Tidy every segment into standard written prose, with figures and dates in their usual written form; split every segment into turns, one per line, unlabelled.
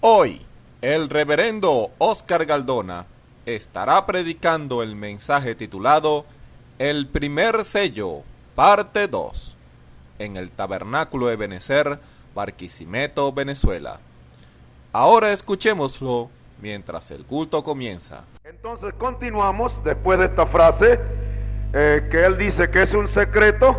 Hoy, el reverendo Oscar Galdona estará predicando el mensaje titulado El primer sello, parte 2, en el Tabernáculo Ebenezer, Barquisimeto, Venezuela. Ahora escuchémoslo mientras el culto comienza.
Entonces continuamos después de esta frase que él dice que es un secreto.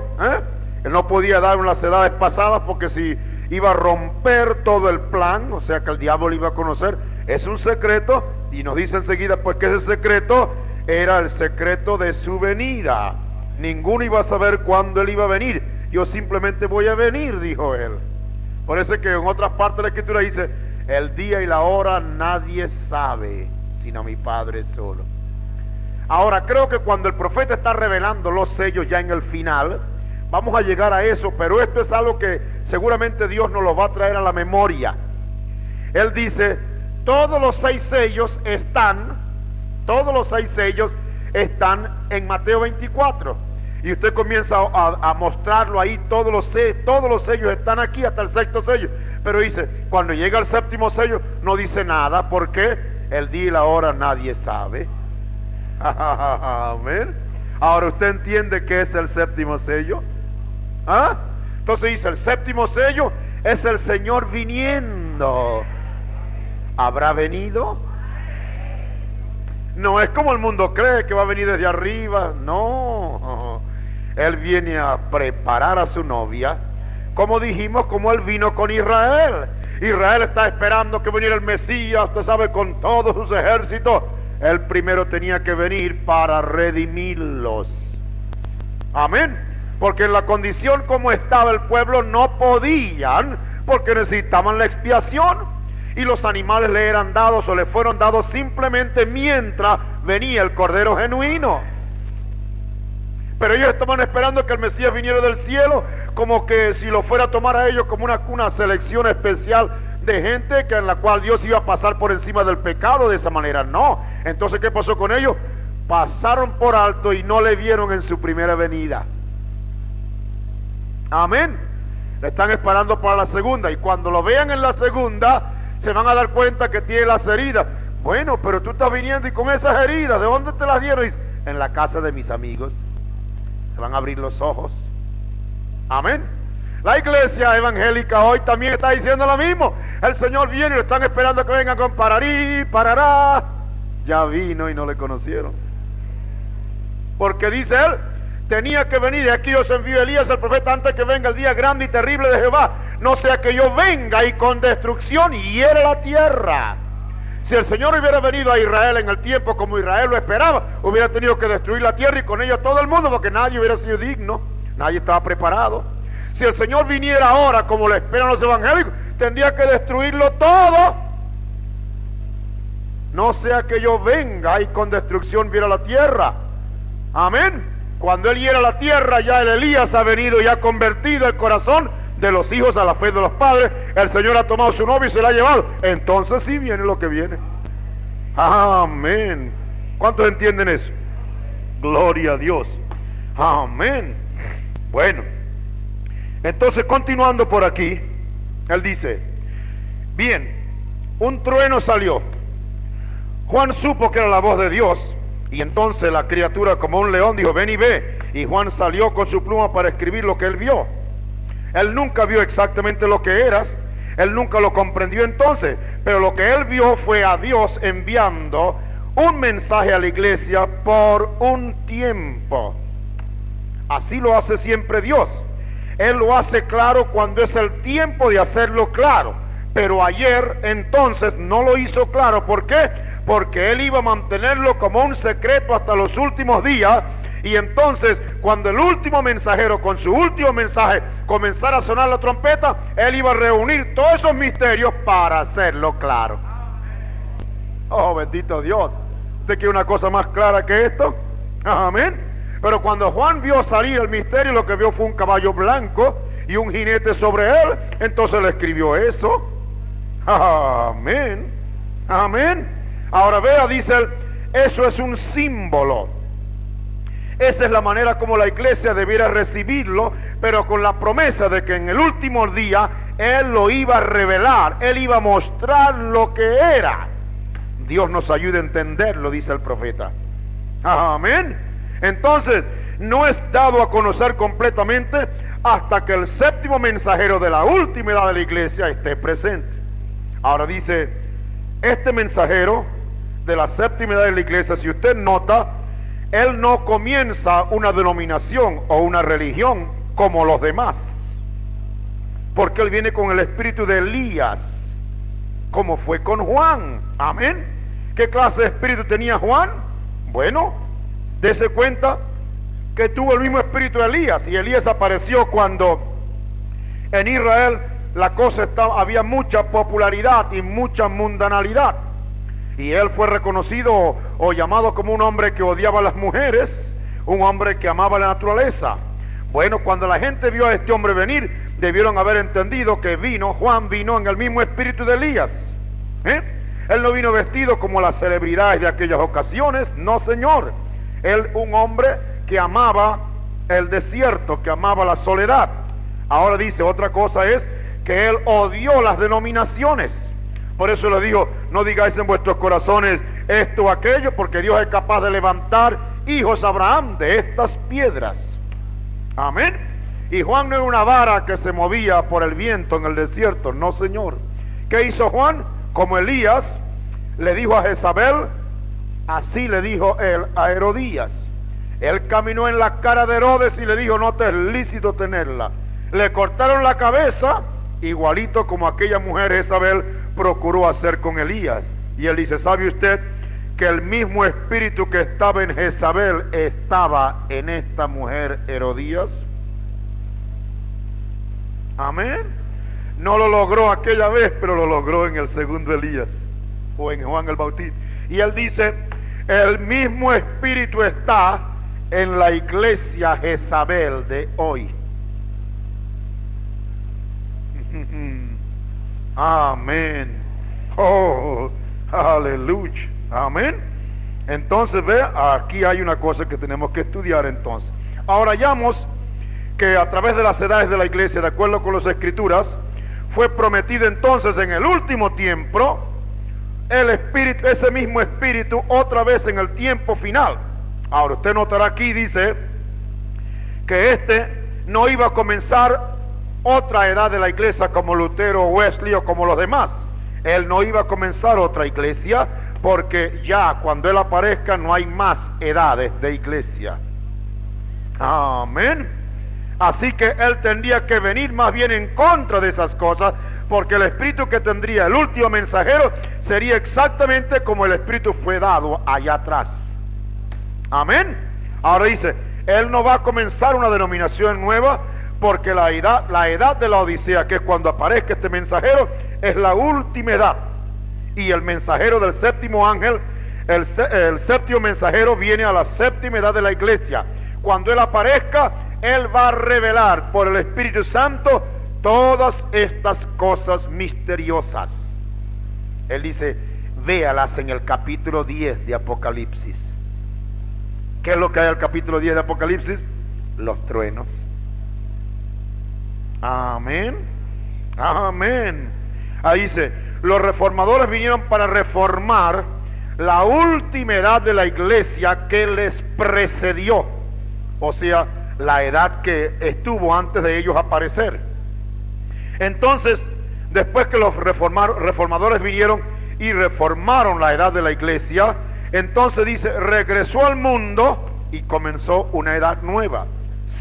Él no podía dar en las edades pasadas porque si iba a romper todo el plan, o sea que el diablo lo iba a conocer. Es un secreto, y nos dice enseguida pues que ese secreto era el secreto de su venida. Ninguno iba a saber cuándo él iba a venir. Yo simplemente voy a venir, dijo él. Por eso que en otras partes de la Escritura dice: el día y la hora nadie sabe, sino mi Padre solo. Ahora, creo que cuando el profeta está revelando los sellos ya en el final, vamos a llegar a eso, pero esto es algo que seguramente Dios nos lo va a traer a la memoria. Él dice: todos los seis sellos están en Mateo 24. Y usted comienza a mostrarlo ahí, todos los sellos están aquí hasta el sexto sello. Pero dice, cuando llega el séptimo sello, no dice nada, porque el día y la hora nadie sabe. Amén. Ahora, ¿usted entiende qué es el séptimo sello? Entonces dice, el séptimo sello es el Señor viniendo. ¿Habrá venido? No es como el mundo cree, que va a venir desde arriba. No, Él viene a preparar a su novia, como dijimos, como Él vino con Israel. Israel está esperando que viniera el Mesías, usted sabe, con todos sus ejércitos. Él primero tenía que venir para redimirlos. Amén. Porque en la condición como estaba el pueblo no podían, porque necesitaban la expiación. Y los animales le eran dados o le fueron dados simplemente mientras venía el Cordero genuino. Pero ellos estaban esperando que el Mesías viniera del cielo, como que si lo fuera a tomar a ellos como una selección especial de gente que en la cual Dios iba a pasar por encima del pecado. De esa manera no. Entonces, ¿qué pasó con ellos? Pasaron por alto y no le vieron en su primera venida. Amén. Le están esperando para la segunda, y cuando lo vean en la segunda se van a dar cuenta que tiene las heridas. Bueno, pero tú estás viniendo y con esas heridas, ¿de dónde te las dieron? Dice, en la casa de mis amigos. Se van a abrir los ojos. Amén. La iglesia evangélica hoy también está diciendo lo mismo. El Señor viene y lo están esperando que venga con pararí, parará. Ya vino y no le conocieron. Porque dice él, tenía que venir, y aquí os envío Elías el profeta antes que venga el día grande y terrible de Jehová, no sea que yo venga y con destrucción hiera la tierra. Si el Señor hubiera venido a Israel en el tiempo como Israel lo esperaba, hubiera tenido que destruir la tierra y con ella todo el mundo, porque nadie hubiera sido digno, nadie estaba preparado. Si el Señor viniera ahora como lo esperan los evangélicos, tendría que destruirlo todo. No sea que yo venga y con destrucción viera la tierra. Amén. Cuando Él hiera la tierra, ya el Elías ha venido y ha convertido el corazón de los hijos a la fe de los padres. El Señor ha tomado su novia y se la ha llevado. Entonces sí viene lo que viene. Amén. ¿Cuántos entienden eso? Gloria a Dios. Amén. Bueno, entonces continuando por aquí, Él dice, bien, un trueno salió. Juan supo que era la voz de Dios. Y entonces la criatura, como un león, dijo, ven y ve. Y Juan salió con su pluma para escribir lo que él vio. Él nunca vio exactamente lo que eras, él nunca lo comprendió entonces, pero lo que él vio fue a Dios enviando un mensaje a la iglesia por un tiempo. Así lo hace siempre Dios. Él lo hace claro cuando es el tiempo de hacerlo claro. Pero ayer entonces no lo hizo claro. ¿Por qué? Porque Él iba a mantenerlo como un secreto hasta los últimos días. Y entonces, cuando el último mensajero con su último mensaje comenzara a sonar la trompeta, Él iba a reunir todos esos misterios para hacerlo claro. Oh, bendito Dios. ¿Usted quiere una cosa más clara que esto? Amén. Pero cuando Juan vio salir el misterio, lo que vio fue un caballo blanco y un jinete sobre él. Entonces le escribió eso. Amén. Amén. Ahora vea, dice él, eso es un símbolo. Esa es la manera como la iglesia debiera recibirlo, pero con la promesa de que en el último día Él lo iba a revelar, Él iba a mostrar lo que era. Dios nos ayude a entenderlo, dice el profeta. Amén. Entonces, no es dado a conocer completamente hasta que el séptimo mensajero de la última edad de la iglesia esté presente. Ahora dice, este mensajero de la séptima edad de la iglesia, si usted nota, él no comienza una denominación o una religión como los demás, porque él viene con el espíritu de Elías, como fue con Juan. Amén. ¿Qué clase de espíritu tenía Juan? Bueno, dése cuenta que tuvo el mismo espíritu de Elías, y Elías apareció cuando en Israel la cosa estaba, había mucha popularidad y mucha mundanalidad, y él fue reconocido o llamado como un hombre que odiaba a las mujeres, un hombre que amaba la naturaleza. Bueno, cuando la gente vio a este hombre venir, debieron haber entendido que Juan vino en el mismo espíritu de Elías. Él no vino vestido como las celebridades de aquellas ocasiones, no señor. Él, un hombre que amaba el desierto, que amaba la soledad. Ahora dice, otra cosa es que él odió las denominaciones. Por eso le digo, no digáis en vuestros corazones esto o aquello, porque Dios es capaz de levantar hijos a Abraham de estas piedras. Amén. Y Juan no era una vara que se movía por el viento en el desierto, no señor. ¿Qué hizo Juan? Como Elías le dijo a Jezabel, así le dijo él a Herodías. Él caminó en la cara de Herodes y le dijo, no te es lícito tenerla. Le cortaron la cabeza, igualito como aquella mujer Jezabel procuró hacer con Elías. Y él dice, ¿sabe usted que el mismo espíritu que estaba en Jezabel estaba en esta mujer Herodías? Amén. No lo logró aquella vez, pero lo logró en el segundo Elías, o en Juan el Bautista. Y él dice, el mismo espíritu está en la iglesia Jezabel de hoy. Amén. Oh, aleluya. Amén. Entonces, ve, aquí hay una cosa que tenemos que estudiar entonces. Ahora hallamos que a través de las edades de la iglesia, de acuerdo con las escrituras, fue prometido entonces en el último tiempo el espíritu, ese mismo espíritu, otra vez en el tiempo final. Ahora usted notará aquí, dice que no iba a comenzar otra edad de la iglesia como Lutero, Wesley o como los demás. Él no iba a comenzar otra iglesia, porque ya cuando él aparezca no hay más edades de iglesia. Amén. Así que él tendría que venir más bien en contra de esas cosas, porque el espíritu que tendría el último mensajero sería exactamente como el espíritu fue dado allá atrás. Amén. Ahora dice, él no va a comenzar una denominación nueva, porque la edad de la Odisea, que es cuando aparezca este mensajero, es la última edad. Y el mensajero del séptimo ángel, el séptimo mensajero viene a la séptima edad de la iglesia. Cuando él aparezca, él va a revelar por el Espíritu Santo todas estas cosas misteriosas. Él dice, véalas en el capítulo 10 de Apocalipsis. ¿Qué es lo que hay en el capítulo 10 de Apocalipsis? Los truenos. Amén. Amén. Ahí dice, los reformadores vinieron para reformar la última edad de la iglesia que les precedió, o sea, la edad que estuvo antes de ellos aparecer. Entonces, después que los reformadores vinieron y reformaron la edad de la iglesia, entonces dice, regresó al mundo y comenzó una edad nueva.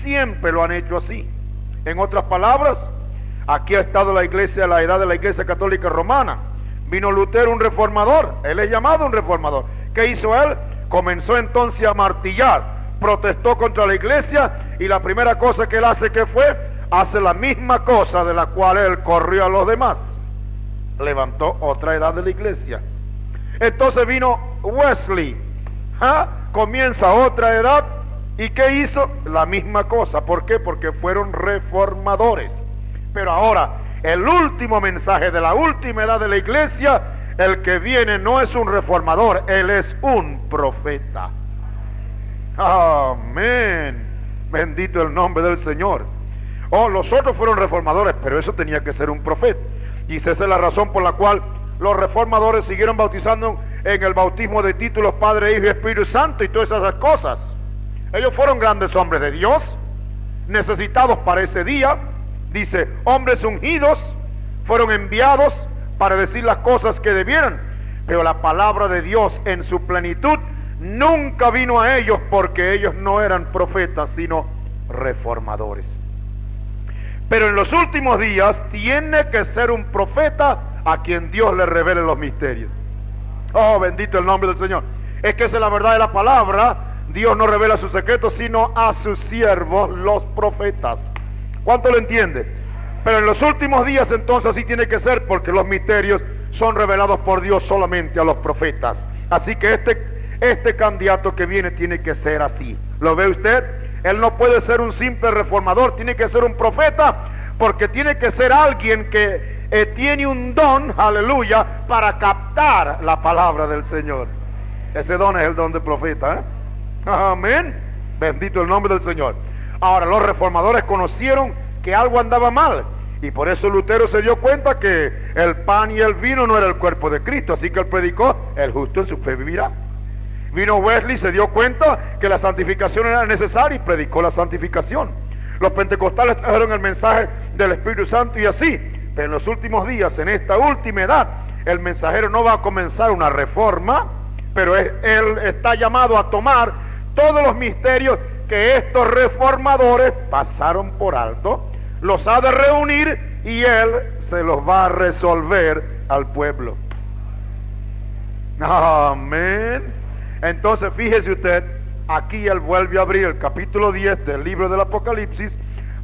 Siempre lo han hecho así. En otras palabras, aquí ha estado la iglesia, la edad de la iglesia católica romana. Vino Lutero, un reformador. Él es llamado un reformador. ¿Qué hizo él? Comenzó entonces a martillar. Protestó contra la iglesia, y la primera cosa que él hace, ¿qué fue? Hace la misma cosa de la cual él corrió a los demás. Levantó otra edad de la iglesia. Entonces vino Wesley. Comienza otra edad. ¿Y qué hizo? La misma cosa. ¿Por qué? Porque fueron reformadores. Pero ahora, el último mensaje de la última edad de la iglesia, el que viene no es un reformador, él es un profeta. Amén. Bendito el nombre del Señor. Oh, los otros fueron reformadores, pero eso tenía que ser un profeta. Y esa es la razón por la cual los reformadores siguieron bautizando en el bautismo de títulos Padre, Hijo y Espíritu Santo y todas esas cosas. Ellos fueron grandes hombres de Dios, necesitados para ese día. Dice, hombres ungidos, fueron enviados para decir las cosas que debieran. Pero la palabra de Dios en su plenitud nunca vino a ellos, porque ellos no eran profetas, sino reformadores. Pero en los últimos días tiene que ser un profeta a quien Dios le revele los misterios. Oh, bendito el nombre del Señor. Es que esa es la verdad de la palabra. Dios no revela sus secretos, sino a sus siervos, los profetas. ¿Cuánto lo entiende? Pero en los últimos días entonces así tiene que ser, porque los misterios son revelados por Dios solamente a los profetas. Así que este candidato que viene tiene que ser así. ¿Lo ve usted? Él no puede ser un simple reformador, tiene que ser un profeta, porque tiene que ser alguien que tiene un don, aleluya, para captar la palabra del Señor. Ese don es el don del profeta, ¿eh? Amén. Bendito el nombre del Señor. Ahora, los reformadores conocieron que algo andaba mal, y por eso Lutero se dio cuenta que el pan y el vino no era el cuerpo de Cristo, así que él predicó, el justo en su fe vivirá. Vino Wesley, se dio cuenta que la santificación era necesaria y predicó la santificación. Los pentecostales trajeron el mensaje del Espíritu Santo y así. Pero en los últimos días, en esta última edad, el mensajero no va a comenzar una reforma, pero él está llamado a tomar todos los misterios que estos reformadores pasaron por alto, los ha de reunir y él se los va a resolver al pueblo. Amén. Entonces fíjese usted, aquí él vuelve a abrir el capítulo 10 del libro del Apocalipsis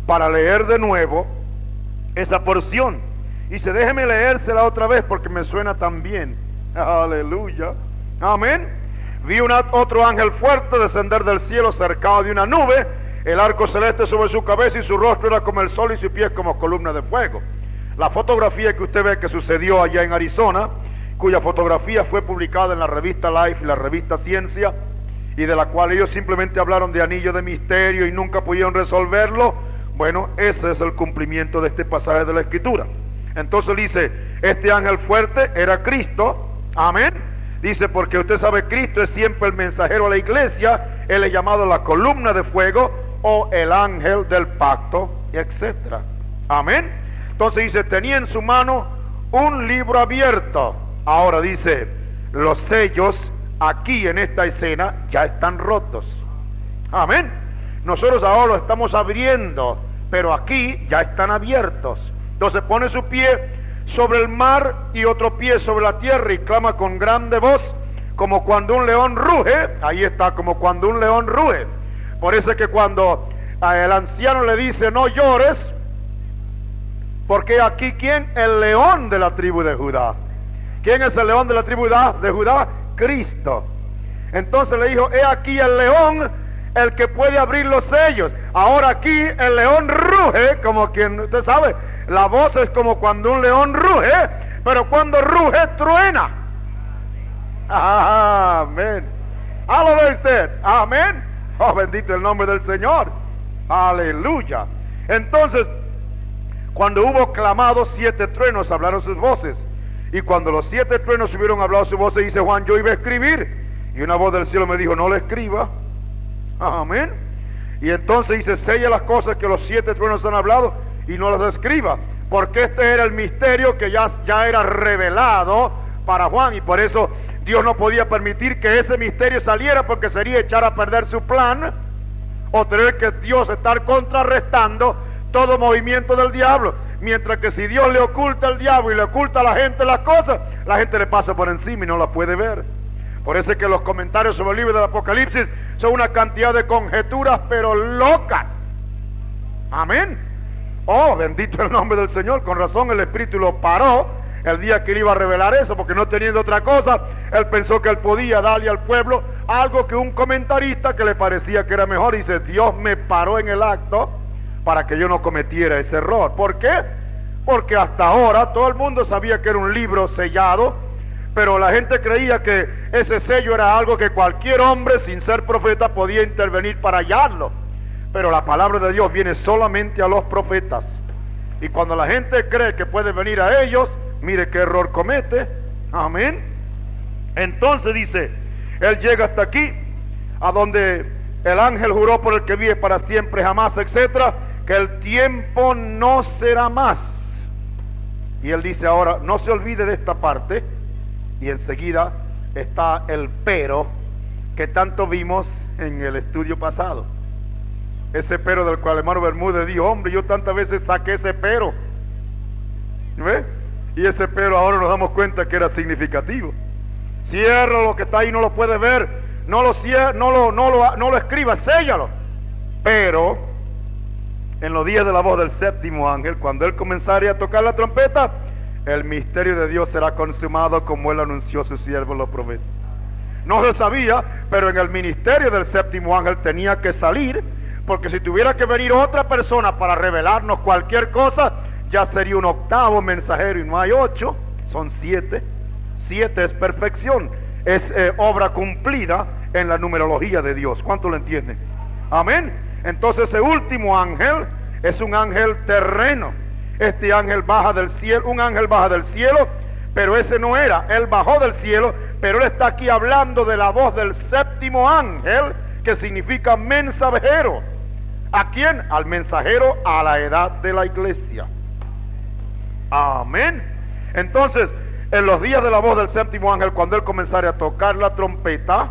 para leer de nuevo esa porción. Y dice, déjeme leérsela otra vez porque me suena tan bien. Aleluya. Amén. Vi otro ángel fuerte descender del cielo cercado de una nube, el arco celeste sobre su cabeza y su rostro era como el sol y sus pies como columna de fuego. La fotografía que usted ve que sucedió allá en Arizona, cuya fotografía fue publicada en la revista Life y la revista Ciencia, y de la cual ellos simplemente hablaron de anillo de misterio y nunca pudieron resolverlo. Bueno, ese es el cumplimiento de este pasaje de la Escritura. Entonces dice, este ángel fuerte era Cristo. Amén. Dice, porque usted sabe, Cristo es siempre el mensajero a la iglesia. Él es llamado la columna de fuego o el ángel del pacto, etc. Amén. Entonces dice, tenía en su mano un libro abierto. Ahora dice, los sellos aquí en esta escena ya están rotos. Amén. Nosotros ahora lo estamos abriendo, pero aquí ya están abiertos. Entonces pone su pie sobre el mar y otro pie sobre la tierra y clama con grande voz, como cuando un león ruge. Ahí está, como cuando un león ruge. Por eso es que cuando el anciano le dice, no llores, porque aquí, ¿quién? El león de la tribu de Judá. ¿Quién es el león de la tribu de Judá? Cristo. Entonces le dijo, he aquí el león, el que puede abrir los sellos. Ahora aquí el león ruge, como quien, usted sabe, la voz es como cuando un león ruge, pero cuando ruge truena. Amén. Alabé usted. Amén. Oh, bendito el nombre del Señor. Aleluya. Entonces, cuando hubo clamado 7 truenos, hablaron sus voces. Y cuando los 7 truenos hubieron hablado sus voces, dice Juan, yo iba a escribir. Y una voz del cielo me dijo, no le escriba. Amén. Y entonces dice, sella las cosas que los 7 truenos han hablado y no las escriba. Porque este era el misterio que ya era revelado para Juan. Y por eso Dios no podía permitir que ese misterio saliera, porque sería echar a perder su plan, o tener que Dios estar contrarrestando todo movimiento del diablo. Mientras que si Dios le oculta al diablo y le oculta a la gente las cosas, la gente le pasa por encima y no la puede ver. Por eso es que los comentarios sobre el libro del Apocalipsis son una cantidad de conjeturas, pero locas. Amén. Oh, bendito el nombre del Señor. Con razón el Espíritu lo paró el día que él iba a revelar eso, porque no teniendo otra cosa, él pensó que él podía darle al pueblo algo que un comentarista que le parecía que era mejor. Dice, Dios me paró en el acto para que yo no cometiera ese error. ¿Por qué? Porque hasta ahora todo el mundo sabía que era un libro sellado, pero la gente creía que ese sello era algo que cualquier hombre sin ser profeta podía intervenir para hallarlo. pero la palabra de Dios viene solamente a los profetas. Y cuando la gente cree que puede venir a ellos, mire qué error comete. Amén. Entonces dice, Él llega hasta aquí, a donde el ángel juró por el que vive para siempre, jamás, etcétera, que el tiempo no será más. Y Él dice ahora, no se olvide de esta parte, y enseguida está el pero que tanto vimos en el estudio pasado. Ese pero del cual el hermano Bermúdez dijo, hombre, yo tantas veces saqué ese pero, ¿ve? Y ese pero ahora nos damos cuenta que era significativo. Cierra lo que está ahí, no lo puedes ver, no lo escribas, séllalo. Pero en los días de la voz del séptimo ángel, cuando él comenzare a tocar la trompeta, el misterio de Dios será consumado, como él anunció a sus siervos los profetas. No se sabía, pero en el ministerio del séptimo ángel tenía que salir, porque si tuviera que venir otra persona para revelarnos cualquier cosa, ya sería un octavo mensajero, y no hay 8, son 7. 7 es perfección, es obra cumplida en la numerología de Dios. ¿Cuánto lo entienden? Amén. Entonces ese último ángel es un ángel terreno. Este ángel baja del cielo, un ángel baja del cielo, pero ese no era, él bajó del cielo, pero él está aquí hablando de la voz del séptimo ángel, que significa mensajero. ¿A quién? Al mensajero a la edad de la iglesia. Amén. Entonces, en los días de la voz del séptimo ángel, cuando él comenzare a tocar la trompeta,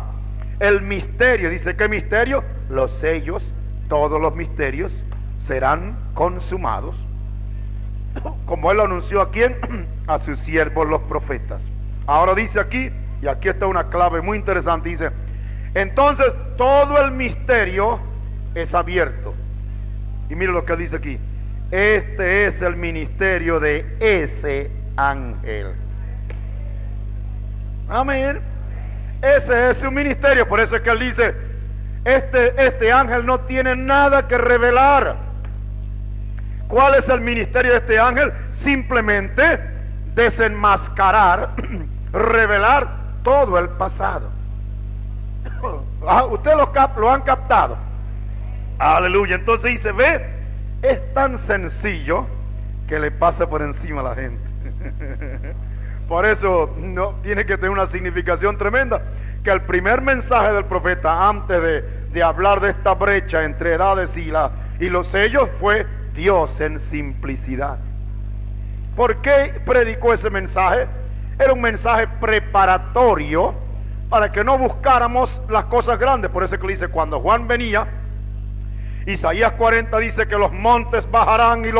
el misterio, dice, ¿qué misterio? Los sellos, todos los misterios serán consumados, como él lo anunció a quién, a sus siervos los profetas. Ahora dice aquí, y aquí está una clave muy interesante, dice, entonces todo el misterio es abierto. Y mire lo que dice aquí, este es el ministerio de ese ángel. Amén. Ese es su ministerio. Por eso es que él dice, este ángel no tiene nada que revelar. ¿Cuál es el ministerio de este ángel? Simplemente desenmascarar, revelar todo el pasado. Ustedes lo han captado. Aleluya. Entonces dice, ve, es tan sencillo que le pasa por encima a la gente. Por eso no tiene que tener una significación tremenda, que el primer mensaje del profeta, antes de hablar de esta brecha entre edades y los sellos, fue Dios en simplicidad. ¿Por qué predicó ese mensaje? Era un mensaje preparatorio para que no buscáramos las cosas grandes. Por eso es que le dice, cuando Juan venía, Isaías 40 dice que los montes bajarán y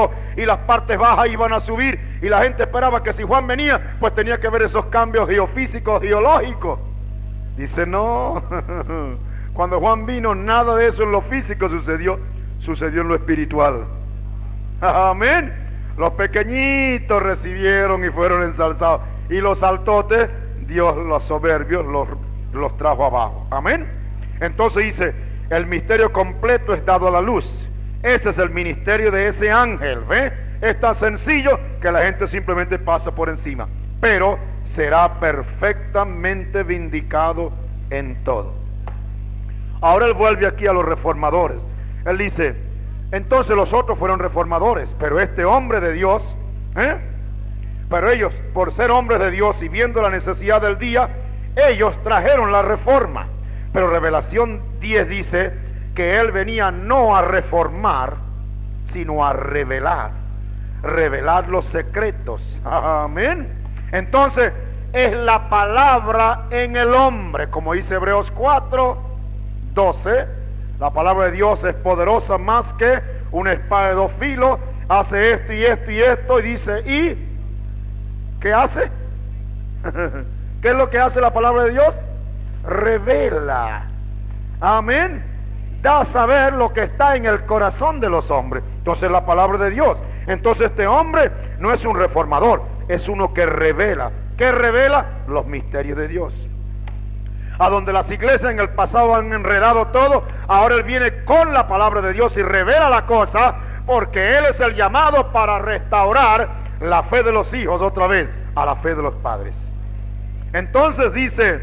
las partes bajas iban a subir, y la gente esperaba que si Juan venía, pues tenía que ver esos cambios geofísicos, geológicos. Dice, no, cuando Juan vino, nada de eso en lo físico sucedió en lo espiritual. Amén. Los pequeñitos recibieron y fueron ensalzados, y los altotes, Dios, los soberbios, los trajo abajo. Amén. Entonces dice, el misterio completo es dado a la luz. Ese es el ministerio de ese ángel, ¿ve? Es tan sencillo que la gente simplemente pasa por encima, pero será perfectamente vindicado en todo. Ahora él vuelve aquí a los reformadores. Él dice, entonces los otros fueron reformadores, pero este hombre de Dios, pero ellos, por ser hombres de Dios y viendo la necesidad del día, ellos trajeron la reforma. Pero Revelación 10 dice que él venía no a reformar, sino a revelar los secretos. Amén. Entonces es la palabra en el hombre, como dice Hebreos 4:12. La palabra de Dios es poderosa más que una espada de 2 filos, hace esto y esto y esto, y dice, ¿y qué hace? ¿Qué es lo que hace la palabra de Dios? Revela. Amén. Da a saber lo que está en el corazón de los hombres. Entonces la palabra de Dios. Entonces este hombre no es un reformador, es uno que revela. ¿Qué revela? Los misterios de Dios. A donde las iglesias en el pasado han enredado todo, ahora él viene con la palabra de Dios y revela la cosa, porque él es el llamado para restaurar la fe de los hijos otra vez a la fe de los padres. Entonces dice,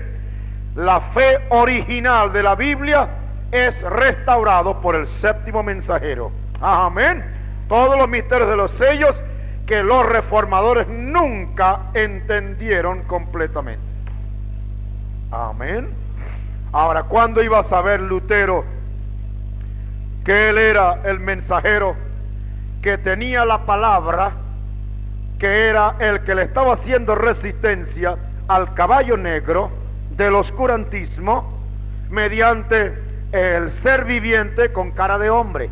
la fe original de la Biblia es restaurado por el séptimo mensajero. Amén. Todos los misterios de los sellos que los reformadores nunca entendieron completamente. Amén. Ahora, ¿cuándo iba a saber Lutero que él era el mensajero que tenía la palabra, que era el que le estaba haciendo resistencia al caballo negro del oscurantismo mediante el ser viviente con cara de hombre?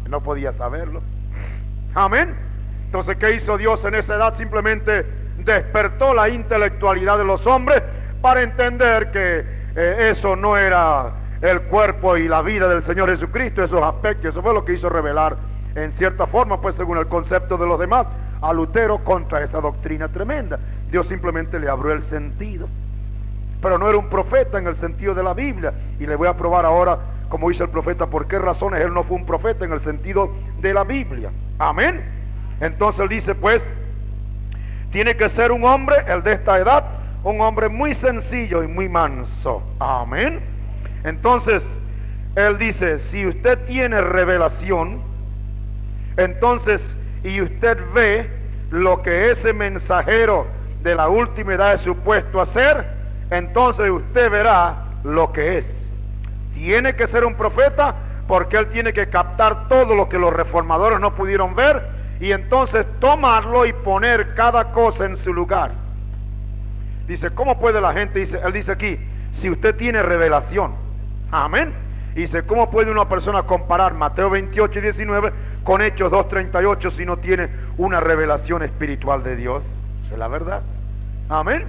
No podía saberlo. Amén. Entonces, ¿qué hizo Dios en esa edad? Simplemente despertó la intelectualidad de los hombres para entender que eso no era el cuerpo y la vida del Señor Jesucristo, esos aspectos. Eso fue lo que hizo revelar en cierta forma, pues según el concepto de los demás, a Lutero contra esa doctrina tremenda. Dios simplemente le abrió el sentido, pero no era un profeta en el sentido de la Biblia. Y le voy a probar ahora, como dice el profeta, por qué razones él no fue un profeta en el sentido de la Biblia. Amén. Entonces él dice, pues, tiene que ser un hombre, el de esta edad, un hombre muy sencillo y muy manso. Amén. Entonces él dice, si usted tiene revelación, entonces, y usted ve lo que ese mensajero de la última edad es supuesto a hacer, entonces usted verá lo que es. Tiene que ser un profeta porque él tiene que captar todo lo que los reformadores no pudieron ver y entonces tomarlo y poner cada cosa en su lugar. Dice, ¿cómo puede la gente? Él dice aquí, si usted tiene revelación. Amén. Dice, ¿cómo puede una persona comparar Mateo 28 y 19 con Hechos 2:38 si no tiene una revelación espiritual de Dios? Esa es la verdad. Amén.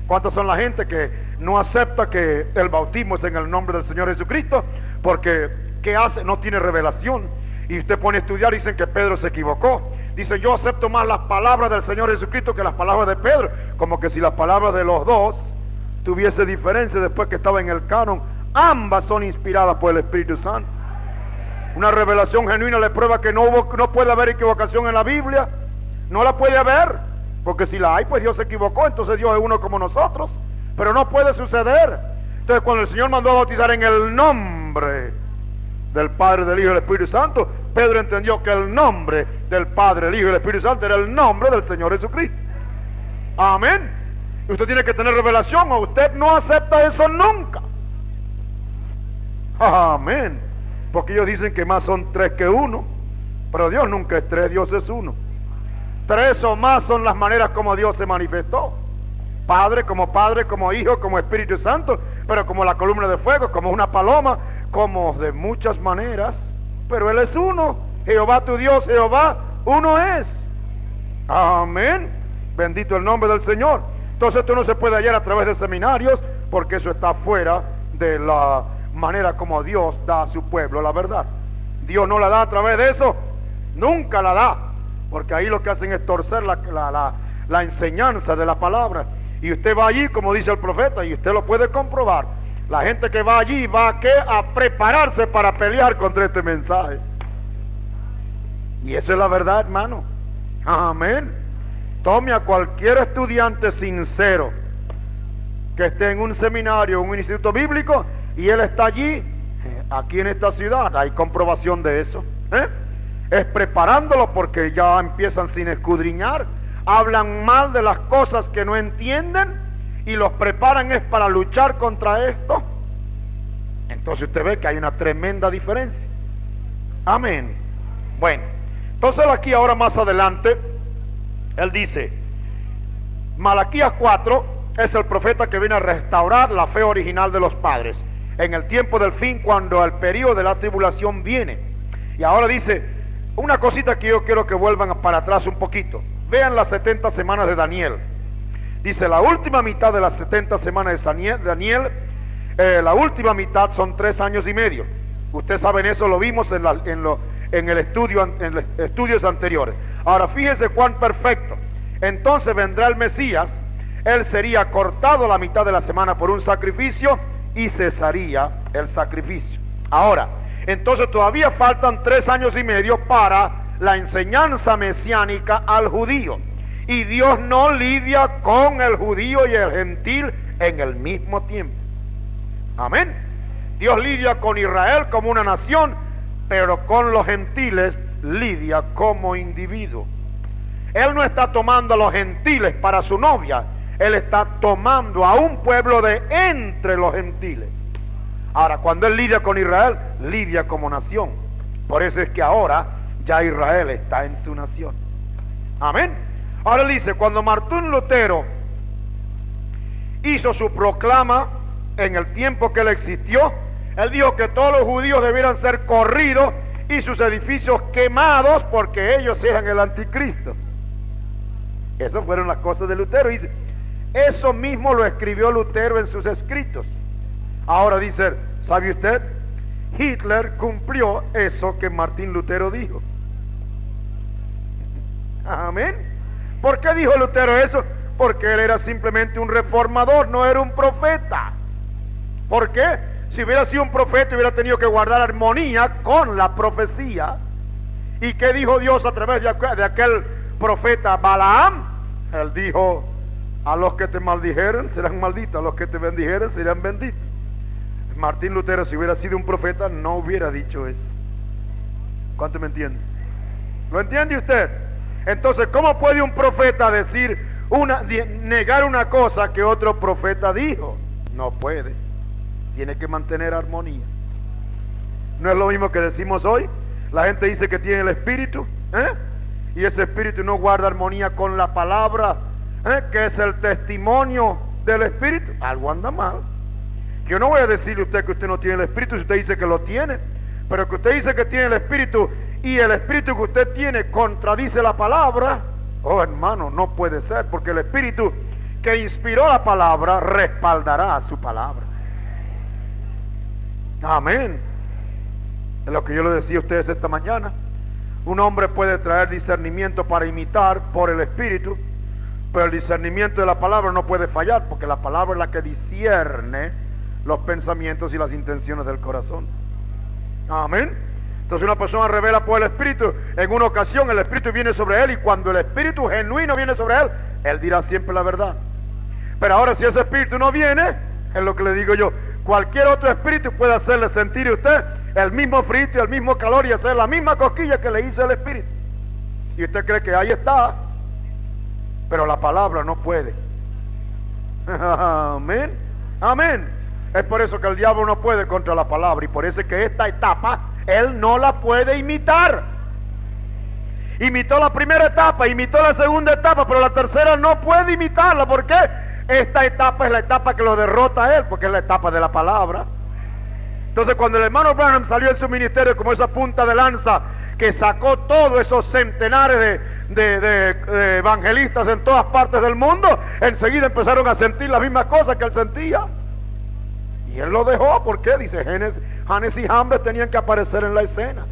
¿Cuántos son la gente que no acepta que el bautismo es en el nombre del Señor Jesucristo? Porque, ¿qué hace? No tiene revelación. Y usted pone a estudiar y dicen que Pedro se equivocó. Dice, yo acepto más las palabras del Señor Jesucristo que las palabras de Pedro. Como que si las palabras de los dos tuviese diferencia después que estaba en el canon. Ambas son inspiradas por el Espíritu Santo. Una revelación genuina le prueba que no puede haber equivocación en la Biblia. No la puede haber, porque si la hay, pues Dios se equivocó. Entonces Dios es uno como nosotros, pero no puede suceder. Entonces cuando el Señor mandó a bautizar en el nombre del Padre, del Hijo y del Espíritu Santo, Pedro entendió que el nombre del Padre, el Hijo y el Espíritu Santo era el nombre del Señor Jesucristo. Amén. Y usted tiene que tener revelación, o usted no acepta eso nunca. Amén. Porque ellos dicen que más son tres que uno, pero Dios nunca es tres, Dios es uno. Tres o más son las maneras como Dios se manifestó. Padre, como Hijo, como Espíritu Santo, pero como la columna de fuego, como una paloma, como de muchas maneras, pero Él es uno. Jehová tu Dios, Jehová, uno es. Amén. Bendito el nombre del Señor. Entonces esto no se puede hallar a través de seminarios, porque eso está fuera de la manera como Dios da a su pueblo la verdad. Dios no la da a través de eso, nunca la da, porque ahí lo que hacen es torcer la enseñanza de la palabra. Y usted va allí, como dice el profeta, y usted lo puede comprobar. La gente que va allí va a prepararse para pelear contra este mensaje. Y esa es la verdad, hermano. Amén. Tome a cualquier estudiante sincero que esté en un seminario, un instituto bíblico, y él está allí, aquí en esta ciudad, hay comprobación de eso. Es preparándolo, porque ya empiezan sin escudriñar, hablan mal de las cosas que no entienden, y los preparan es para luchar contra esto. Entonces usted ve que hay una tremenda diferencia. Amén. Bueno, entonces aquí ahora más adelante, él dice, Malaquías 4 es el profeta que viene a restaurar la fe original de los padres en el tiempo del fin, cuando el periodo de la tribulación viene. Y ahora dice una cosita que yo quiero que vuelvan para atrás un poquito. Vean las 70 semanas de Daniel. Dice, la última mitad de las 70 semanas de Daniel, la última mitad son 3 años y medio. Ustedes saben eso, lo vimos en estudios anteriores. Ahora fíjense cuán perfecto. Entonces vendrá el Mesías, él sería cortado la mitad de la semana por un sacrificio y cesaría el sacrificio. Ahora, entonces todavía faltan 3 años y medio para la enseñanza mesiánica al judío. Y Dios no lidia con el judío y el gentil en el mismo tiempo. Amén. Dios lidia con Israel como una nación, pero con los gentiles lidia como individuo. Él no está tomando a los gentiles para su novia, Él está tomando a un pueblo de entre los gentiles. Ahora, cuando Él lidia con Israel, lidia como nación. Por eso es que ahora ya Israel está en su nación. Amén. Ahora Él dice, cuando Martín Lutero hizo su proclama en el tiempo que Él existió, Él dijo que todos los judíos debieran ser corridos y sus edificios quemados porque ellos eran el anticristo. Esas fueron las cosas de Lutero. Dice, eso mismo lo escribió Lutero en sus escritos. Ahora dice, ¿sabe usted? Hitler cumplió eso que Martín Lutero dijo. Amén. ¿Por qué dijo Lutero eso? Porque él era simplemente un reformador, no era un profeta. ¿Por qué? Si hubiera sido un profeta, hubiera tenido que guardar armonía con la profecía. ¿Y qué dijo Dios a través de aquel profeta Balaam? Él dijo, a los que te maldijeren serán malditos, a los que te bendijeren serán benditos. Martín Lutero, si hubiera sido un profeta, no hubiera dicho eso. ¿Cuánto me entiende? ¿Lo entiende usted? Entonces, ¿cómo puede un profeta decir negar una cosa que otro profeta dijo? No puede. Tiene que mantener armonía. No es lo mismo que decimos hoy. La gente dice que tiene el Espíritu, y ese Espíritu no guarda armonía con la palabra, que es el testimonio del Espíritu. Algo anda mal. Yo no voy a decirle a usted que usted no tiene el Espíritu si usted dice que lo tiene, pero que usted dice que tiene el Espíritu y el Espíritu que usted tiene contradice la palabra. Oh, hermano, no puede ser, porque el Espíritu que inspiró la palabra respaldará su palabra. Amén. Es lo que yo le decía a ustedes esta mañana. Un hombre puede traer discernimiento para imitar por el Espíritu, pero el discernimiento de la palabra no puede fallar, porque la palabra es la que discierne los pensamientos y las intenciones del corazón. Amén. Entonces una persona revela por el Espíritu. En una ocasión el Espíritu viene sobre él, y cuando el Espíritu genuino viene sobre él, él dirá siempre la verdad. Pero ahora, si ese Espíritu no viene, es lo que le digo yo, cualquier otro espíritu puede hacerle sentir a usted el mismo frío y el mismo calor y hacer la misma cosquilla que le hizo el Espíritu. Y usted cree que ahí está, pero la palabra no puede. Amén. Amén. Es por eso que el diablo no puede contra la palabra, y por eso es que esta etapa él no la puede imitar. Imitó la primera etapa, imitó la segunda etapa, pero la tercera no puede imitarla. ¿Por qué? Esta etapa es la etapa que lo derrota a él, porque es la etapa de la palabra. Entonces, cuando el hermano Branham salió en su ministerio como esa punta de lanza que sacó todos esos centenares de evangelistas en todas partes del mundo, enseguida empezaron a sentir las mismas cosas que él sentía. Y él lo dejó. ¿Por qué? Dice, Hannes y Jambres tenían que aparecer en la escena.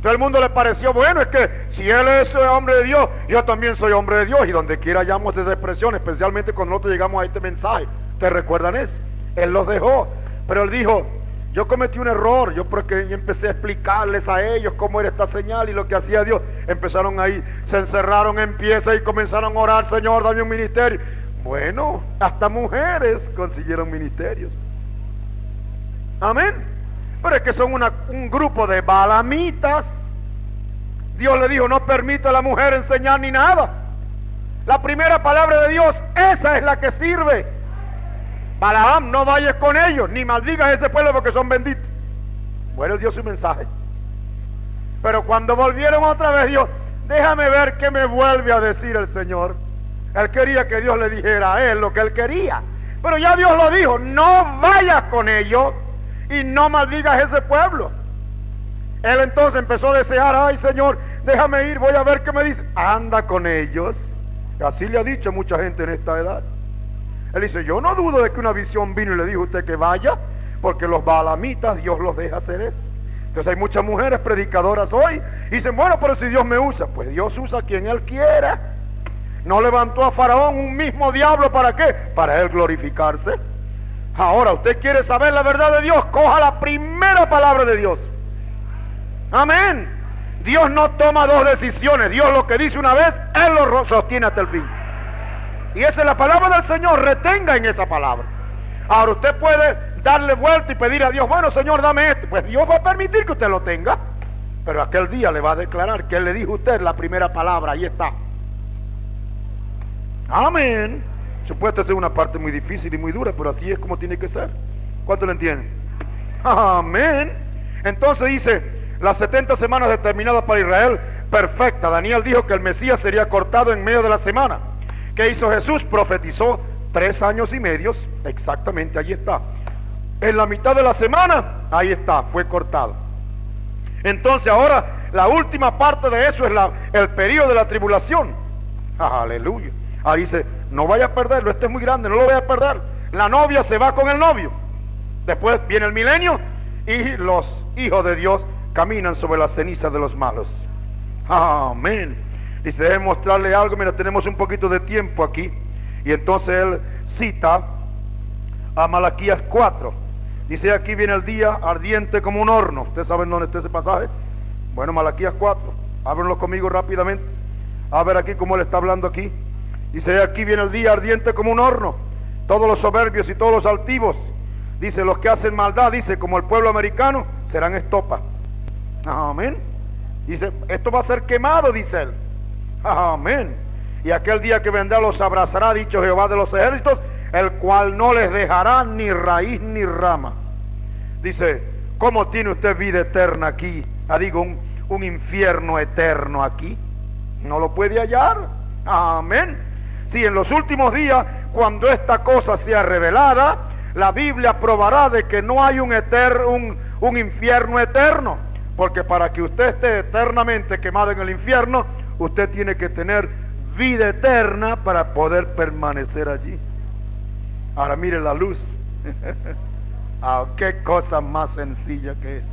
Todo el mundo le pareció, bueno, es que si él es hombre de Dios, yo también soy hombre de Dios. Y donde quiera hallamos esa expresión, especialmente cuando nosotros llegamos a este mensaje. ¿Te recuerdan eso? Él los dejó. Pero él dijo, yo cometí un error. Yo empecé a explicarles a ellos cómo era esta señal y lo que hacía Dios. Empezaron ahí, se encerraron en piezas y comenzaron a orar, Señor, dame un ministerio. Bueno, hasta mujeres consiguieron ministerios. Amén. Pero es que son un grupo de balamitas. Dios le dijo, no permito a la mujer enseñar ni nada. La primera palabra de Dios, esa es la que sirve. Balaam, no vayas con ellos, ni maldigas a ese pueblo porque son benditos. Bueno, Dios su mensaje. Pero cuando volvieron otra vez, Dios, déjame ver qué me vuelve a decir el Señor. Él quería que Dios le dijera a él lo que él quería. Pero ya Dios lo dijo, no vayas con ellos y no maldigas a ese pueblo. Él entonces empezó a desear, ay Señor, déjame ir, voy a ver qué me dice. Anda con ellos. Así le ha dicho mucha gente en esta edad. Él dice, yo no dudo de que una visión vino y le dijo a usted que vaya, porque los balamitas Dios los deja hacer eso. Entonces hay muchas mujeres predicadoras hoy y dicen, bueno, pero si Dios me usa, pues Dios usa a quien Él quiera. No levantó a Faraón un mismo diablo, ¿para qué? Para él glorificarse. Ahora, usted quiere saber la verdad de Dios, coja la primera palabra de Dios. Amén. Dios no toma dos decisiones. Dios lo que dice una vez, Él lo sostiene hasta el fin. Y esa es la palabra del Señor, retenga en esa palabra. Ahora usted puede darle vuelta y pedir a Dios, bueno, Señor, dame esto. Pues Dios va a permitir que usted lo tenga, pero aquel día le va a declarar que Él le dijo a usted la primera palabra. Ahí está. Amén. Supuesto ser una parte muy difícil y muy dura, pero así es como tiene que ser. ¿Cuánto lo entienden? Amén. Entonces dice, las 70 semanas determinadas para Israel, perfecta. Daniel dijo que el Mesías sería cortado en medio de la semana. ¿Qué hizo Jesús? Profetizó 3 años y medio, exactamente, ahí está. En la mitad de la semana, ahí está, fue cortado. Entonces ahora, la última parte de eso es el periodo de la tribulación. Aleluya. Ahí dice, no vaya a perderlo, este es muy grande, no lo vaya a perder. La novia se va con el novio. Después viene el milenio y los hijos de Dios caminan sobre las cenizas de los malos. Amén. Dice, déjeme mostrarle algo. Mira, tenemos un poquito de tiempo aquí. Y entonces él cita a Malaquías 4. Dice, aquí viene el día ardiente como un horno. ¿Ustedes saben dónde está ese pasaje? Bueno, Malaquías 4. Ábranlo conmigo rápidamente. A ver aquí cómo él está hablando aquí. Dice, aquí viene el día ardiente como un horno. Todos los soberbios y todos los altivos. Dice, los que hacen maldad, dice, como el pueblo americano, serán estopa. Amén. Dice, esto va a ser quemado, dice él. Amén. Y aquel día que vendrá los abrazará, dicho Jehová de los ejércitos, el cual no les dejará ni raíz ni rama. Dice, ¿cómo tiene usted vida eterna aquí? Digo, un infierno eterno aquí. No lo puede hallar. Amén. Si en los últimos días, cuando esta cosa sea revelada, la Biblia probará de que no hay un infierno eterno. Porque para que usted esté eternamente quemado en el infierno, usted tiene que tener vida eterna para poder permanecer allí. Ahora mire la luz. Qué cosa más sencilla que es.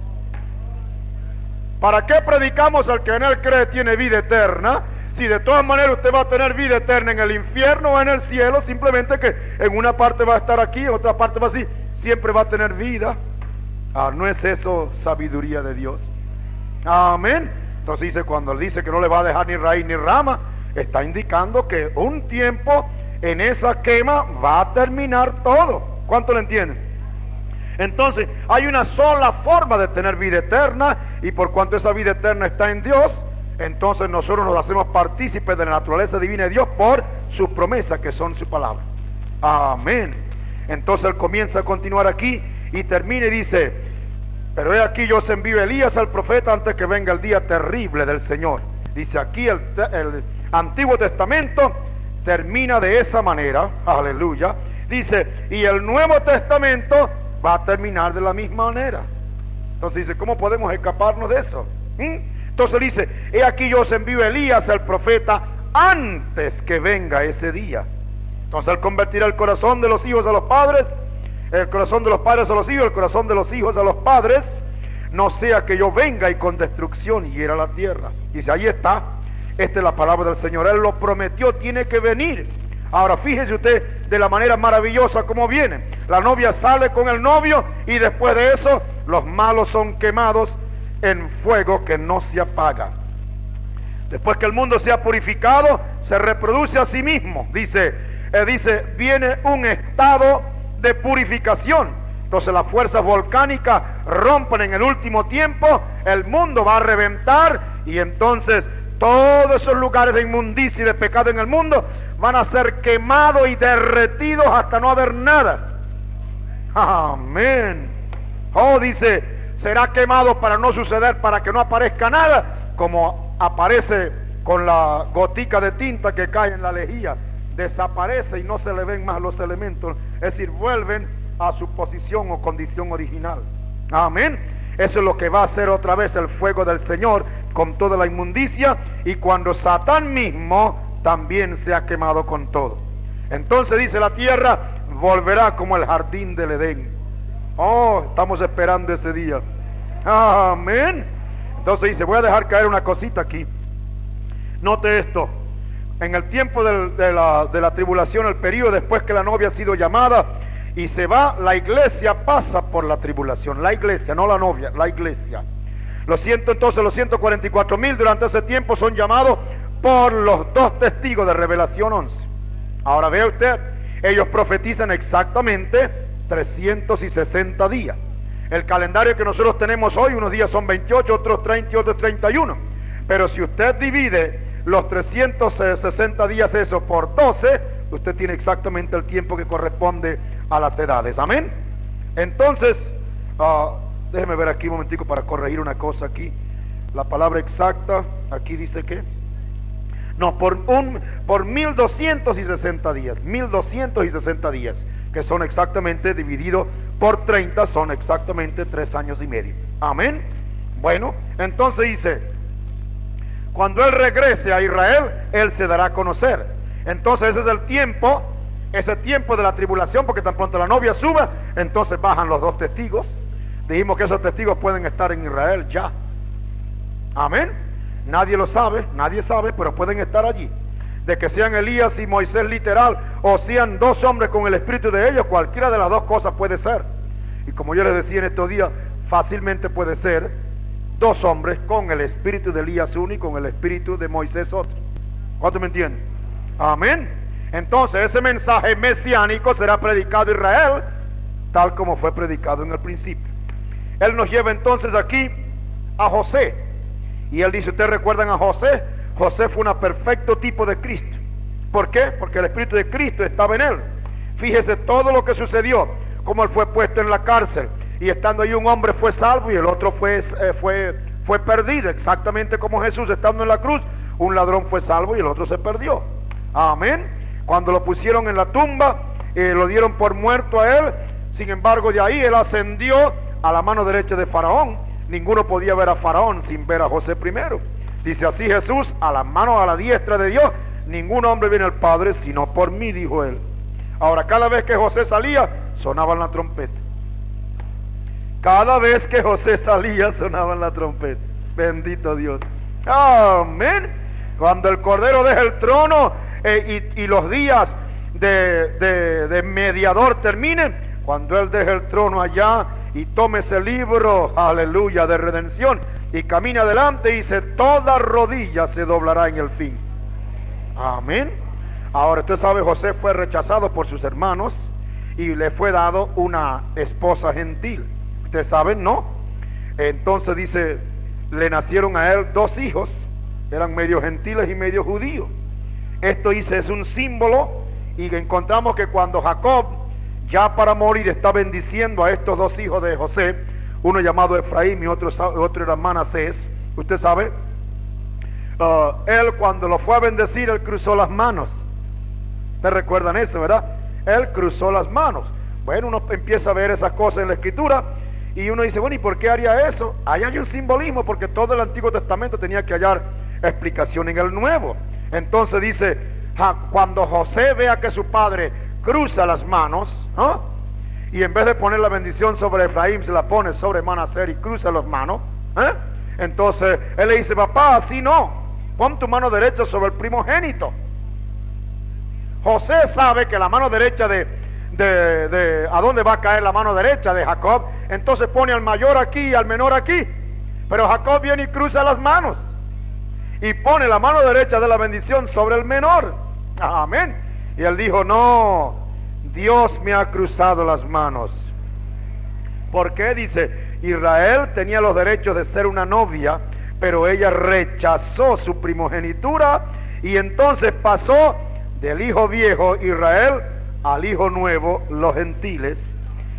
¿Para qué predicamos al que en él cree tiene vida eterna? Si de todas maneras usted va a tener vida eterna en el infierno o en el cielo, simplemente que en una parte va a estar aquí, en otra parte va así, siempre va a tener vida. ¿No es eso sabiduría de Dios? Amén. Entonces dice, cuando él dice que no le va a dejar ni raíz ni rama, está indicando que un tiempo en esa quema va a terminar todo. ¿Cuánto lo entienden? Entonces hay una sola forma de tener vida eterna, y por cuanto esa vida eterna está en Dios, entonces nosotros nos hacemos partícipes de la naturaleza divina de Dios por sus promesas, que son su palabra. Amén. Entonces él comienza a continuar aquí y termina y dice, pero he aquí yo os envío a Elías al profeta antes que venga el día terrible del Señor. Dice aquí el Antiguo Testamento termina de esa manera. Aleluya. Dice, y el Nuevo Testamento va a terminar de la misma manera. Entonces dice, ¿cómo podemos escaparnos de eso? Entonces dice, he aquí yo os envío a Elías al profeta antes que venga ese día. Entonces él convertirá el corazón de los hijos a los padres, el corazón de los padres a los hijos, el corazón de los hijos a los padres, no sea que yo venga y con destrucción hiera la tierra. Dice, ahí está, esta es la palabra del Señor, Él lo prometió, tiene que venir. Ahora fíjese usted de la manera maravillosa como viene. La novia sale con el novio y después de eso los malos son quemados en fuego que no se apaga. Después que el mundo sea purificado, se reproduce a sí mismo. Dice, viene un estado de purificación. Entonces las fuerzas volcánicas rompen en el último tiempo, el mundo va a reventar y entonces todos esos lugares de inmundicia y de pecado en el mundo van a ser quemados y derretidos hasta no haber nada. Amén. Dice, será quemado para no suceder, para que no aparezca nada, como aparece con la gotica de tinta que cae en la lejía. Desaparece y no se le ven más los elementos, es decir, vuelven a su posición o condición original. Amén. Eso es lo que va a hacer otra vez el fuego del Señor con toda la inmundicia, y cuando Satán mismo también se ha quemado con todo. Entonces dice, la tierra volverá como el jardín del Edén. Estamos esperando ese día. Amén. Entonces dice, voy a dejar caer una cosita aquí. Note esto. En el tiempo de la tribulación, el periodo después que la novia ha sido llamada y se va, la iglesia pasa por la tribulación. La iglesia, no la novia, la iglesia. Los 144,000 durante ese tiempo son llamados por los 2 testigos de Revelación 11. Ahora vea usted, ellos profetizan exactamente 360 días. El calendario que nosotros tenemos hoy, unos días son 28, otros 30 y otros 31. Pero si usted divide los 360 días esos por 12, usted tiene exactamente el tiempo que corresponde a las edades. Amén. Entonces, déjeme ver aquí un momentico para corregir una cosa aquí. La palabra exacta, aquí dice que no, por 1260 días, 1260 días, que son exactamente divididos por 30, son exactamente 3 años y medio. Amén. Bueno, entonces dice, cuando Él regrese a Israel, Él se dará a conocer. Entonces ese es el tiempo, ese tiempo de la tribulación, porque tan pronto la novia suba, entonces bajan los 2 testigos. Dijimos que esos testigos pueden estar en Israel ya. Amén. Nadie lo sabe, nadie sabe, pero pueden estar allí. De que sean Elías y Moisés literal, o sean 2 hombres con el espíritu de ellos, cualquiera de las 2 cosas puede ser. Y como yo les decía en estos días, fácilmente puede ser 2 hombres con el espíritu de Elías uno y con el espíritu de Moisés otro. ¿Cuánto me entienden? Amén. Entonces ese mensaje mesiánico será predicado a Israel, tal como fue predicado en el principio. Él nos lleva entonces aquí a José. Y él dice, ¿ustedes recuerdan a José? José fue un perfecto tipo de Cristo. ¿Por qué? Porque el Espíritu de Cristo estaba en él. Fíjese todo lo que sucedió, cómo él fue puesto en la cárcel, y estando ahí un hombre fue salvo y el otro fue perdido, exactamente como Jesús estando en la cruz, un ladrón fue salvo y el otro se perdió. Amén. Cuando lo pusieron en la tumba, lo dieron por muerto a él. Sin embargo, de ahí él ascendió a la mano derecha de Faraón. Ninguno podía ver a Faraón sin ver a José primero. Dice así Jesús, a la diestra de Dios, ningún hombre viene al Padre sino por mí, dijo él. Ahora, cada vez que José salía, sonaban la trompeta. Cada vez que José salía, sonaban la trompeta. Bendito Dios. Amén. Cuando el Cordero deja el trono y los días de mediador terminen, cuando Él deje el trono allá y tome ese libro, aleluya, de redención, y camina adelante y dice, toda rodilla se doblará en el fin. Amén. Ahora usted sabe, José fue rechazado por sus hermanos y le fue dado una esposa gentil. Ustedes saben, ¿no? Entonces dice, le nacieron a él 2 hijos, eran medio gentiles y medio judíos. Esto dice, es un símbolo, y encontramos que cuando Jacob, ya para morir, está bendiciendo a estos 2 hijos de José, uno llamado Efraín y otro era Manasés. Usted sabe, él cuando lo fue a bendecir, él cruzó las manos. ¿Ustedes recuerdan eso, verdad? Él cruzó las manos. Bueno, uno empieza a ver esas cosas en la Escritura y uno dice, bueno, ¿y por qué haría eso? Ahí hay un simbolismo, porque todo el Antiguo Testamento tenía que hallar explicación en el Nuevo. Entonces dice, cuando José vea que su padre cruza las manos, y en vez de poner la bendición sobre Efraín, se la pone sobre Manasés y cruza las manos, entonces él le dice, papá, así no, pon tu mano derecha sobre el primogénito. José sabe que la mano derecha ¿a dónde va a caer la mano derecha de Jacob? Entonces pone al mayor aquí y al menor aquí. Pero Jacob viene y cruza las manos y pone la mano derecha de la bendición sobre el menor. Amén. Y él dijo, no, Dios me ha cruzado las manos. ¿Por qué? Dice, Israel tenía los derechos de ser una novia, pero ella rechazó su primogenitura y entonces pasó del hijo viejo Israel al hijo nuevo, los gentiles,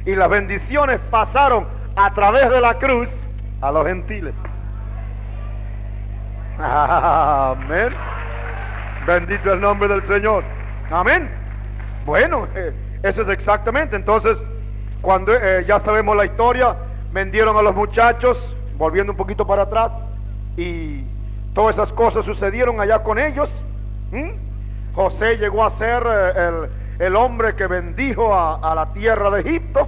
y las bendiciones pasaron a través de la cruz a los gentiles. Amén. Bendito el nombre del Señor. Amén. Bueno, eso es exactamente. Entonces, cuando ya sabemos la historia, vendieron a los muchachos, volviendo un poquito para atrás, y todas esas cosas sucedieron allá con ellos. José llegó a ser el hombre que bendijo a la tierra de Egipto.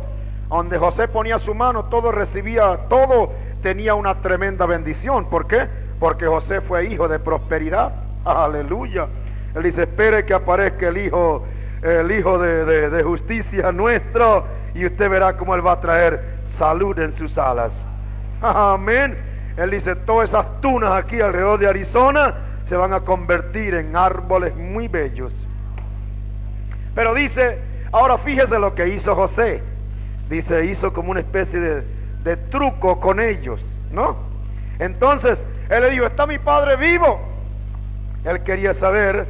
Donde José ponía su mano, todo recibía, todo tenía una tremenda bendición. ¿Por qué? Porque José fue hijo de prosperidad. Aleluya. Él dice, espere que aparezca el hijo de justicia nuestro, y usted verá cómo él va a traer salud en sus alas. Amén. Él dice, todas esas tunas aquí alrededor de Arizona se van a convertir en árboles muy bellos. Pero dice, ahora fíjese lo que hizo José. dice, hizo como una especie de truco con ellos, ¿no? Entonces, él le dijo, ¿está mi padre vivo? Él quería saber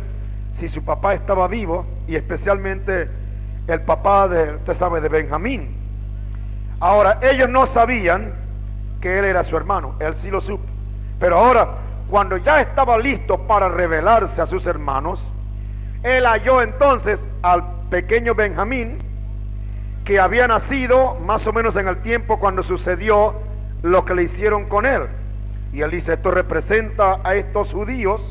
si su papá estaba vivo, y especialmente el papá de, usted sabe, de Benjamín. Ahora, ellos no sabían que él era su hermano, él sí lo supo. Pero ahora, cuando ya estaba listo para revelarse a sus hermanos, él halló entonces al pequeño Benjamín, que había nacido más o menos en el tiempo cuando sucedió lo que le hicieron con él. Y él dice, esto representa a estos judíos,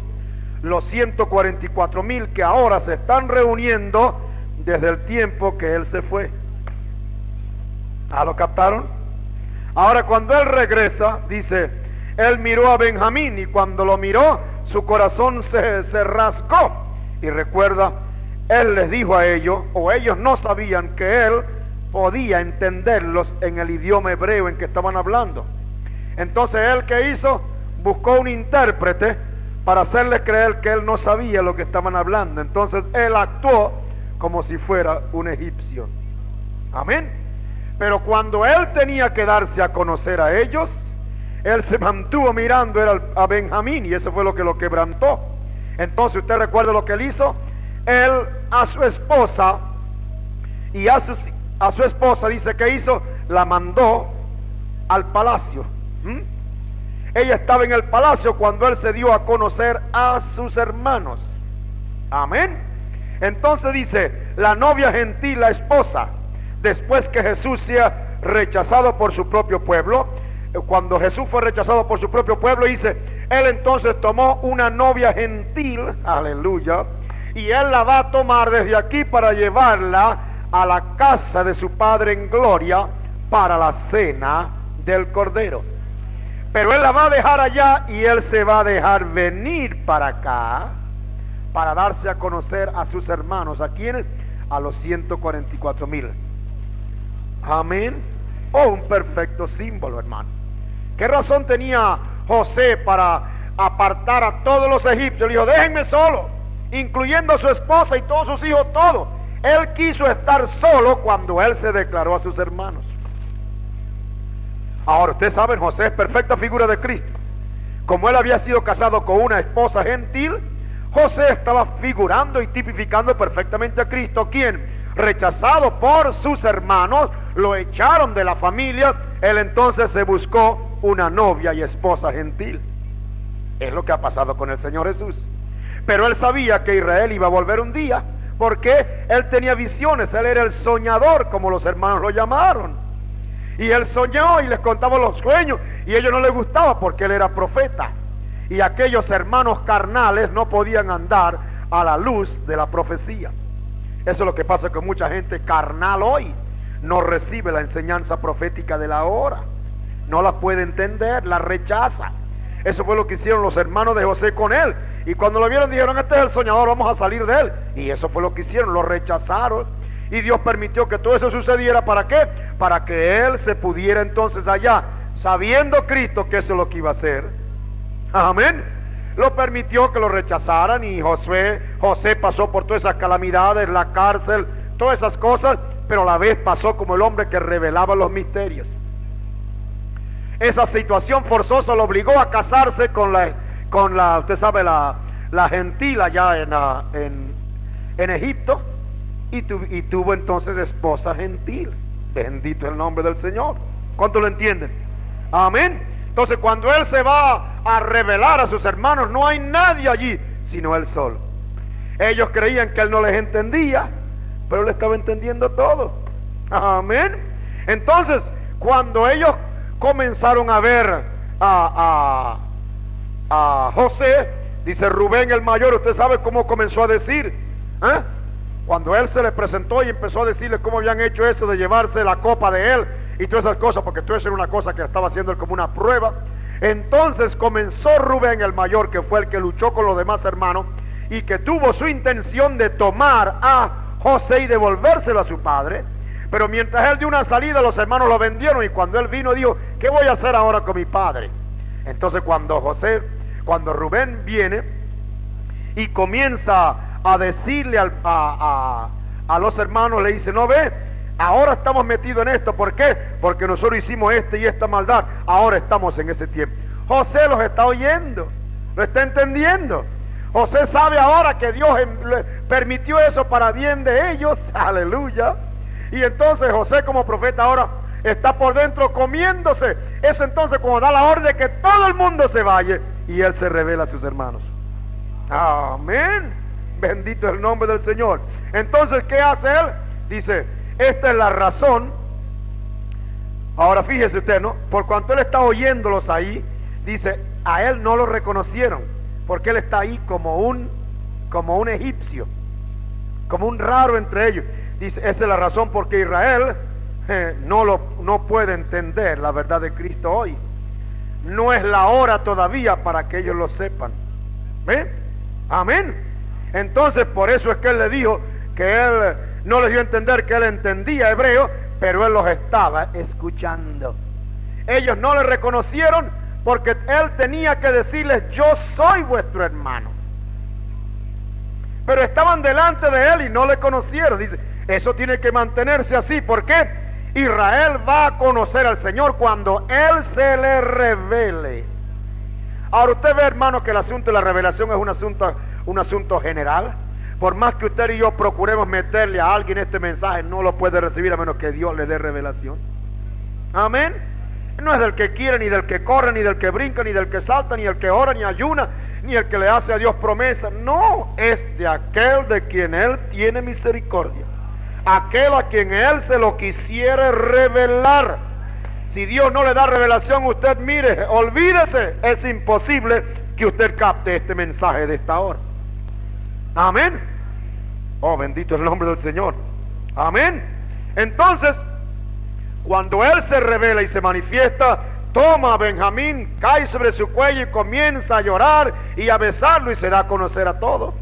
los 144,000 que ahora se están reuniendo desde el tiempo que él se fue. ¿Ah, lo captaron? Ahora cuando él regresa, dice, él miró a Benjamín, y cuando lo miró, su corazón se rasgó. Y recuerda, él les dijo a ellos, o ellos no sabían que él podía entenderlos en el idioma hebreo en que estaban hablando. Entonces él, ¿qué hizo? Buscó un intérprete para hacerles creer que él no sabía lo que estaban hablando. Entonces él actuó como si fuera un egipcio. Amén. Pero cuando él tenía que darse a conocer a ellos, él se mantuvo mirando a Benjamín, y eso fue lo que lo quebrantó. Entonces usted recuerda lo que él hizo. Él a su esposa, y a su esposa, dice que hizo, la mandó al palacio. Ella estaba en el palacio cuando él se dio a conocer a sus hermanos. Amén. Entonces dice, la novia gentil, la esposa, después que Jesús sea rechazado por su propio pueblo, cuando Jesús fue rechazado por su propio pueblo, dice, él entonces tomó una novia gentil, aleluya, y él la va a tomar desde aquí para llevarla a la casa de su Padre en gloria para la cena del Cordero. Pero él la va a dejar allá, y él se va a dejar venir para acá para darse a conocer a sus hermanos. ¿A quiénes? A los 144,000. Amén. Oh, un perfecto símbolo, hermano. ¿Qué razón tenía José para apartar a todos los egipcios? Le dijo, déjenme solo, incluyendo a su esposa y todos sus hijos, todo. Él quiso estar solo cuando él se declaró a sus hermanos. Ahora, ustedes saben, José es perfecta figura de Cristo. Como él había sido casado con una esposa gentil, José estaba figurando y tipificando perfectamente a Cristo, quien, rechazado por sus hermanos, lo echaron de la familia. Él entonces se buscó una novia y esposa gentil. Es lo que ha pasado con el Señor Jesús. Pero él sabía que Israel iba a volver un día, porque él tenía visiones. Él era el soñador, como los hermanos lo llamaron. Y él soñó y les contaba los sueños, y a ellos no les gustaba porque él era profeta. Y aquellos hermanos carnales no podían andar a la luz de la profecía. Eso es lo que pasa con mucha gente carnal hoy. No recibe la enseñanza profética de la hora. No la puede entender, la rechaza. Eso fue lo que hicieron los hermanos de José con él. Y cuando lo vieron dijeron, este es el soñador, vamos a salir de él. Y eso fue lo que hicieron, lo rechazaron. Y Dios permitió que todo eso sucediera. ¿Para qué? Para que él se pudiera entonces allá, sabiendo Cristo que eso es lo que iba a hacer. Amén. Lo permitió que lo rechazaran, y José pasó por todas esas calamidades, la cárcel, todas esas cosas, pero a la vez pasó como el hombre que revelaba los misterios. Esa situación forzosa lo obligó a casarse con la usted sabe, la gentil allá en Egipto, y tuvo entonces esposa gentil. Bendito el nombre del Señor. ¿Cuánto lo entienden? Amén. Entonces cuando él se va a revelar a sus hermanos, no hay nadie allí sino él solo. Ellos creían que él no les entendía, pero él estaba entendiendo todo. Amén. Entonces cuando ellos comenzaron a ver a José, dice Rubén el mayor, usted sabe cómo comenzó a decir, cuando él se le presentó y empezó a decirle cómo habían hecho eso de llevarse la copa de él y todas esas cosas, porque todo eso era una cosa que estaba haciendo él como una prueba. Entonces comenzó Rubén el mayor, que fue el que luchó con los demás hermanos y que tuvo su intención de tomar a José y devolvérselo a su padre. Pero mientras él dio una salida, los hermanos lo vendieron, y cuando él vino dijo, ¿qué voy a hacer ahora con mi padre? Entonces cuando Rubén viene y comienza a decirle a los hermanos, le dice, no ve, Ahora estamos metidos en esto. ¿Por qué? Porque nosotros hicimos y esta maldad. Ahora estamos en ese tiempo. José los está oyendo, lo está entendiendo. José sabe ahora que Dios permitió eso para bien de ellos. Aleluya. Y entonces José, como profeta, ahora está por dentro comiéndose. Es entonces cuando da la orden de que todo el mundo se vaya y él se revela a sus hermanos. Amén. Bendito es el nombre del Señor. Entonces, ¿qué hace él? Dice, esta es la razón. Ahora fíjese usted, ¿no? Por cuanto él está oyéndolos ahí, dice, a él no lo reconocieron, porque él está ahí como un egipcio, como un raro entre ellos. Dice, esa es la razón porque Israel no puede entender la verdad de Cristo hoy. No es la hora todavía para que ellos lo sepan. ¿Ven? Amén. Entonces por eso es que él le dijo que él no les dio a entender que él entendía hebreo, pero él los estaba escuchando. Ellos no le reconocieron porque él tenía que decirles, yo soy vuestro hermano. Pero estaban delante de él y no le conocieron. Dice, eso tiene que mantenerse así. ¿Por qué? Israel va a conocer al Señor cuando él se le revele. Ahora usted ve, hermano, que el asunto de la revelación es un asunto general. Por más que usted y yo procuremos meterle a alguien este mensaje, no lo puede recibir a menos que Dios le dé revelación. Amén. No es del que quiere, ni del que corre, ni del que brinca, ni del que salta, ni el que ora, ni ayuna, ni el que le hace a Dios promesa. No, es de aquel de quien Él tiene misericordia, aquel a quien Él se lo quisiere revelar. Si Dios no le da revelación, usted mire, olvídese, es imposible que usted capte este mensaje de esta hora. Amén. Oh, bendito es el nombre del Señor. Amén. Entonces, cuando Él se revela y se manifiesta, toma a Benjamín, cae sobre su cuello y comienza a llorar y a besarlo y se da a conocer a todos.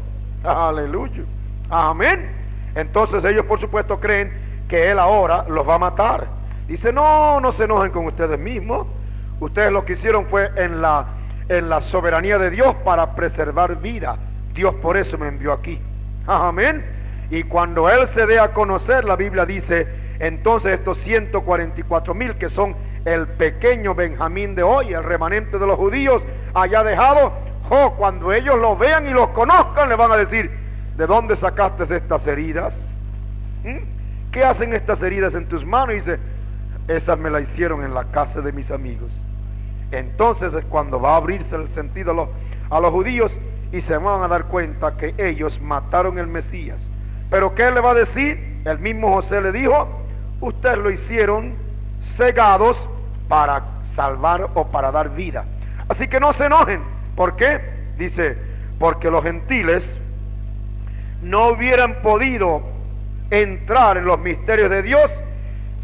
Aleluya. Amén. Entonces ellos por supuesto creen que Él ahora los va a matar. Dice, no se enojen con ustedes mismos. Ustedes lo que hicieron fue en la soberanía de Dios para preservar vida. Dios por eso me envió aquí. Amén. Y cuando Él se dé a conocer, la Biblia dice, entonces estos 144,000 que son el pequeño Benjamín de hoy, el remanente de los judíos allá dejado, cuando ellos lo vean y los conozcan, le van a decir, ¿de dónde sacaste estas heridas? ¿Qué hacen estas heridas en tus manos? Y dice, esas me las hicieron en la casa de mis amigos. Entonces es cuando va a abrirse el sentido a los judíos y se van a dar cuenta que ellos mataron el Mesías. Pero ¿qué le va a decir? El mismo José le dijo, ustedes lo hicieron cegados para salvar o para dar vida. Así que no se enojen. ¿Por qué? Dice, porque los gentiles no hubieran podido entrar en los misterios de Dios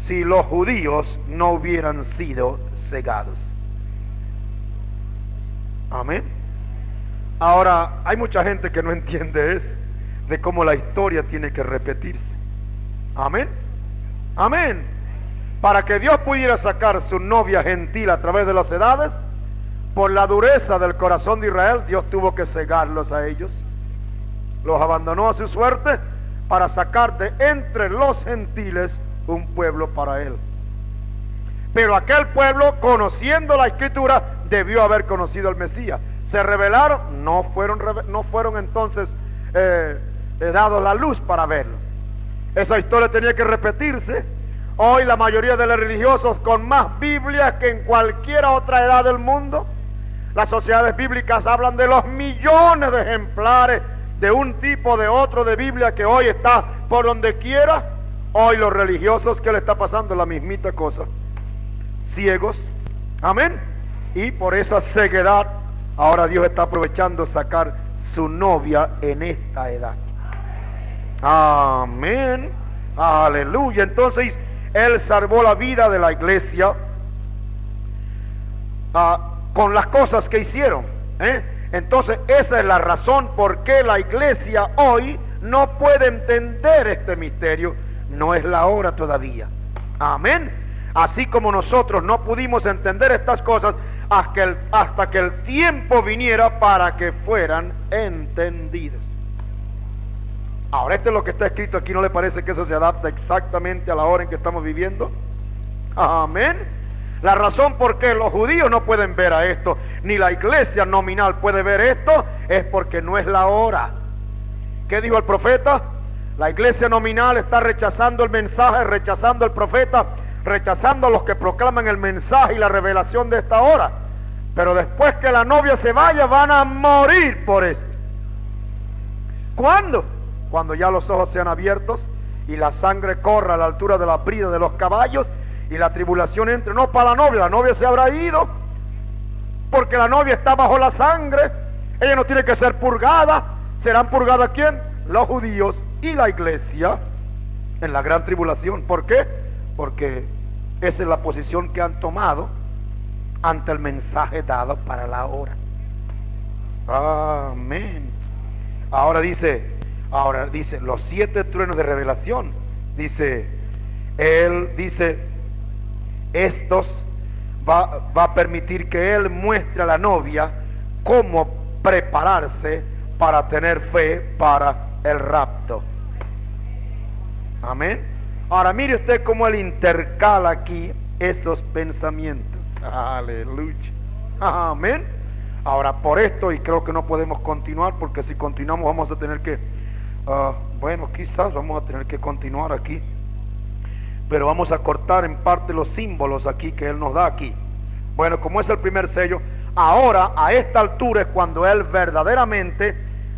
si los judíos no hubieran sido cegados. Amén. Ahora, hay mucha gente que no entiende eso, de cómo la historia tiene que repetirse. Amén. Amén. Para que Dios pudiera sacar su novia gentil a través de las edades, por la dureza del corazón de Israel, Dios tuvo que cegarlos a ellos. Los abandonó a su suerte para sacar de entre los gentiles un pueblo para Él. Pero aquel pueblo, conociendo la Escritura, debió haber conocido al Mesías. Se rebelaron, no fueron entonces dados la luz para verlo. Esa historia tenía que repetirse. Hoy la mayoría de los religiosos con más Biblias que en cualquier otra edad del mundo, las sociedades bíblicas hablan de los millones de ejemplares de un tipo, de otro de Biblia que hoy está por donde quiera. Hoy los religiosos, ¿qué le está pasando? La mismita cosa. Ciegos. Amén. Y por esa ceguedad, ahora Dios está aprovechando sacar su novia en esta edad. Amén. Aleluya. Entonces, Él salvó la vida de la iglesia con las cosas que hicieron. Entonces, esa es la razón por qué la iglesia hoy no puede entender este misterio. No es la hora todavía. Amén. Así como nosotros no pudimos entender estas cosas hasta que el tiempo viniera para que fueran entendidas. Ahora, esto es lo que está escrito aquí. ¿No le parece que eso se adapta exactamente a la hora en que estamos viviendo? Amén. La razón por qué los judíos no pueden ver a esto, ni la iglesia nominal puede ver esto, es porque no es la hora. ¿Qué dijo el profeta? La iglesia nominal está rechazando el mensaje, rechazando el profeta, rechazando a los que proclaman el mensaje y la revelación de esta hora. Pero después que la novia se vaya, van a morir por esto. ¿Cuándo? Cuando ya los ojos sean abiertos y la sangre corra a la altura de la brida de los caballos y la tribulación entre. No para la novia se habrá ido, porque la novia está bajo la sangre. Ella no tiene que ser purgada. ¿Serán purgadas quién? Los judíos y la iglesia en la gran tribulación. ¿Por qué? Porque esa es la posición que han tomado ante el mensaje dado para la hora. Amén. Ahora dice los 7 truenos de revelación. Él dice, estos va a permitir que él muestre a la novia cómo prepararse para tener fe para el rapto. Amén. Ahora mire usted cómo él intercala aquí esos pensamientos. Aleluya. Amén. Ahora, por esto, y creo que no podemos continuar, porque si continuamos vamos a tener que, quizás vamos a tener que continuar aquí, pero vamos a cortar en parte los símbolos aquí que él nos da aquí. Bueno, como es el primer sello, ahora a esta altura es cuando él verdaderamente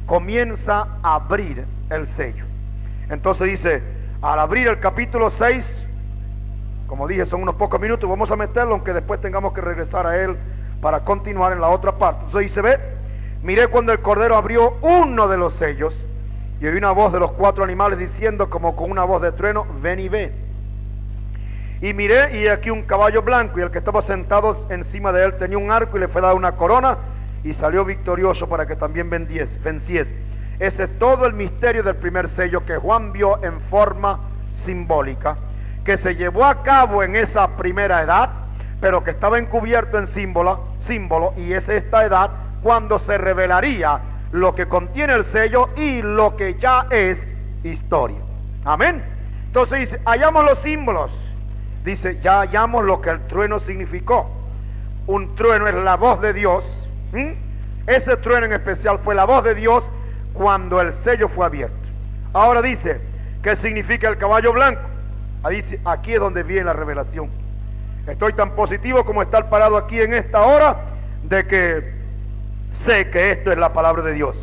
comienza a abrir el sello. Entonces dice, al abrir el capítulo 6, como dije, son unos pocos minutos, vamos a meterlo, aunque después tengamos que regresar a él para continuar en la otra parte. Entonces dice, ve, miré cuando el Cordero abrió uno de los sellos, y oí una voz de los 4 animales diciendo como con una voz de trueno, ven y ve. Y miré, y aquí un caballo blanco, y el que estaba sentado encima de él tenía un arco, y le fue dada una corona, y salió victorioso para que también venciese. Ese es todo el misterio del primer sello que Juan vio en forma simbólica, que se llevó a cabo en esa primera edad, pero que estaba encubierto en símbolo, y es esta edad cuando se revelaría lo que contiene el sello y lo que ya es historia. Amén. Entonces dice, hallamos los símbolos. Dice, ya hallamos lo que el trueno significó. Un trueno es la voz de Dios. Ese trueno en especial fue la voz de Dios cuando el sello fue abierto. Ahora dice, ¿qué significa el caballo blanco? Dice, aquí es donde viene la revelación. Estoy tan positivo como estar parado aquí en esta hora, de que sé que esto es la palabra de Dios.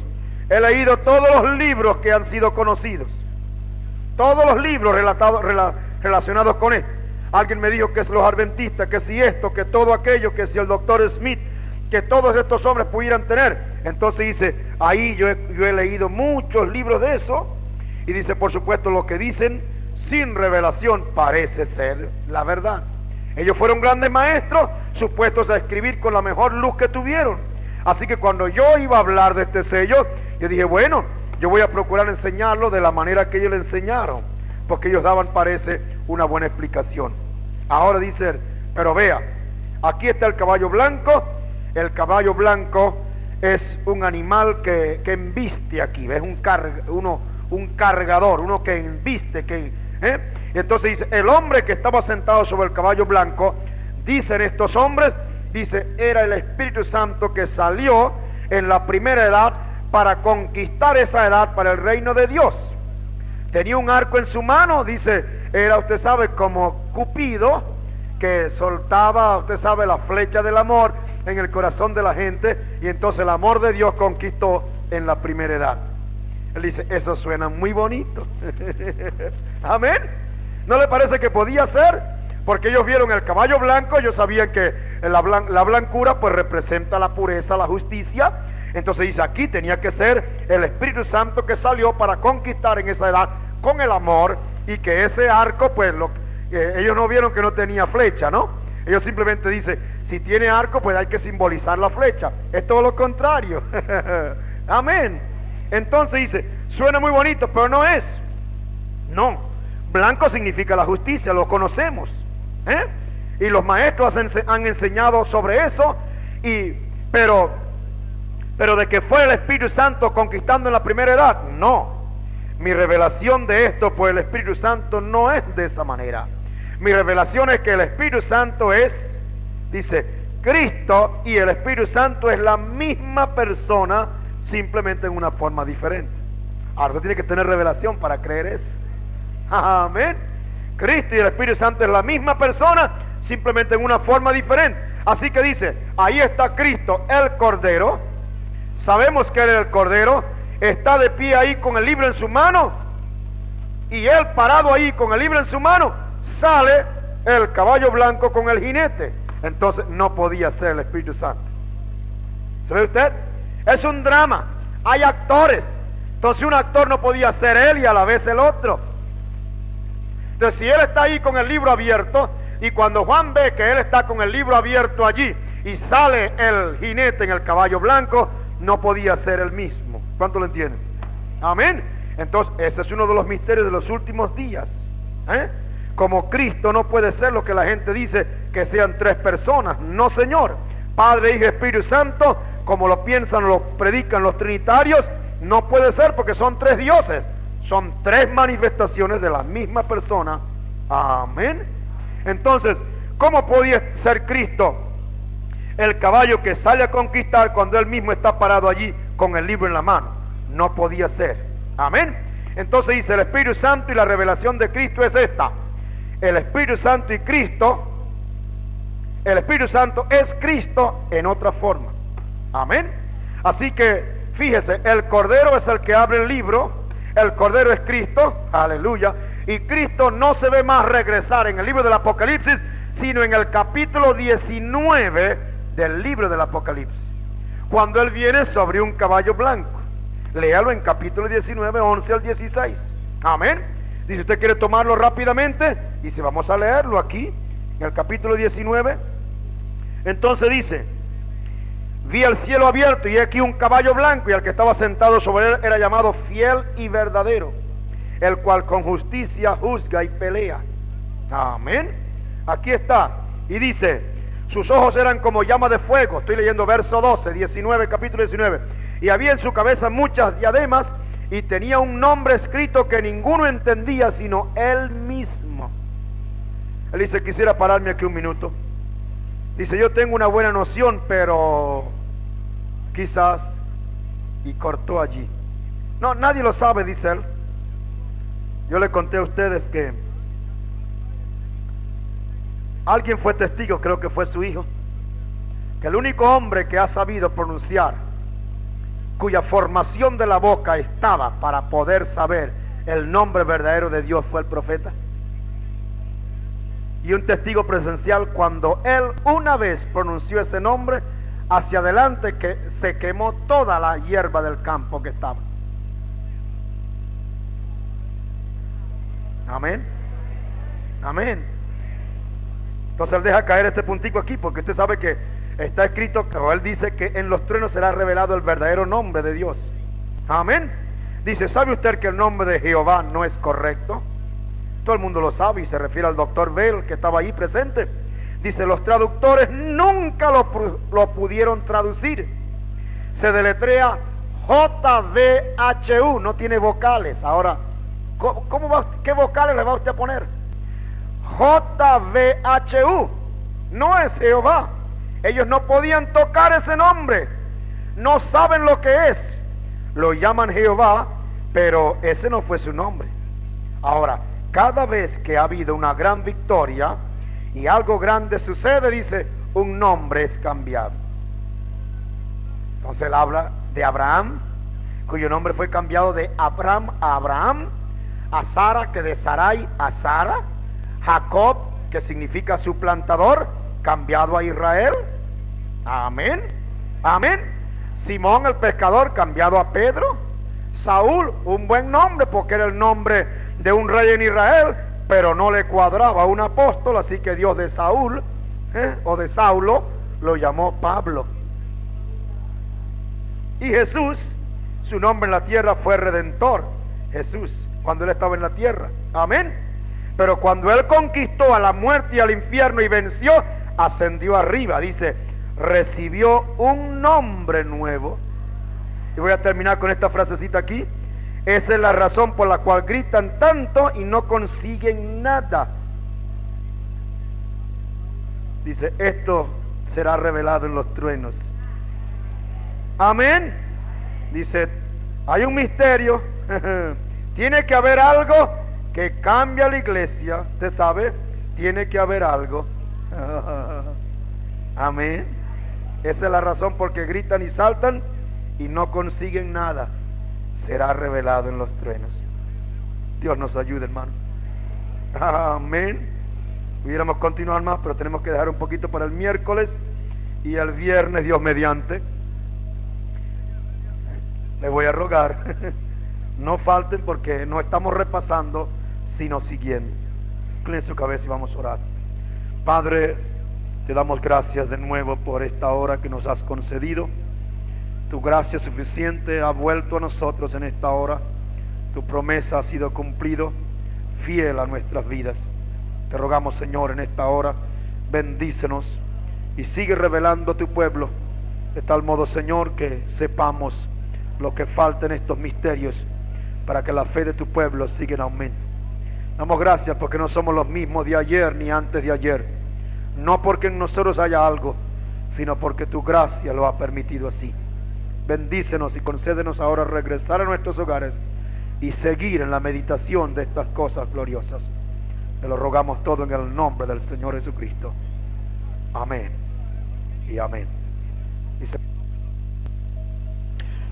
He leído todos los libros que han sido conocidos, todos los libros relacionados con esto. Alguien me dijo que es los adventistas, que si esto, que todo aquello, que si el doctor Smith, que todos estos hombres pudieran tener. Entonces dice, ahí yo he leído muchos libros de eso, y dice, por supuesto, lo que dicen sin revelación parece ser la verdad. Ellos fueron grandes maestros, supuestos a escribir con la mejor luz que tuvieron. Así que cuando yo iba a hablar de este sello, yo dije, bueno, yo voy a procurar enseñarlo de la manera que ellos le enseñaron, porque ellos daban, parece, una buena explicación. Ahora dice, pero vea, aquí está el caballo blanco. El caballo blanco es un animal que embiste aquí, es un cargador, uno que embiste, Y entonces dice, el hombre que estaba sentado sobre el caballo blanco, dicen estos hombres, dice, era el Espíritu Santo que salió en la primera edad para conquistar esa edad para el reino de Dios. Tenía un arco en su mano, dice, era, usted sabe, como Cupido, que soltaba, usted sabe, la flecha del amor en el corazón de la gente, y entonces el amor de Dios conquistó en la primera edad. Él dice, eso suena muy bonito. Amén. ¿No le parece que podía ser? Porque ellos vieron el caballo blanco, ellos sabían que la blancura pues representa la pureza, la justicia. Entonces dice, aquí tenía que ser el Espíritu Santo que salió para conquistar en esa edad con el amor, y que ese arco pues ellos no vieron que no tenía flecha, ¿no? Ellos simplemente dicen, si tiene arco pues hay que simbolizar la flecha. Es todo lo contrario. Amén. Entonces dice, suena muy bonito, pero no es. No, blanco significa la justicia, lo conocemos, y los maestros han enseñado sobre eso, pero de que fue el Espíritu Santo conquistando en la primera edad, no. Mi revelación de esto por el Espíritu Santo no es de esa manera. Mi revelación es que el Espíritu Santo es, dice, Cristo y el Espíritu Santo es la misma persona, simplemente en una forma diferente. Ahora, usted tiene que tener revelación para creer eso. Amén. Cristo y el Espíritu Santo es la misma persona, simplemente en una forma diferente. Así que dice, ahí está Cristo, el Cordero. Sabemos que Él es el Cordero. Está de pie ahí con el libro en su mano. Y Él parado ahí con el libro en su mano, sale el caballo blanco con el jinete. Entonces no podía ser el Espíritu Santo. ¿Sabe usted? Es un drama. Hay actores. Entonces un actor no podía ser él y a la vez el otro. Entonces si él está ahí con el libro abierto, y cuando Juan ve que él está con el libro abierto allí y sale el jinete en el caballo blanco, no podía ser el mismo. ¿Cuánto lo entienden? Amén. Entonces ese es uno de los misterios de los últimos días. Como Cristo no puede ser lo que la gente dice, que sean tres personas. No, Señor. Padre, Hijo y Espíritu Santo, como lo piensan, lo predican los trinitarios, no puede ser porque son tres dioses. Son tres manifestaciones de la misma persona. Amén. Entonces, ¿cómo podía ser Cristo el caballo que sale a conquistar cuando Él mismo está parado allí con el libro en la mano? No podía ser. Amén. Entonces dice, el Espíritu Santo y la revelación de Cristo es esta. El Espíritu Santo y Cristo, el Espíritu Santo es Cristo en otra forma. Amén. Así que, fíjese, el Cordero es el que abre el libro, el Cordero es Cristo, aleluya, y Cristo no se ve más regresar en el libro del Apocalipsis, sino en el capítulo 19 del libro del Apocalipsis, cuando Él viene sobre un caballo blanco. Léalo en capítulo 19, 11 al 16. Amén. Dice, usted quiere tomarlo rápidamente, y si vamos a leerlo aquí, en el capítulo 19, entonces dice, vi el cielo abierto y aquí un caballo blanco, y el que estaba sentado sobre él era llamado Fiel y Verdadero, el cual con justicia juzga y pelea. Amén. Aquí está, y dice, sus ojos eran como llama de fuego. Estoy leyendo verso 12, 19, capítulo 19. Y había en su cabeza muchas diademas, y tenía un nombre escrito que ninguno entendía sino él mismo. Él dice, quisiera pararme aquí un minuto. Dice, yo tengo una buena noción, pero quizás, y cortó allí. No, nadie lo sabe, dice él. Yo le conté a ustedes que alguien fue testigo, creo que fue su hijo, que el único hombre que ha sabido pronunciar, cuya formación de la boca estaba para poder saber el nombre verdadero de Dios, fue el profeta. Y un testigo presencial, cuando él una vez pronunció ese nombre, hacia adelante que se quemó toda la hierba del campo que estaba. Amén. Amén. Entonces él deja caer este puntico aquí, porque usted sabe que está escrito, o él dice que en los truenos será revelado el verdadero nombre de Dios. Amén. Dice, ¿sabe usted que el nombre de Jehová no es correcto? Todo el mundo lo sabe, y se refiere al doctor Bell, que estaba ahí presente. Dice, los traductores nunca lo pudieron traducir. Se deletrea JVHU, no tiene vocales. Ahora, ¿qué vocales le va usted a poner? JVHU, no es Jehová. Ellos no podían tocar ese nombre, no saben lo que es. Lo llaman Jehová, pero ese no fue su nombre. Ahora, cada vez que ha habido una gran victoria y algo grande sucede, dice, un nombre es cambiado. Entonces él habla de Abraham, cuyo nombre fue cambiado de Abraham a Abraham, a Sara, que de Sarai a Sara, Jacob, que significa suplantador, cambiado a Israel. Amén. Amén. Simón el pescador, cambiado a Pedro. Saúl, un buen nombre porque era el nombre de un rey en Israel, pero no le cuadraba a un apóstol, así que Dios de Saúl, o de Saulo, lo llamó Pablo. Y Jesús, su nombre en la tierra fue Redentor. Jesús, cuando él estaba en la tierra. Amén. Pero cuando él conquistó a la muerte y al infierno y venció, ascendió arriba. Dice, recibió un nombre nuevo. Y voy a terminar con esta frasecita aquí. Esa es la razón por la cual gritan tanto y no consiguen nada. Dice, esto será revelado en los truenos. Amén. Dice, hay un misterio. Tiene que haber algo que cambie a la iglesia. ¿Usted sabe? Tiene que haber algo. Amén. Esa es la razón por que gritan y saltan y no consiguen nada. Será revelado en los truenos. Dios nos ayude, hermano. Amén. Pudiéramos continuar más, pero tenemos que dejar un poquito para el miércoles y el viernes, Dios mediante. Les voy a rogar, no falten porque no estamos repasando, sino siguiendo. Inclinen su cabeza y vamos a orar. Padre, te damos gracias de nuevo por esta hora que nos has concedido. Tu gracia suficiente ha vuelto a nosotros en esta hora. Tu promesa ha sido cumplido, fiel a nuestras vidas. Te rogamos, Señor, en esta hora, bendícenos y sigue revelando a tu pueblo, de tal modo, Señor, que sepamos lo que falta en estos misterios, para que la fe de tu pueblo siga en aumento. Damos gracias porque no somos los mismos de ayer ni antes de ayer, no porque en nosotros haya algo, sino porque tu gracia lo ha permitido así. Bendícenos y concédenos ahora regresar a nuestros hogares y seguir en la meditación de estas cosas gloriosas. Te lo rogamos todo en el nombre del Señor Jesucristo. Amén y amén.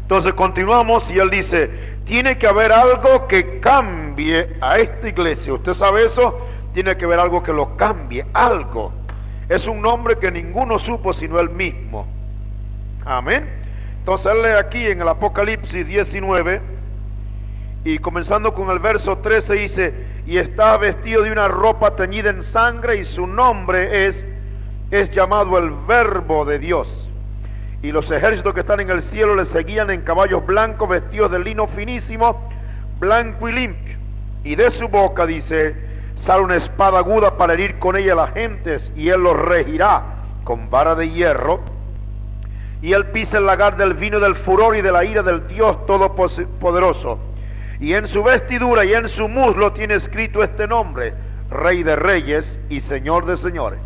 Entonces continuamos y él dice, tiene que haber algo que cambie a esta iglesia. ¿Usted sabe eso? Tiene que haber algo que lo cambie, algo. Es un nombre que ninguno supo sino él mismo. Amén. Entonces él lee aquí en el Apocalipsis 19 y comenzando con el verso 13 dice, y está vestido de una ropa teñida en sangre y su nombre es llamado el Verbo de Dios. Y los ejércitos que están en el cielo le seguían en caballos blancos vestidos de lino finísimo, blanco y limpio. Y de su boca, dice, sale una espada aguda para herir con ella a las gentes, y él los regirá con vara de hierro. Y él pisa el lagar del vino del furor y de la ira del Dios Todopoderoso. Y en su vestidura y en su muslo tiene escrito este nombre, Rey de Reyes y Señor de Señores.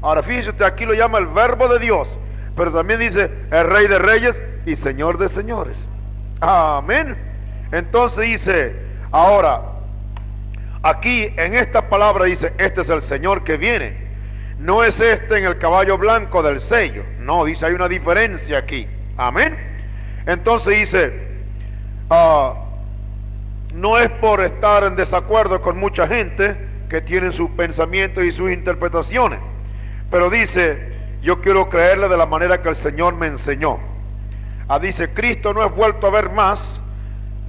Ahora fíjese usted, aquí lo llama el Verbo de Dios, pero también dice el Rey de Reyes y Señor de Señores. Amén. Entonces dice, ahora, aquí en esta palabra dice, este es el Señor que viene. No es este en el caballo blanco del sello. No, dice, hay una diferencia aquí. Amén. Entonces dice, no es por estar en desacuerdo con mucha gente que tienen sus pensamientos y sus interpretaciones, pero dice, yo quiero creerle de la manera que el Señor me enseñó. Dice, Cristo no es vuelto a ver más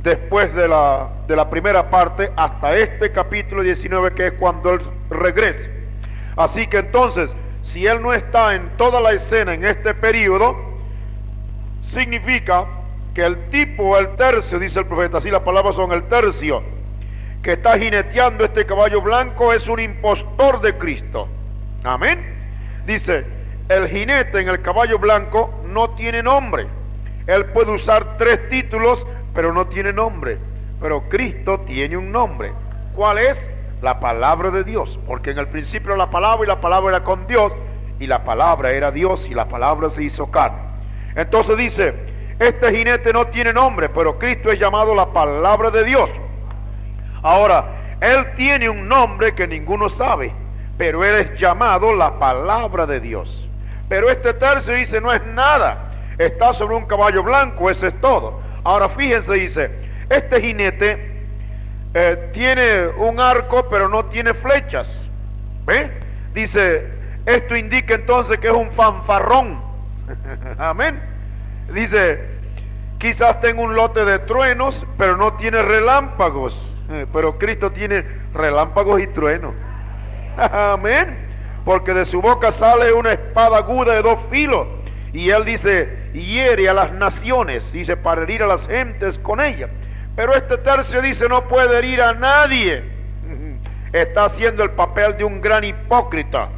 después de la primera parte hasta este capítulo 19, que es cuando Él regrese. Así que entonces, si Él no está en toda la escena en este periodo, significa que el tipo, el tercio, dice el profeta, así las palabras son, el tercio que está jineteando este caballo blanco es un impostor de Cristo. Amén. Dice, el jinete en el caballo blanco no tiene nombre. Él puede usar 3 títulos, pero no tiene nombre. Pero Cristo tiene un nombre. ¿Cuál es? La palabra de Dios. Porque en el principio la palabra, y la palabra era con Dios, y la palabra era Dios, y la palabra se hizo carne. Entonces dice, este jinete no tiene nombre, pero Cristo es llamado la palabra de Dios. Ahora, Él tiene un nombre que ninguno sabe, pero Él es llamado la palabra de Dios. Pero este tercio dice, no es nada, está sobre un caballo blanco, eso es todo. Ahora fíjense, dice, este jinete tiene un arco, pero no tiene flechas. ¿Ve? Dice, esto indica entonces que es un fanfarrón. Amén. Dice, quizás tenga un lote de truenos, pero no tiene relámpagos. Pero Cristo tiene relámpagos y truenos. Amén. Porque de su boca sale una espada aguda de 2 filos. Y Él dice, hiere a las naciones, dice, para herir a las gentes con ella. Pero este tercio dice, no puede herir a nadie. Está haciendo el papel de un gran hipócrita.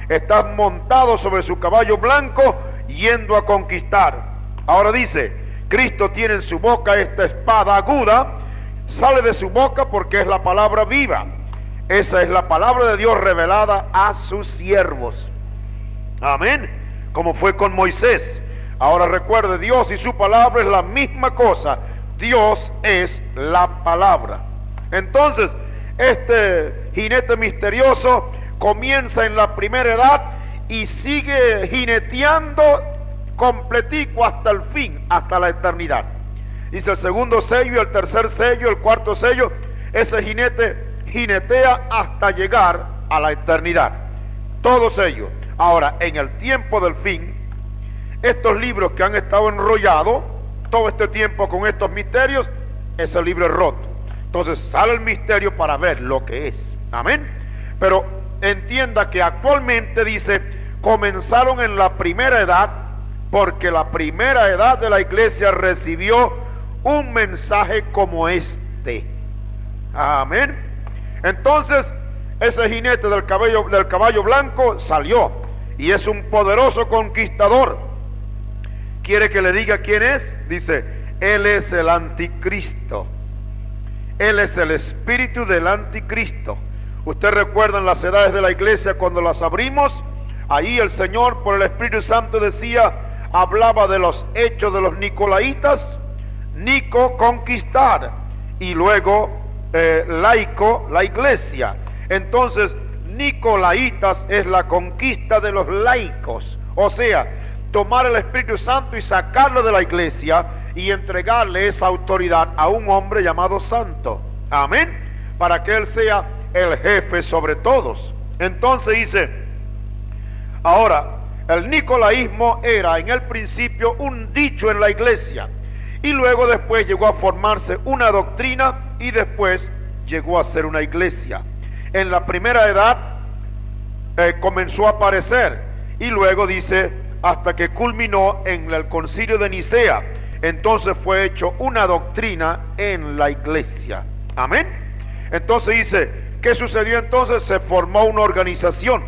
Está montado sobre su caballo blanco, yendo a conquistar. Ahora dice, Cristo tiene en su boca esta espada aguda, sale de su boca porque es la palabra viva. Esa es la palabra de Dios revelada a sus siervos. Amén. Como fue con Moisés. Ahora recuerde, Dios y su palabra es la misma cosa. Dios es la palabra. Entonces, este jinete misterioso comienza en la primera edad y sigue jineteando completico hasta el fin, hasta la eternidad. Dice el segundo sello, el tercer sello, el cuarto sello, ese jinete jinetea hasta llegar a la eternidad. Todos ellos. Ahora, en el tiempo del fin, estos libros que han estado enrollados todo este tiempo con estos misterios, ese libro es roto. Entonces sale el misterio para ver lo que es. Amén. Pero entienda que actualmente dice, comenzaron en la primera edad, porque la primera edad de la iglesia recibió un mensaje como este. Amén. Entonces ese jinete del caballo blanco salió y es un poderoso conquistador. ¿Quiere que le diga quién es? Dice, él es el anticristo. Él es el espíritu del anticristo. Usted recuerda en las edades de la iglesia cuando las abrimos, ahí el Señor por el Espíritu Santo decía, hablaba de los hechos de los nicolaitas, Nico, conquistar, y luego laico, la iglesia. Entonces nicolaitas es la conquista de los laicos, o sea, tomar el Espíritu Santo y sacarlo de la iglesia y entregarle esa autoridad a un hombre llamado santo. Amén. Para que él sea el jefe sobre todos. Entonces dice, ahora, el nicolaísmo era en el principio un dicho en la iglesia y luego después llegó a formarse una doctrina y después llegó a ser una iglesia. En la primera edad comenzó a aparecer y luego dice hasta que culminó en el concilio de Nicea. Entonces fue hecho una doctrina en la iglesia. Amén. Entonces dice, ¿qué sucedió entonces? Se formó una organización.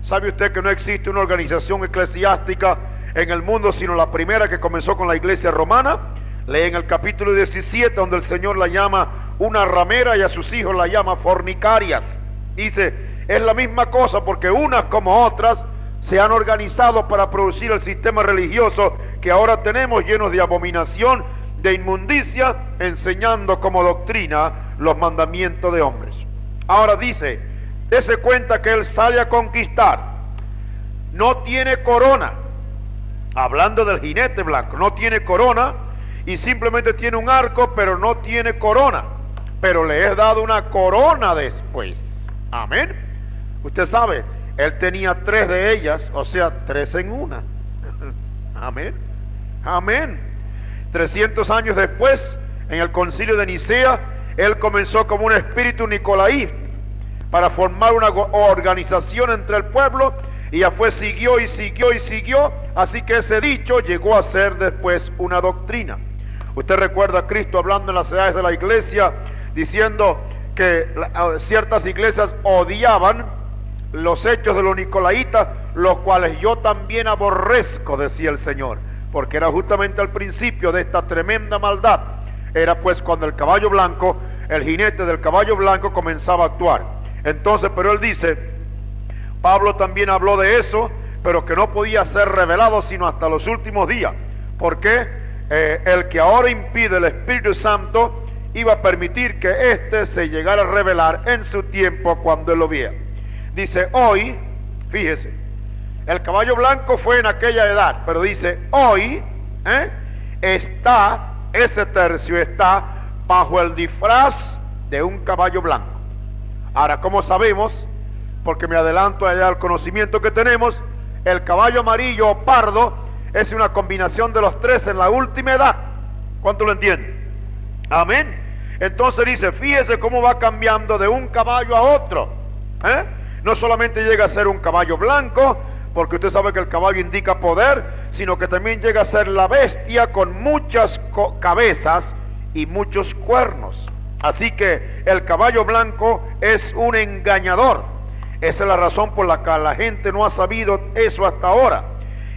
¿Sabe usted que no existe una organización eclesiástica en el mundo sino la primera que comenzó con la iglesia romana? Lee en el capítulo 17 donde el Señor la llama una ramera y a sus hijos la llama fornicarias. Dice, es la misma cosa porque unas como otras se han organizado para producir el sistema religioso que ahora tenemos, llenos de abominación, de inmundicia, enseñando como doctrina los mandamientos de hombres. Ahora dice, dése cuenta que él sale a conquistar, no tiene corona, hablando del jinete blanco, no tiene corona y simplemente tiene un arco, pero no tiene corona, pero le he dado una corona después. Amén. Usted sabe, él tenía 3 de ellas, o sea, 3 en una. Amén. Amén. 300 años después, en el concilio de Nicea, él comenzó como un espíritu nicolaísta para formar una organización entre el pueblo y después siguió y siguió y siguió, así que ese dicho llegó a ser después una doctrina. Usted recuerda a Cristo hablando en las edades de la iglesia, diciendo que ciertas iglesias odiaban los hechos de los nicolaitas, los cuales yo también aborrezco, decía el Señor, porque era justamente al principio de esta tremenda maldad. Era pues cuando el caballo blanco, el jinete del caballo blanco comenzaba a actuar. Entonces, pero él dice, Pablo también habló de eso, pero que no podía ser revelado sino hasta los últimos días, porque el que ahora impide el Espíritu Santo iba a permitir que éste se llegara a revelar en su tiempo cuando él lo viera. Dice, hoy, fíjese, el caballo blanco fue en aquella edad, pero dice, hoy, está, ese tercio está bajo el disfraz de un caballo blanco. Ahora, ¿cómo sabemos? Porque me adelanto allá al conocimiento que tenemos, el caballo amarillo o pardo es una combinación de los 3 en la última edad. ¿Cuánto lo entienden? Amén. Entonces dice, fíjese cómo va cambiando de un caballo a otro. No solamente llega a ser un caballo blanco, porque usted sabe que el caballo indica poder, sino que también llega a ser la bestia con muchas cabezas y muchos cuernos. Así que el caballo blanco es un engañador. Esa es la razón por la que la gente no ha sabido eso hasta ahora.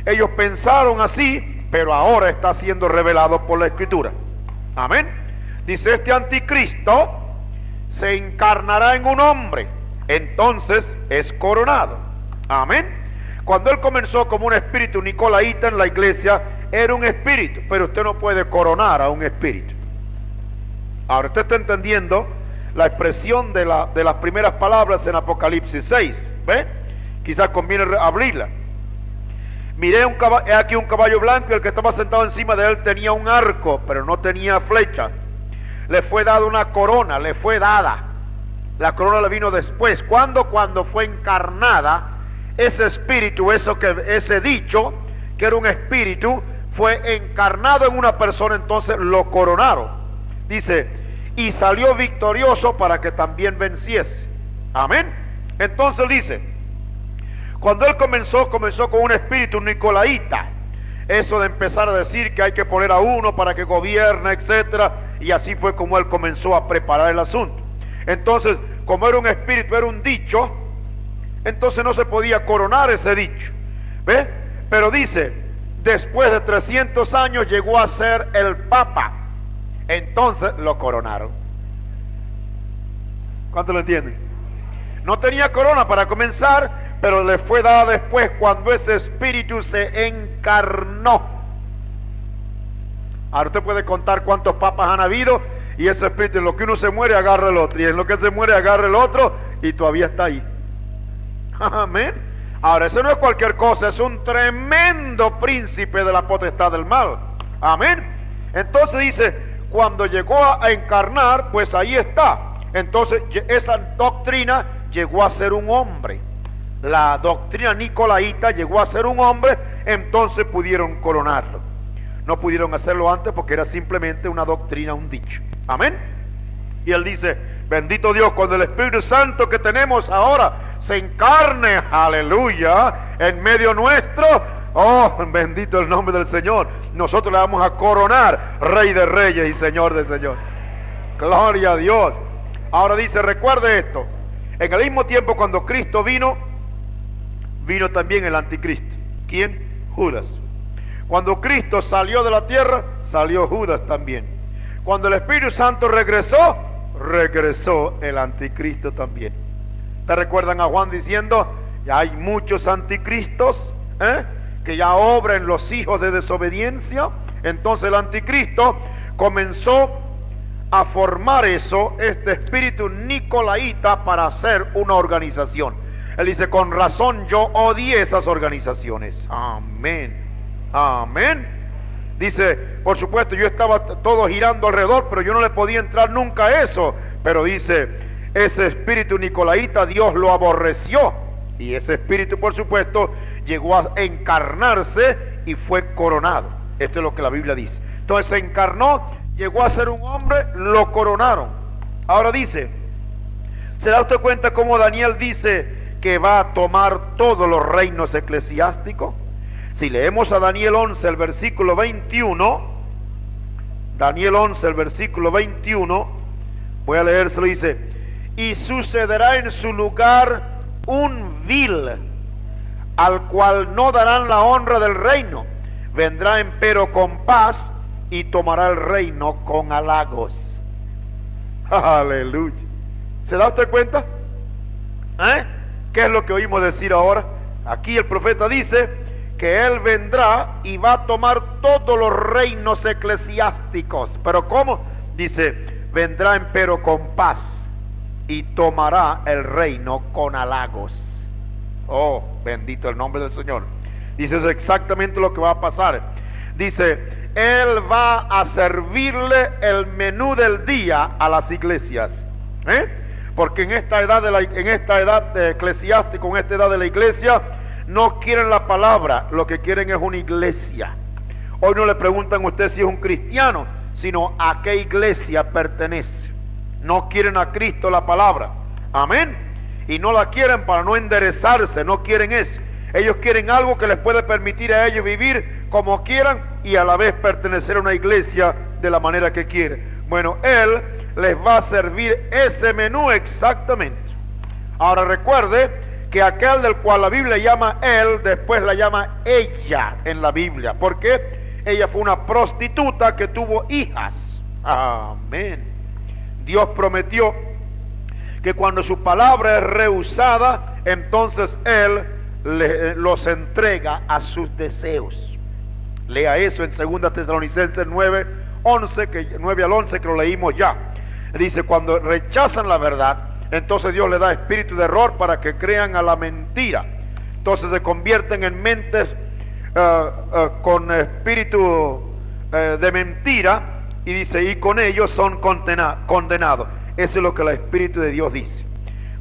Ellos pensaron así, pero ahora está siendo revelado por la Escritura. Amén. Dice, este anticristo se encarnará en un hombre, entonces es coronado. Amén. Cuando él comenzó como un espíritu nicolaíta en la iglesia, era un espíritu, pero usted no puede coronar a un espíritu. Ahora usted está entendiendo la expresión de las primeras palabras en Apocalipsis 6, ¿ve? Quizás conviene abrirla. Miré aquí un caballo blanco, y el que estaba sentado encima de él tenía un arco, pero no tenía flecha. Le fue dada una corona, le fue dada. La corona le vino después. ¿Cuándo? Cuando fue encarnada ese espíritu, ese dicho, que era un espíritu, fue encarnado en una persona, entonces lo coronaron. Dice, y salió victorioso para que también venciese. Amén. Entonces dice, cuando él comenzó con un espíritu nicolaíta. Eso de empezar a decir que hay que poner a uno para que gobierne, etcétera, y así fue como él comenzó a preparar el asunto. Entonces, como era un espíritu, era un dicho, entonces no se podía coronar ese dicho. ¿Ve? Pero dice, después de 300 años llegó a ser el Papa. Entonces lo coronaron. ¿Cuánto lo entienden? No tenía corona para comenzar, pero le fue dada después cuando ese espíritu se encarnó. Ahora usted puede contar cuántos papas han habido, y ese espíritu, en lo que uno se muere agarra el otro, y en lo que se muere agarra el otro, y todavía está ahí. Amén. Ahora eso no es cualquier cosa, es un tremendo príncipe de la potestad del mal. Amén. Entonces dice, cuando llegó a encarnar, pues ahí está. Entonces esa doctrina llegó a ser un hombre. La doctrina nicolaíta llegó a ser un hombre, entonces pudieron coronarlo. No pudieron hacerlo antes porque era simplemente una doctrina, un dicho. Amén. Y él dice, bendito Dios, cuando el Espíritu Santo que tenemos ahora se encarne, aleluya, en medio nuestro, oh, bendito el nombre del Señor, nosotros le vamos a coronar Rey de Reyes y Señor de Señores. Gloria a Dios. Ahora dice, recuerde esto, en el mismo tiempo cuando Cristo vino también el anticristo. ¿Quién? Judas. Cuando Cristo salió de la tierra, salió Judas también. Cuando el Espíritu Santo regresó el anticristo también. ¿Te recuerdan a Juan diciendo, ya hay muchos anticristos, que ya obran los hijos de desobediencia? Entonces el anticristo comenzó a formar este espíritu nicolaíta para hacer una organización. Él dice, con razón yo odié esas organizaciones. Amén. Amén. Dice, por supuesto, yo estaba todo girando alrededor, pero yo no le podía entrar nunca a eso. Pero dice, ese espíritu nicolaíta Dios lo aborreció. Y ese espíritu, por supuesto, llegó a encarnarse y fue coronado. Esto es lo que la Biblia dice. Entonces se encarnó, llegó a ser un hombre, lo coronaron. Ahora dice, ¿se da usted cuenta cómo Daniel dice que va a tomar todos los reinos eclesiásticos? Si leemos a Daniel 11, el versículo 21, Daniel 11, el versículo 21, voy a leérselo, dice, y sucederá en su lugar un vil, al cual no darán la honra del reino, vendrá empero con paz, y tomará el reino con halagos. Aleluya. ¿Se da usted cuenta? ¿Qué es lo que oímos decir ahora? Aquí el profeta dice que él vendrá y va a tomar todos los reinos eclesiásticos. ¿Pero cómo? Dice, vendrá empero con paz y tomará el reino con halagos. Oh, bendito el nombre del Señor. Dice, eso es exactamente lo que va a pasar. Dice, él va a servirle el menú del día a las iglesias. Porque en esta edad eclesiástica, en esta edad de la iglesia, no quieren la palabra, lo que quieren es una iglesia. Hoy no le preguntan a usted si es un cristiano, sino a qué iglesia pertenece. No quieren a Cristo la palabra. Amén. Y no la quieren para no enderezarse, no quieren eso. Ellos quieren algo que les puede permitir a ellos vivir como quieran y a la vez pertenecer a una iglesia de la manera que quieren. Bueno, Él les va a servir ese menú exactamente. Ahora recuerde que aquel del cual la Biblia llama Él, después la llama ella en la Biblia. ¿Por qué? Ella fue una prostituta que tuvo hijas. Amén. Dios prometió que cuando su palabra es rehusada, entonces Él los entrega a sus deseos. Lea eso en 2 Tesalonicenses 9 al 11, que lo leímos ya. Dice, cuando rechazan la verdad, entonces Dios le da espíritu de error para que crean a la mentira. Entonces se convierten en mentes con espíritu de mentira, y dice, y con ellos son condenados. Eso es lo que el Espíritu de Dios dice.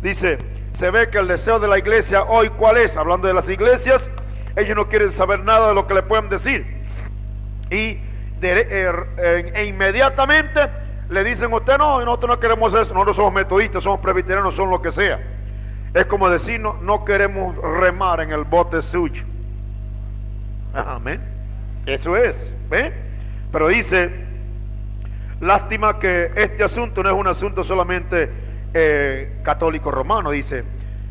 Dice, se ve que el deseo de la iglesia hoy, ¿cuál es? Hablando de las iglesias, ellos no quieren saber nada de lo que le puedan decir. Y inmediatamente le dicen, usted no, nosotros no queremos eso, nosotros somos metodistas, somos presbiterianos, somos lo que sea. Es como decir, no queremos remar en el bote suyo. Amén. Eso es, ¿ve? Pero dice, lástima que este asunto no es un asunto solamente católico romano. Dice,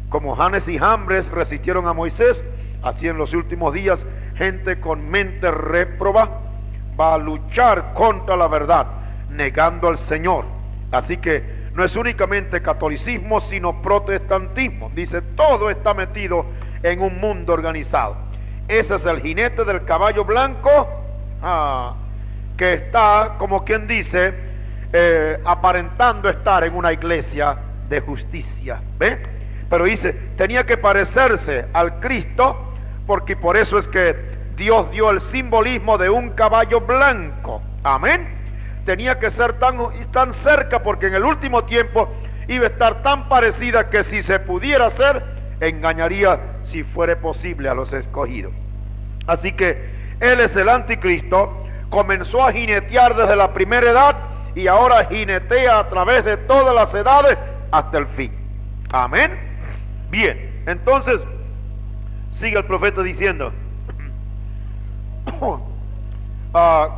como Janes y Jambres resistieron a Moisés, así en los últimos días gente con mente réproba va a luchar contra la verdad, negando al Señor. Así que no es únicamente catolicismo, sino protestantismo. Dice, todo está metido en un mundo organizado. Ese es el jinete del caballo blanco, que está, como quien dice, aparentando estar en una iglesia de justicia. ¿Ve? Pero dice, tenía que parecerse al Cristo, porque por eso es que Dios dio el simbolismo de un caballo blanco. Amén. Tenía que ser tan cerca, porque en el último tiempo iba a estar tan parecida que si se pudiera hacer, engañaría, si fuera posible, a los escogidos. Así que Él es el anticristo, comenzó a jinetear desde la primera edad y ahora jinetea a través de todas las edades hasta el fin. Amén. Bien, entonces sigue el profeta diciendo,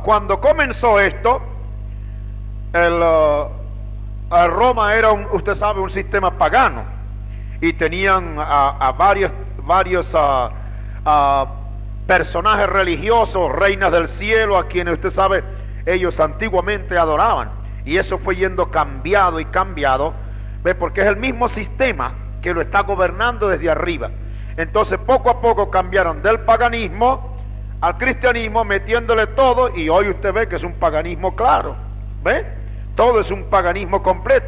cuando comenzó esto, Roma era usted sabe, un sistema pagano, y tenían a varios personajes religiosos, reinas del cielo, a quienes usted sabe ellos antiguamente adoraban, y eso fue yendo cambiado y cambiado, ¿ve? Porque es el mismo sistema que lo está gobernando desde arriba. Entonces poco a poco cambiaron del paganismo al cristianismo, metiéndole todo, y hoy usted ve que es un paganismo claro, ¿ve? Todo es un paganismo completo.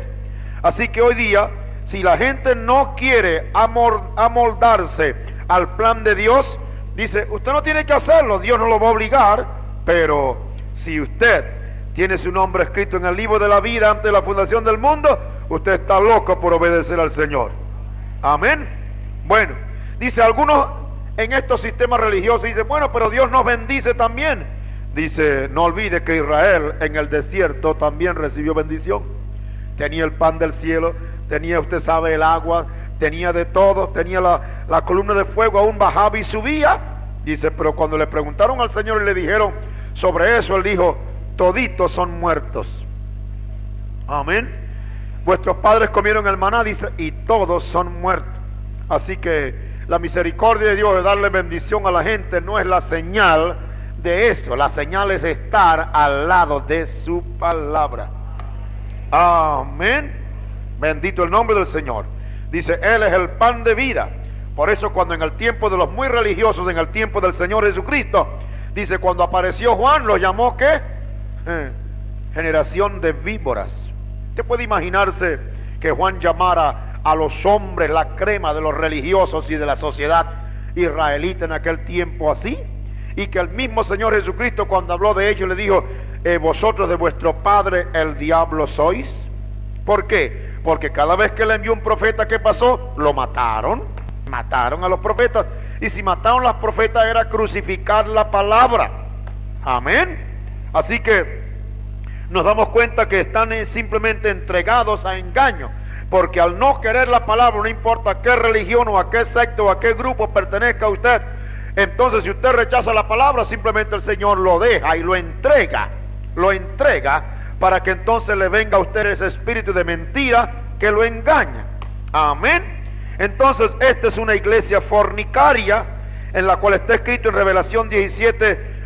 Así que hoy día, si la gente no quiere amoldarse al plan de Dios, dice, usted no tiene que hacerlo, Dios no lo va a obligar, pero si usted tiene su nombre escrito en el libro de la vida antes de la fundación del mundo, usted está loco por obedecer al Señor. Amén. Bueno, dice, algunos en estos sistemas religiosos dicen, bueno, pero Dios nos bendice también. Dice, no olvide que Israel en el desierto también recibió bendición. Tenía el pan del cielo, tenía, usted sabe, el agua, tenía de todo, tenía la columna de fuego, aún bajaba y subía. Dice, pero cuando le preguntaron al Señor y le dijeron sobre eso, Él dijo, toditos son muertos. Amén. Vuestros padres comieron el maná, dice, y todos son muertos. Así que la misericordia de Dios de darle bendición a la gente no es la señal de eso. La señal es estar al lado de su palabra. Amén. Bendito el nombre del Señor. Dice, Él es el pan de vida. Por eso cuando en el tiempo de los muy religiosos, en el tiempo del Señor Jesucristo, dice, cuando apareció Juan, lo llamó ¿qué? Generación de víboras. Usted puede imaginarse que Juan llamara a los hombres, la crema de los religiosos y de la sociedad israelita en aquel tiempo así, y que el mismo Señor Jesucristo, cuando habló de ellos, le dijo, vosotros de vuestro padre el diablo sois. ¿Por qué? Porque cada vez que le envió un profeta, ¿qué pasó? Lo mataron a los profetas, y si mataron a los profetas era crucificar la palabra. Amén. Así que nos damos cuenta que están simplemente entregados a engaño, porque al no querer la palabra, no importa a qué religión o a qué secta o a qué grupo pertenezca usted, entonces si usted rechaza la palabra, simplemente el Señor lo deja y lo entrega para que entonces le venga a usted ese espíritu de mentira que lo engaña. Amén. Entonces esta es una iglesia fornicaria, en la cual está escrito en Revelación 17,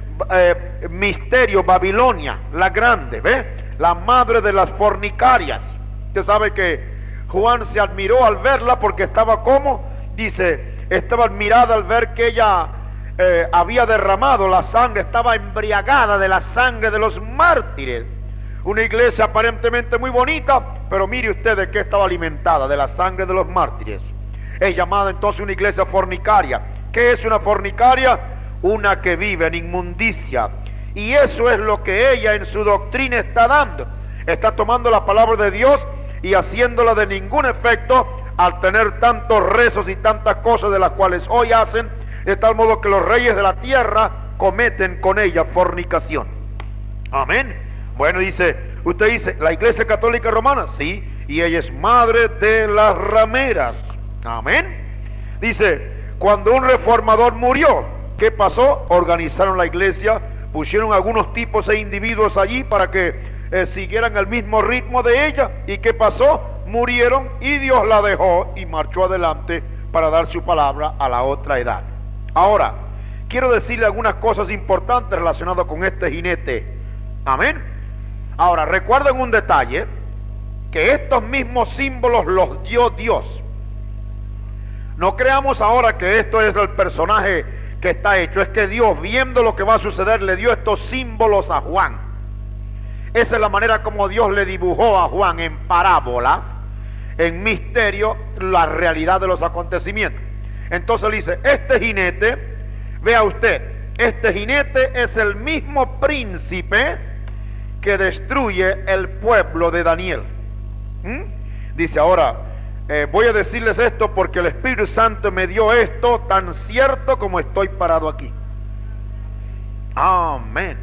misterio, Babilonia, la grande, ¿ve? la madre de las fornicarias. Usted sabe que Juan se admiró al verla porque estaba como, dice, estaba admirada al ver que ella había derramado la sangre, estaba embriagada de la sangre de los mártires. Una iglesia aparentemente muy bonita, pero mire usted de qué estaba alimentada, de la sangre de los mártires. Es llamada entonces una iglesia fornicaria. ¿Qué es una fornicaria? Una que vive en inmundicia. Y eso es lo que ella en su doctrina está dando. Está tomando la palabra de Dios y haciéndola de ningún efecto al tener tantos rezos y tantas cosas de las cuales hoy hacen, de tal modo que los reyes de la tierra cometen con ella fornicación. Amén. Bueno, dice, usted dice, ¿la Iglesia Católica Romana? Sí, y ella es madre de las rameras. Amén. Dice, cuando un reformador murió, ¿qué pasó? Organizaron la iglesia, pusieron algunos tipos e individuos allí para que siguieran el mismo ritmo de ella. ¿Y qué pasó? Murieron y Dios la dejó y marchó adelante para dar su palabra a la otra edad. Ahora, quiero decirle algunas cosas importantes relacionadas con este jinete. Amén. Ahora, recuerden un detalle, que estos mismos símbolos los dio Dios. No creamos ahora que esto es el personaje que está hecho, es que Dios, viendo lo que va a suceder, le dio estos símbolos a Juan. Esa es la manera como Dios le dibujó a Juan en parábolas, en misterio, la realidad de los acontecimientos. Entonces le dice, este jinete, vea usted, este jinete es el mismo príncipe que destruye el pueblo de Daniel. Dice ahora, voy a decirles esto porque el Espíritu Santo me dio esto tan cierto como estoy parado aquí. Amén.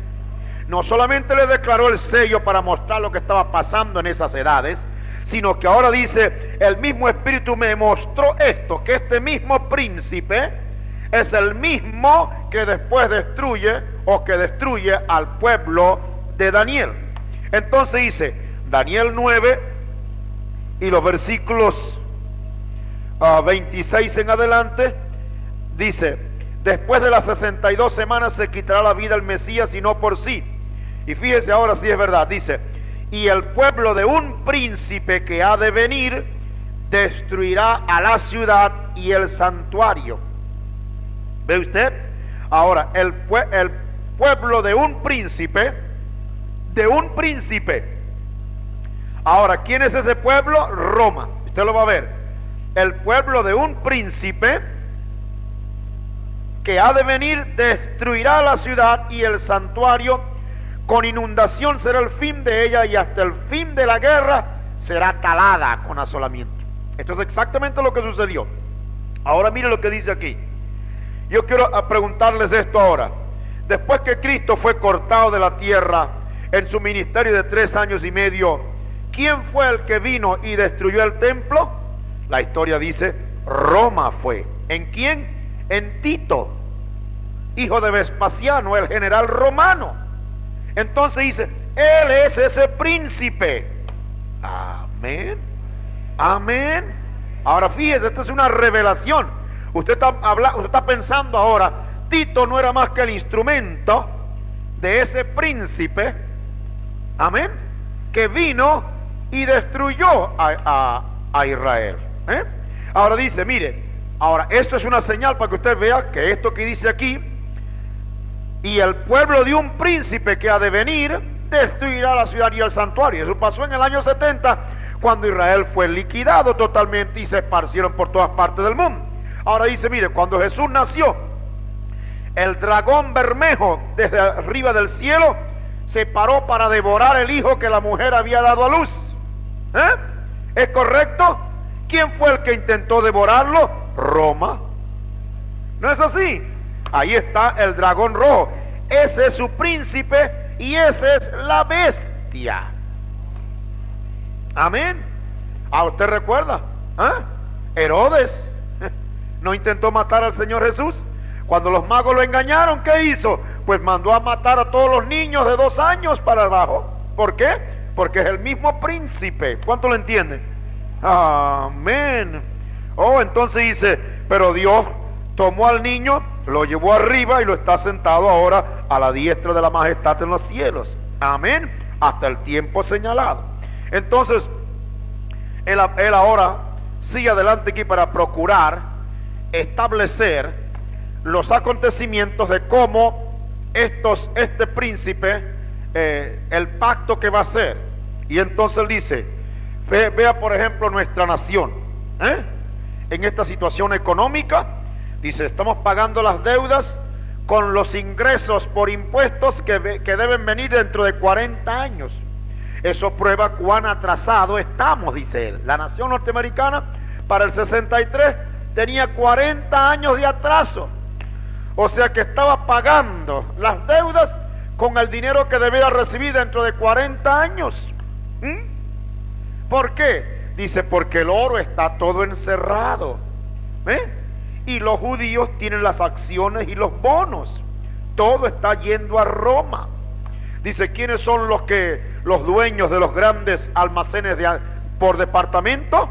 No solamente le declaró el sello para mostrar lo que estaba pasando en esas edades, sino que ahora dice, el mismo Espíritu me mostró esto, que este mismo príncipe es el mismo que después destruye o que destruye al pueblo de Daniel. Entonces dice, Daniel 9 y los versículos 26 en adelante, dice, después de las 62 semanas se quitará la vida el Mesías y no por sí. Y fíjese ahora si es verdad, dice, y el pueblo de un príncipe que ha de venir destruirá a la ciudad y el santuario. ¿Ve usted? Ahora, el pueblo de un príncipe, Ahora, ¿quién es ese pueblo? Roma. Usted lo va a ver. El pueblo de un príncipe que ha de venir destruirá la ciudad y el santuario, con inundación será el fin de ella y hasta el fin de la guerra será talada con asolamiento. Esto es exactamente lo que sucedió. Ahora mire lo que dice aquí. Yo quiero preguntarles esto ahora. Después que Cristo fue cortado de la tierra en su ministerio de 3 años y medio, ¿quién fue el que vino y destruyó el templo? La historia dice, Roma fue. ¿En quién? En Tito, hijo de Vespasiano, el general romano. Entonces dice, él es ese príncipe. Amén. Amén. Ahora fíjese, esta es una revelación. Usted está pensando ahora, Tito no era más que el instrumento de ese príncipe, amén, que vino y destruyó a Israel. Ahora dice, mire, ahora esto es una señal para que usted vea que esto que dice aquí, y el pueblo de un príncipe que ha de venir destruirá la ciudad y el santuario. Eso pasó en el año 70, cuando Israel fue liquidado totalmente y se esparcieron por todas partes del mundo. Ahora dice, mire, cuando Jesús nació, el dragón Bermejo desde arriba del cielo se paró para devorar el hijo que la mujer había dado a luz. ¿Es correcto? ¿Quién fue el que intentó devorarlo? Roma. ¿No es así? Ahí está el dragón rojo. Ese es su príncipe y esa es la bestia. Amén. ¿Usted recuerda? Herodes no intentó matar al Señor Jesús. Cuando los magos lo engañaron, ¿qué hizo? Pues mandó a matar a todos los niños de 2 años para abajo. ¿Por qué? Porque es el mismo príncipe. ¿Cuánto lo entienden? Amén. Entonces dice, pero Dios tomó al niño, lo llevó arriba y lo está sentado ahora a la diestra de la majestad en los cielos. Amén. hasta el tiempo señalado. Entonces, él ahora sigue adelante aquí para procurar establecer los acontecimientos de cómo este príncipe, el pacto que va a hacer. Y entonces él dice, vea por ejemplo nuestra nación, en esta situación económica, dice, estamos pagando las deudas con los ingresos por impuestos que deben venir dentro de 40 años. Eso prueba cuán atrasado estamos, dice él. La nación norteamericana para el 63 tenía 40 años de atraso. O sea que estaba pagando las deudas con el dinero que debía recibir dentro de 40 años. ¿Por qué? Dice, porque el oro está todo encerrado. Y los judíos tienen las acciones y los bonos. Todo está yendo a Roma. Dice, ¿quiénes son los dueños de los grandes almacenes por departamento?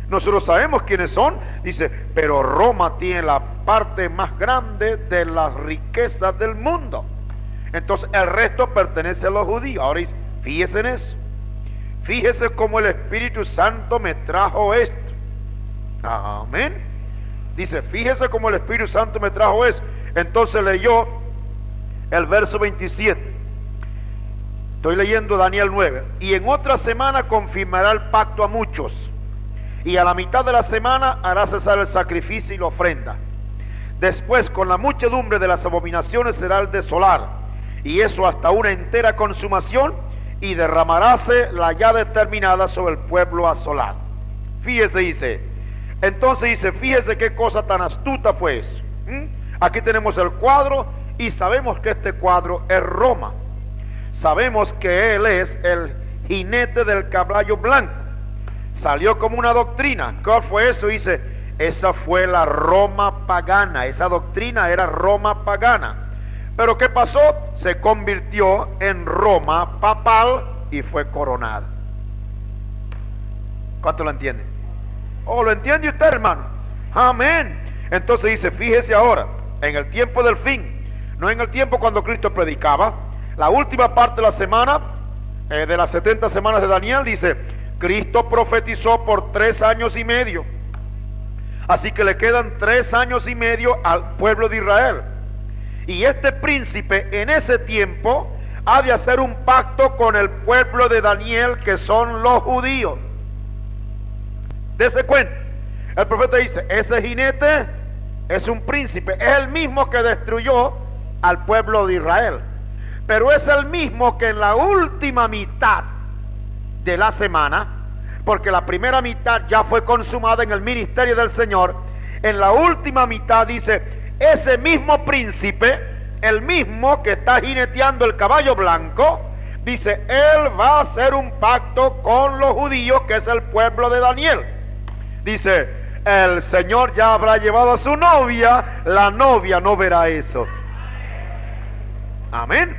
Nosotros sabemos quiénes son. Dice, pero Roma tiene la parte más grande de las riquezas del mundo. Entonces el resto pertenece a los judíos. Ahora dice, fíjese en eso. Fíjese cómo el Espíritu Santo me trajo esto. Amén. Dice, fíjese cómo el Espíritu Santo me trajo eso. Entonces leyó el verso 27. Estoy leyendo Daniel 9. Y en otra semana confirmará el pacto a muchos. Y a la mitad de la semana hará cesar el sacrificio y la ofrenda. Después, con la muchedumbre de las abominaciones será el desolar. Y eso hasta una entera consumación. Y derramaráse la ya determinada sobre el pueblo asolado. Fíjese, dice. Entonces dice, fíjese qué cosa tan astuta pues. Aquí tenemos el cuadro y sabemos que este cuadro es Roma. Sabemos que él es el jinete del caballo blanco. Salió como una doctrina. ¿Cuál fue eso? Dice, esa fue la Roma pagana. Esa doctrina era Roma pagana. Pero ¿qué pasó? Se convirtió en Roma papal y fue coronada. ¿Cuánto lo entiende? Oh, ¿lo entiende usted, hermano? Amén. Entonces dice, fíjese ahora, en el tiempo del fin, no en el tiempo cuando Cristo predicaba, la última parte de la semana, de las 70 semanas de Daniel, dice, Cristo profetizó por 3 años y medio. Así que le quedan 3 años y medio al pueblo de Israel. Y este príncipe en ese tiempo ha de hacer un pacto con el pueblo de Daniel, que son los judíos. Dese cuenta, el profeta dice, ese jinete es un príncipe, es el mismo que destruyó al pueblo de Israel, pero es el mismo que en la última mitad de la semana, porque la primera mitad ya fue consumada en el ministerio del Señor, en la última mitad dice, ese mismo príncipe, el mismo que está jineteando el caballo blanco, dice, él va a hacer un pacto con los judíos, que es el pueblo de Daniel. Dice, el Señor ya habrá llevado a su novia, la novia no verá eso. Amén.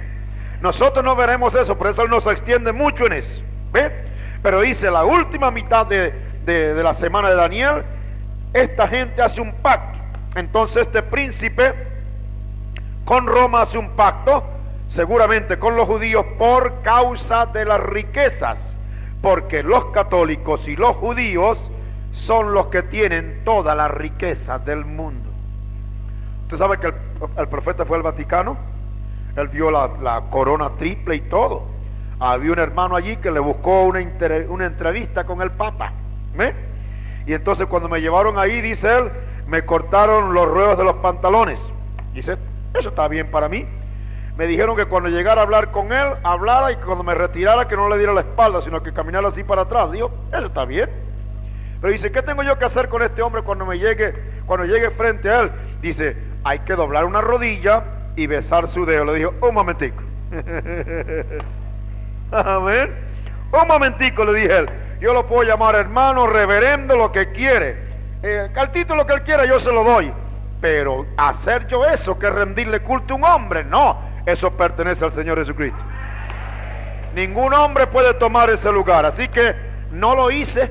Nosotros no veremos eso, por eso Él nos extiende mucho en eso. ¿Ve? Pero dice, la última mitad de la semana de Daniel, esta gente hace un pacto. Entonces este príncipe con Roma hace un pacto, seguramente con los judíos, por causa de las riquezas, porque los católicos y los judíos son los que tienen toda la riqueza del mundo. Usted sabe que el profeta fue al Vaticano, él vio la corona triple y todo. Había un hermano allí que le buscó una entrevista con el Papa. Y entonces cuando me llevaron ahí, dice él, me cortaron los ruedos de los pantalones. Dice, eso está bien para mí. Me dijeron que cuando llegara a hablar con él, hablara, y que cuando me retirara, que no le diera la espalda, sino que caminara así para atrás. Digo, eso está bien. Pero dice, ¿qué tengo yo que hacer con este hombre cuando llegue frente a él? Dice, hay que doblar una rodilla y besar su dedo. Le dijo, un momentico. Amén. Un momentico, le dije él. Yo lo puedo llamar hermano, reverendo, lo que quiere. Al título que él quiera yo se lo doy. Pero hacer yo eso, que rendirle culto a un hombre, no. Eso pertenece al Señor Jesucristo. Ningún hombre puede tomar ese lugar. Así que no lo hice.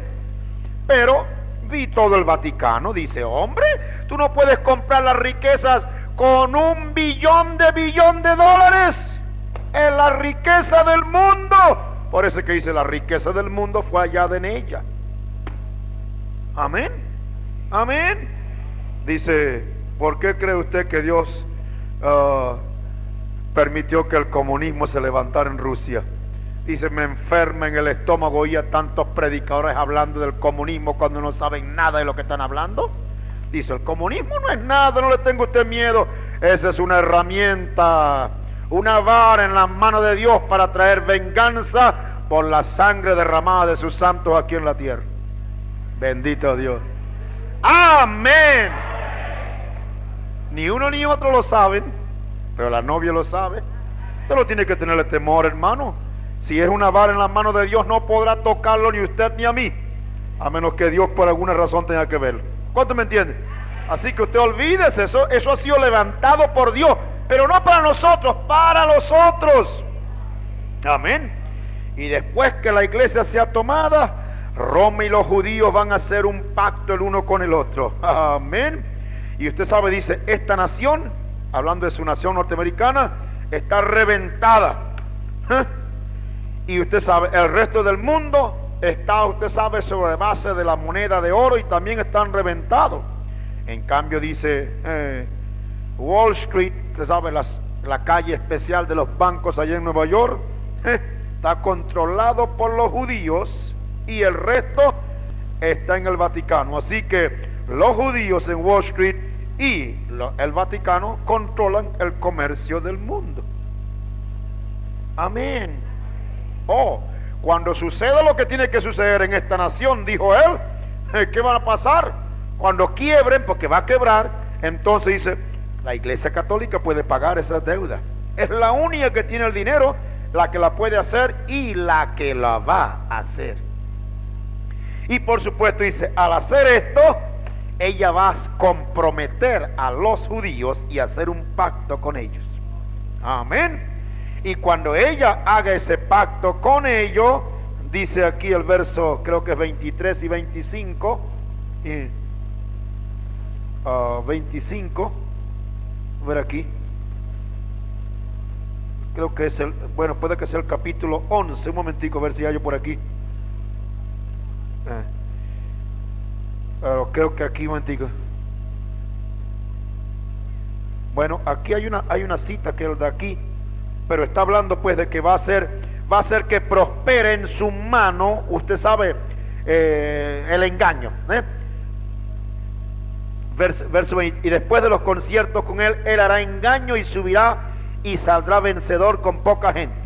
Pero vi todo el Vaticano. Dice, hombre, tú no puedes comprar las riquezas con $1 billón de dólares. es la riqueza del mundo. Por eso es que dice, la riqueza del mundo fue hallada en ella. Amén. Amén. Dice, ¿por qué cree usted que Dios permitió que el comunismo se levantara en Rusia? Dice, me enferma en el estómago oía tantos predicadores hablando del comunismo cuando no saben nada de lo que están hablando. Dice, el comunismo no es nada, no le tenga usted miedo. Esa es una herramienta, una vara en las manos de Dios para traer venganza por la sangre derramada de sus santos aquí en la tierra. Bendito Dios. Amén. Ni uno ni otro lo saben, pero la novia lo sabe. Usted no tiene que tenerle temor, hermano. Si es una vara en las manos de Dios, no podrá tocarlo ni usted ni a mí, a menos que Dios por alguna razón tenga que verlo. ¿Cuánto me entiende? Así que usted olvídese, eso ha sido levantado por Dios, pero no para nosotros, para los otros. Amén. Y después que la iglesia sea tomada, Roma y los judíos van a hacer un pacto el uno con el otro. Amén. Y usted sabe, dice, esta nación, hablando de su nación norteamericana, está reventada. Y usted sabe, el resto del mundo está, usted sabe, sobre base de la moneda de oro y también están reventados. En cambio, dice, Wall Street, usted sabe, la calle especial de los bancos allá en Nueva York, está controlado por los judíos y el resto está en el Vaticano. Así que los judíos en Wall Street y el Vaticano controlan el comercio del mundo. Amén. Oh, cuando suceda lo que tiene que suceder en esta nación, dijo él, ¿qué va a pasar? Cuando quiebren, porque va a quebrar, entonces dice, la Iglesia Católica puede pagar esas deudas. Es la única que tiene el dinero, la que la puede hacer y la que la va a hacer. Y por supuesto dice, al hacer esto, ella va a comprometer a los judíos y hacer un pacto con ellos. Amén. Y cuando ella haga ese pacto con ellos, dice aquí el verso, creo que es 23 y 25, 25, a ver aquí, creo que es bueno, puede que sea el capítulo 11, un momentico, a ver si hay yo por aquí. Pero creo que aquí, un momentico. Bueno, aquí hay una cita que es de aquí, pero está hablando pues de que va a hacer que prospere en su mano, usted sabe, el engaño. Verso 20, y después de los conciertos con él hará engaño y subirá y saldrá vencedor con poca gente.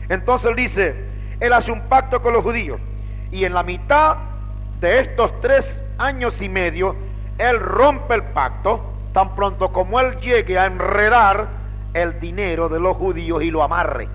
Entonces él dice, él hace un pacto con los judíos, y en la mitad de estos 3 años y medio, él rompe el pacto, tan pronto como él llegue a enredar el dinero de los judíos y lo amarre.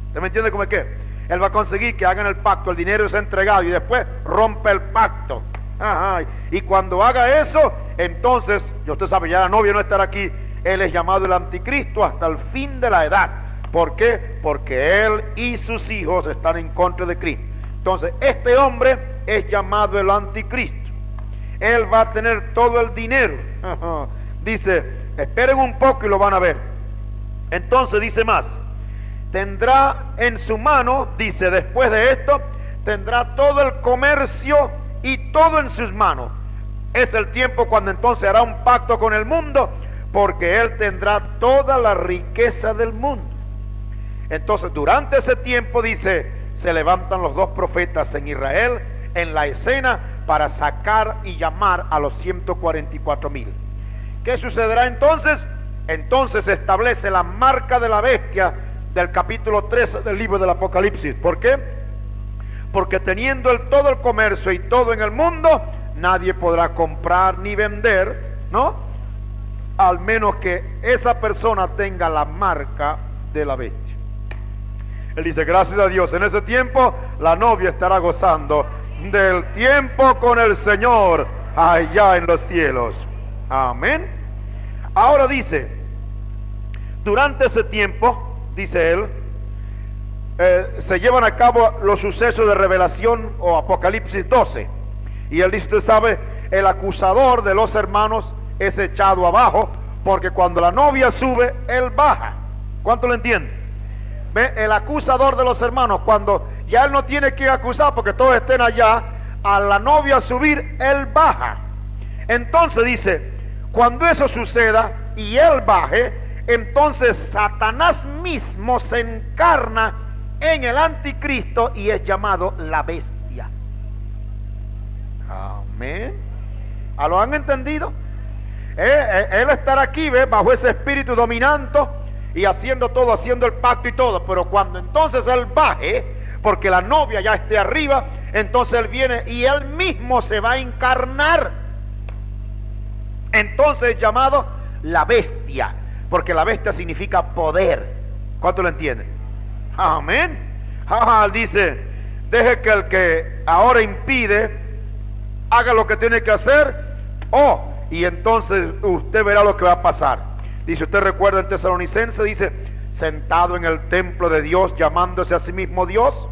¿Usted me entiende cómo es que? Él va a conseguir que hagan el pacto, el dinero es entregado y después rompe el pacto. Ajá. Y cuando haga eso, entonces, usted sabe, ya la novia no estará aquí, él es llamado el anticristo hasta el fin de la edad. ¿Por qué? Porque él y sus hijos están en contra de Cristo. Entonces, este hombre es llamado el anticristo. Él va a tener todo el dinero. Ajá. Dice, esperen un poco y lo van a ver. Entonces dice más, tendrá en su mano, dice, después de esto, tendrá todo el comercio y todo en sus manos. Es el tiempo cuando entonces hará un pacto con el mundo, porque él tendrá toda la riqueza del mundo. Entonces durante ese tiempo, dice, se levantan los 2 profetas en Israel en la escena para sacar y llamar a los 144,000. ¿Qué sucederá entonces? Entonces se establece la marca de la bestia del capítulo 13 del libro del Apocalipsis. ¿Por qué? Porque teniendo él todo el comercio y todo en el mundo, nadie podrá comprar ni vender, ¿no? Al menos que esa persona tenga la marca de la bestia. Él dice, gracias a Dios, en ese tiempo la novia estará gozando del tiempo con el Señor allá en los cielos. Amén. Ahora dice, durante ese tiempo, dice él, se llevan a cabo los sucesos de Revelación o Apocalipsis 12. Y él dice, usted sabe, el acusador de los hermanos es echado abajo, porque cuando la novia sube, él baja. ¿Cuánto lo entiende? ¿Ve? El acusador de los hermanos, cuando ya él no tiene que acusar porque todos estén allá, a la novia subir, él baja. Entonces dice, cuando eso suceda y él baje, entonces Satanás mismo se encarna en el anticristo y es llamado la bestia. Amén. ¿Lo han entendido? Él estará aquí, ¿ve? Bajo ese espíritu dominante y haciendo todo, haciendo el pacto y todo, pero cuando entonces él baje, porque la novia ya esté arriba, entonces él viene y él mismo se va a encarnar. Entonces es llamado la bestia, porque la bestia significa poder. ¿Cuánto lo entienden? Amén. Dice, deje que el que ahora impide haga lo que tiene que hacer, y entonces usted verá lo que va a pasar. Dice, usted recuerda en Tesalonicense, dice, sentado en el templo de Dios, llamándose a sí mismo Dios,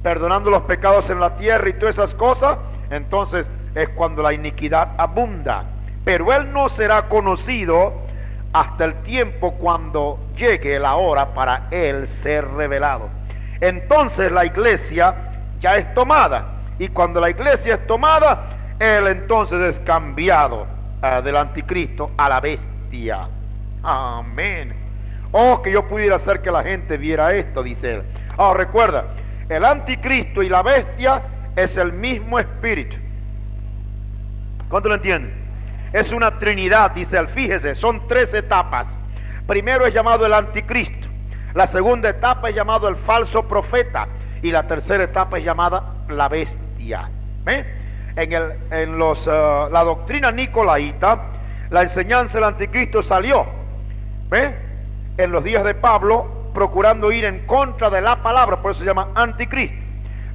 perdonando los pecados en la tierra y todas esas cosas. Entonces es cuando la iniquidad abunda, pero él no será conocido hasta el tiempo cuando llegue la hora para él ser revelado. Entonces la iglesia ya es tomada, y cuando la iglesia es tomada, él entonces es cambiado del anticristo a la bestia. Amén. Que yo pudiera hacer que la gente viera esto, dice él. Recuerda, el anticristo y la bestia es el mismo espíritu. ¿Cuánto lo entienden? Es una trinidad, dice él. Fíjese, son 3 etapas. Primero es llamado el anticristo, la segunda etapa es llamado el falso profeta, y la tercera etapa es llamada la bestia. La doctrina nicolaíta, la enseñanza del anticristo salió en los días de Pablo, procurando ir en contra de la palabra, por eso se llama anticristo.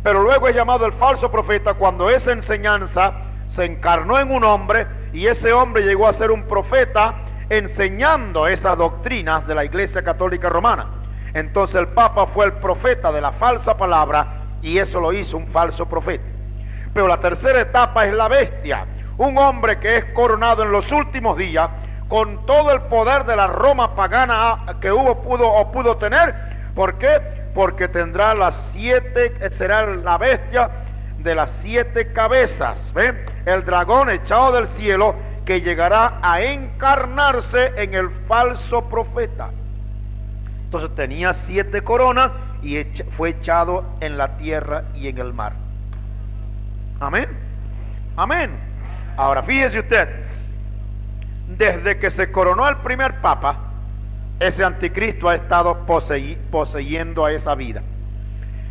Pero luego es llamado el falso profeta cuando esa enseñanza se encarnó en un hombre, y ese hombre llegó a ser un profeta enseñando esas doctrinas de la Iglesia Católica Romana. Entonces el Papa fue el profeta de la falsa palabra, y eso lo hizo un falso profeta. Pero la tercera etapa es la bestia, un hombre que es coronado en los últimos días con todo el poder de la Roma pagana que pudo tener. ¿Por qué? Porque tendrá será la bestia de las 7 cabezas, el dragón echado del cielo, que llegará a encarnarse en el falso profeta. Entonces tenía 7 coronas y fue echado en la tierra y en el mar. Amén. Amén. Ahora fíjese usted, desde que se coronó el primer papa, ese anticristo ha estado poseyendo a esa vida,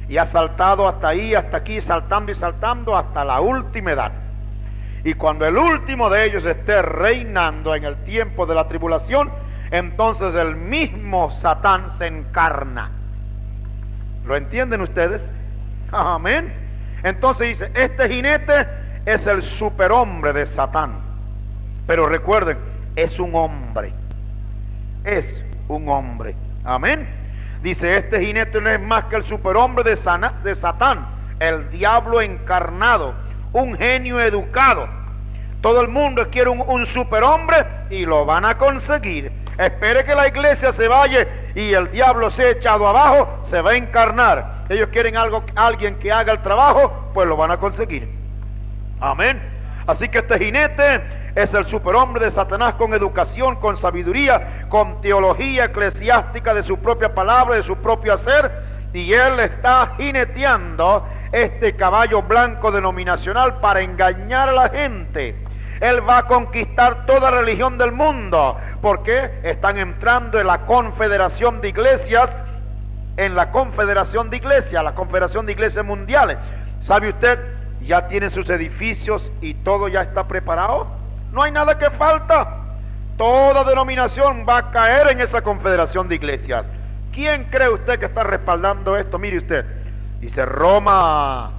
y ha saltado hasta ahí, hasta aquí, saltando y saltando hasta la última edad. Y cuando el último de ellos esté reinando en el tiempo de la tribulación, entonces el mismo Satán se encarna. ¿Lo entienden ustedes? Amén. Entonces dice, este jinete es el superhombre de Satán. Pero recuerden, es un hombre. Es un hombre. Amén. Dice, este jinete no es más que el superhombre de Satán, el diablo encarnado, un genio educado. Todo el mundo quiere un superhombre y lo van a conseguir. Espere que la iglesia se vaya y el diablo sea echado abajo, se va a encarnar. Ellos quieren alguien que haga el trabajo, pues lo van a conseguir. Amén. Así que este jinete es el superhombre de Satanás, con educación, con sabiduría, con teología eclesiástica de su propia palabra, de su propio hacer, y él está jineteando este caballo blanco denominacional para engañar a la gente. Él va a conquistar toda religión del mundo, porque están entrando en la confederación de iglesias, la confederación de iglesias mundiales. ¿Sabe usted? Ya tienen sus edificios y todo ya está preparado. No hay nada que falta. Toda denominación va a caer en esa confederación de iglesias. ¿Quién cree usted que está respaldando esto? Mire usted, dice Roma.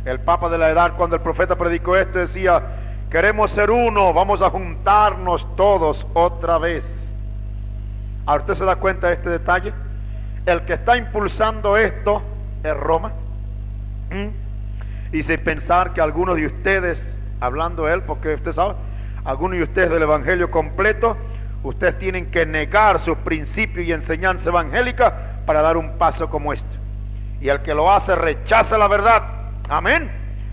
El Papa de la Edad, cuando el profeta predicó esto, decía: queremos ser uno, vamos a juntarnos todos otra vez. ¿Ahora usted se da cuenta de este detalle? El que está impulsando esto es Roma. Y sin pensar que algunos de ustedes, hablando él, porque usted sabe, algunos de ustedes del evangelio completo, ustedes tienen que negar sus principios y enseñanza evangélica para dar un paso como este. Y el que lo hace rechaza la verdad. Amén.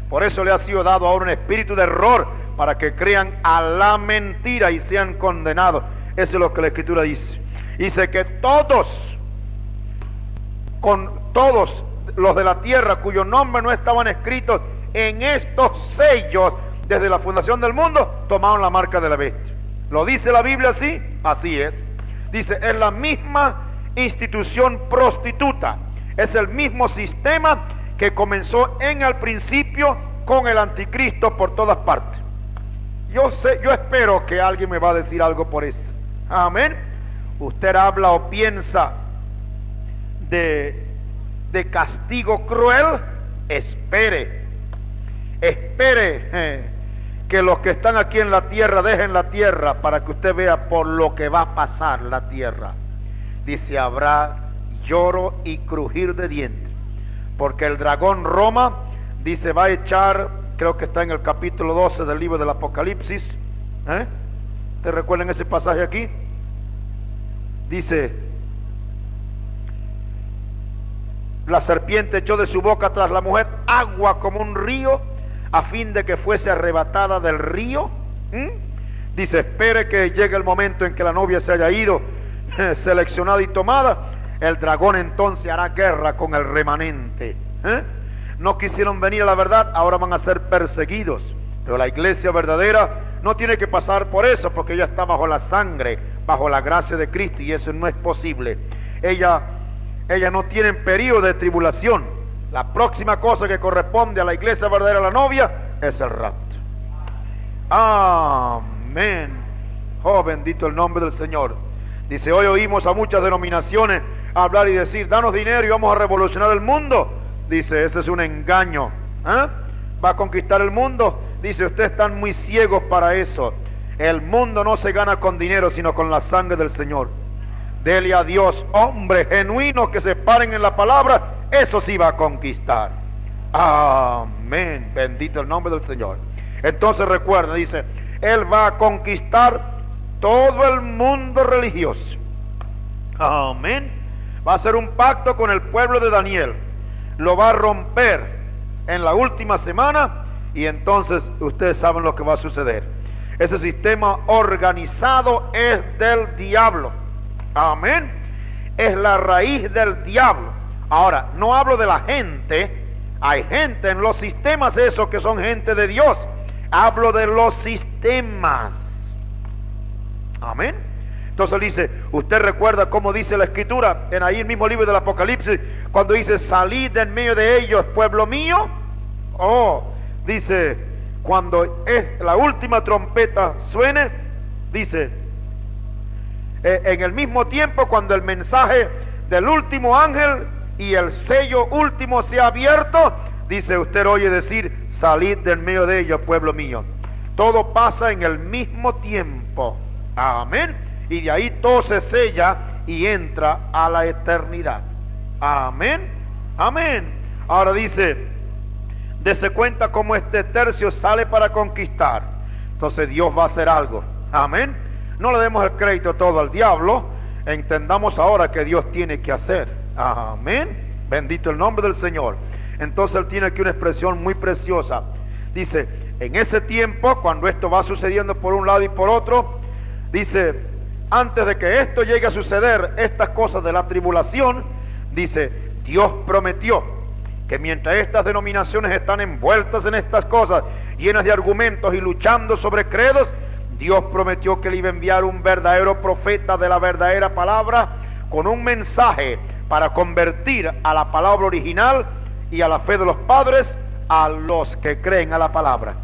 Por eso le ha sido dado ahora un espíritu de error, para que crean a la mentira y sean condenados. Eso es lo que la Escritura dice. Dice que todos los de la tierra cuyos nombres no estaban escritos en estos sellos desde la fundación del mundo, tomaron la marca de la bestia. ¿Lo dice la Biblia así? Así es. Dice, es la misma institución prostituta, es el mismo sistema que comenzó en el principio con el anticristo por todas partes. Yo espero que alguien me va a decir algo por esto. Amén. Usted habla o piensa de castigo cruel. Espere que los que están aquí en la tierra dejen la tierra, para que usted vea por lo que va a pasar la tierra. Dice, habrá lloro y crujir de dientes, porque el dragón Roma, dice, va a echar, creo que está en el capítulo 12 del libro del Apocalipsis. ¿Te recuerdan ese pasaje aquí? Dice, la serpiente echó de su boca tras la mujer agua como un río, a fin de que fuese arrebatada del río. Dice, espere que llegue el momento en que la novia se haya ido, seleccionada y tomada. El dragón entonces hará guerra con el remanente. No quisieron venir a la verdad, ahora van a ser perseguidos. Pero la iglesia verdadera no tiene que pasar por eso, porque ella está bajo la sangre, bajo la gracia de Cristo, y eso no es posible. Ella no tiene periodo de tribulación. La próxima cosa que corresponde a la iglesia verdadera, la novia, es el rapto. Amén. Oh, bendito el nombre del Señor. Dice, hoy oímos a muchas denominaciones hablar y decir, danos dinero y vamos a revolucionar el mundo. Dice, ese es un engaño. ¿Va a conquistar el mundo? Dice, ustedes están muy ciegos para eso. El mundo no se gana con dinero, sino con la sangre del Señor. Dele a Dios hombres genuinos que se paren en la palabra, eso sí va a conquistar. Amén, bendito el nombre del Señor. Entonces recuerda, dice, Él va a conquistar todo el mundo religioso. Amén. Va a hacer un pacto con el pueblo de Daniel, lo va a romper en la última semana, y entonces ustedes saben lo que va a suceder. Ese sistema organizado es del diablo. Amén. Es la raíz del diablo. Ahora, no hablo de la gente. Hay gente en los sistemas esos que son gente de Dios. Hablo de los sistemas. Amén. Entonces dice, usted recuerda cómo dice la Escritura en ahí el mismo libro del Apocalipsis, cuando dice, salid en medio de ellos, pueblo mío. Dice, cuando la última trompeta suene, dice, en el mismo tiempo, cuando el mensaje del último ángel y el sello último sea abierto, dice, usted oye decir, salid del medio de ellos, pueblo mío. Todo pasa en el mismo tiempo. Amén. Y de ahí todo se sella y entra a la eternidad. Amén. Amén. Ahora dice, dese cuenta cómo este tercio sale para conquistar. Entonces Dios va a hacer algo. Amén. No le demos el crédito todo al diablo. Entendamos ahora que Dios tiene que hacer. Amén. Bendito el nombre del Señor. Entonces Él tiene aquí una expresión muy preciosa. Dice, en ese tiempo, cuando esto va sucediendo por un lado y por otro, dice, antes de que esto llegue a suceder, estas cosas de la tribulación, dice, Dios prometió que mientras estas denominaciones están envueltas en estas cosas, llenas de argumentos y luchando sobre credos, Dios prometió que le iba a enviar un verdadero profeta de la verdadera palabra, con un mensaje para convertir a la palabra original y a la fe de los padres a los que creen a la palabra.